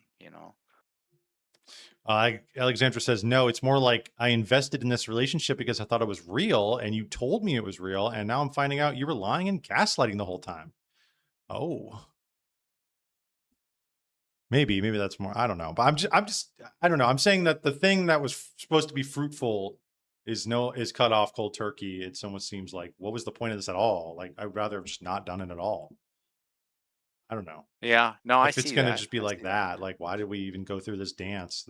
Alexandra says, no, it's more like I invested in this relationship because I thought it was real and you told me it was real. And now I'm finding out you were lying and gaslighting the whole time. Oh, maybe that's more. I don't know. But I don't know. I'm saying that the thing that was supposed to be fruitful is cut off cold turkey. It almost seems like, what was the point of this at all? Like, I'd rather have just not done it at all. I don't know. Yeah, no, I If it's see gonna that. just be like that, like why did we even go through this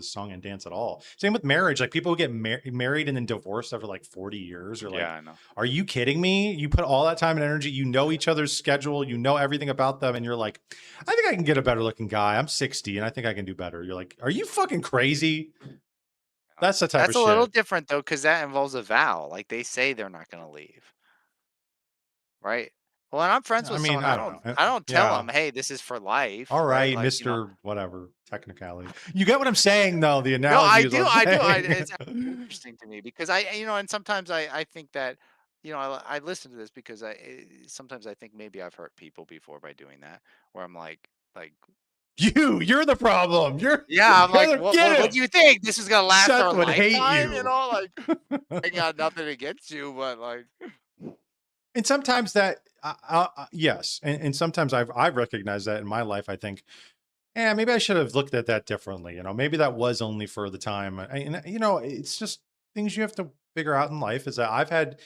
song and dance at all? Same with marriage. Like people who get married and then divorced after like 40 years or like, Yeah, I know. are you kidding me? You put all that time and energy, you know each other's schedule, you know everything about them, and you're like, I think I can get a better looking guy. I'm 60 and I think I can do better. You're like, are you fucking crazy? That's the type That's of a little shit. different though, because that involves a vow. Like they say they're not going to leave, right? Well, when I'm friends I with mean, someone, I don't know. I don't tell Yeah. them, hey, this is for life, All right? right, Like Mr. Whatever technicality. You get what I'm saying, though. The No, I analogy is do. what I'm It's saying. interesting to me because and sometimes I think that, I listen to this because sometimes I think maybe I've hurt people before by doing that, where I'm like, You're the problem. yeah, I'm like, Get what him. do you think? This is gonna last Seth our would hate lifetime? you. Like, I got nothing against you, but like, And sometimes that, yes, and sometimes I've recognized that in my life. I think, yeah, maybe I should have looked at that differently. You know, maybe that was only for the time. And you know, it's just things you have to figure out in life. Is that I've had,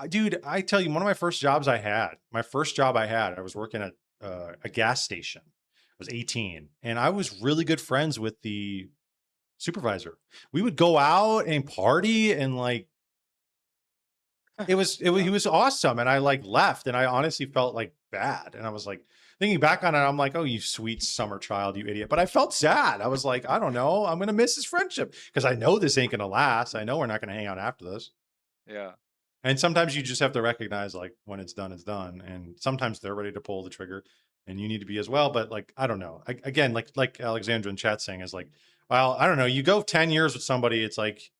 dude, I tell you, one of my first jobs I had, I was working at a gas station. I was 18, and I was really good friends with the supervisor. We would go out and party and like he was awesome. And I like left and I honestly felt like bad. And I was like thinking back on it, I'm like, oh, you sweet summer child, you idiot. But I felt sad. I was like, I don't know. I'm gonna miss his friendship because I know this ain't gonna last. I know we're not gonna hang out after this. yeah. And sometimes you just have to recognize like when it's done, it's done. And sometimes they're ready to pull the trigger and you need to be as well. But like, I don't know. Again, like Alexandra in chat saying is like, well, I don't know. You go 10 years with somebody, it's like,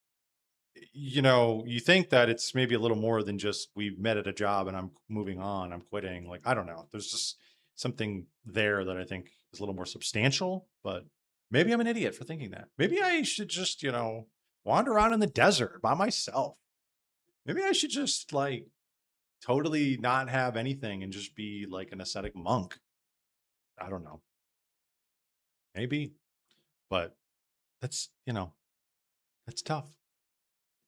you know, you think that it's maybe a little more than just we met at a job and I'm moving on, I'm quitting. Like, I don't know. There's just something there that I think is a little more substantial, but maybe I'm an idiot for thinking that. Maybe I should just, you know, wander around in the desert by myself. Maybe I should just like totally not have anything and just be like an ascetic monk. I don't know. Maybe, but that's, you know, that's tough.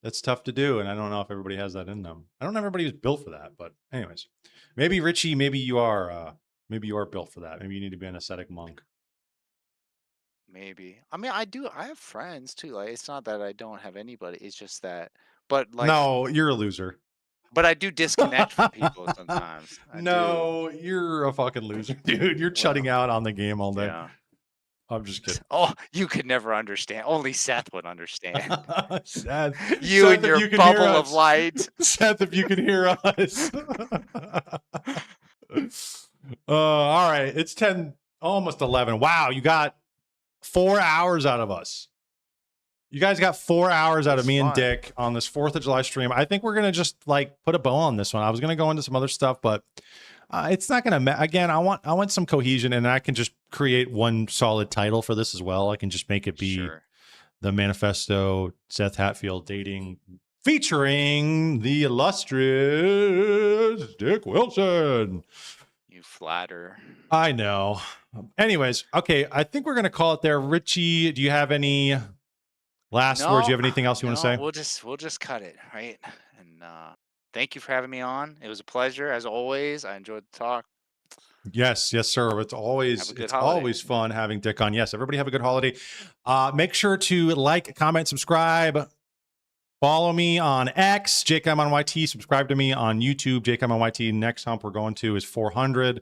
That's tough to do, and I don't know if everybody has that in them. I don't know if everybody who's built for that, but anyways, maybe Richie, maybe you are built for that. Maybe you need to be an ascetic monk. Maybe. I mean, I have friends too. Like, it's not that I don't have anybody. It's just that, but like, No, you're a loser. but I do disconnect from people sometimes. No, you're a fucking loser, dude. You're shutting out on the game all day. Yeah. I'm just kidding. Oh, you could never understand. Only Seth would understand. Seth, You Seth, and if your you can hear bubble of us. light. Seth, if you can hear us. All right. It's 10, almost 11. Wow, you got 4 hours out of us. You guys got 4 hours out of me and Dick on this 4th of July stream. I think we're going to just like put a bow on this one. I was going to go into some other stuff, but it's not going to, again, I want some cohesion, and I can just create one solid title for this as well. I can just make it be the Manifesto Seth Hatfield dating featuring the illustrious Dick Wilson. You flatter. I know. Anyways, okay, I think we're going to call it there. Richie, do you have any last words? Do you have anything else you want to say? We'll just cut it, right? And thank you for having me on. It was a pleasure as always. I enjoyed the talk. Yes, sir. It's always fun having Dick on. Yes, everybody have a good holiday. Make sure to like, comment, subscribe. Follow me on X, JakeMNYT. Subscribe to me on YouTube, JakeMNYT. Next hump we're going to is 400.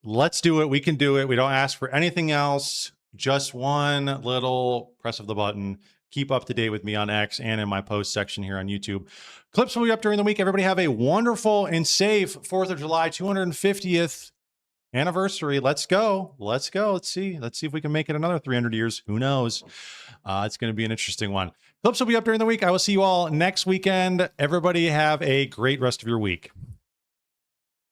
Let's do it. We can do it. We don't ask for anything else. Just one little press of the button. Keep up to date with me on X and in my post section here on YouTube. Clips will be up during the week. Everybody have a wonderful and safe 4th of July, 250th anniversary. Let's go. Let's go. Let's see if we can make it another 300 years. Who knows? It's going to be an interesting one. Clips will be up during the week. I will see you all next weekend. Everybody have a great rest of your week.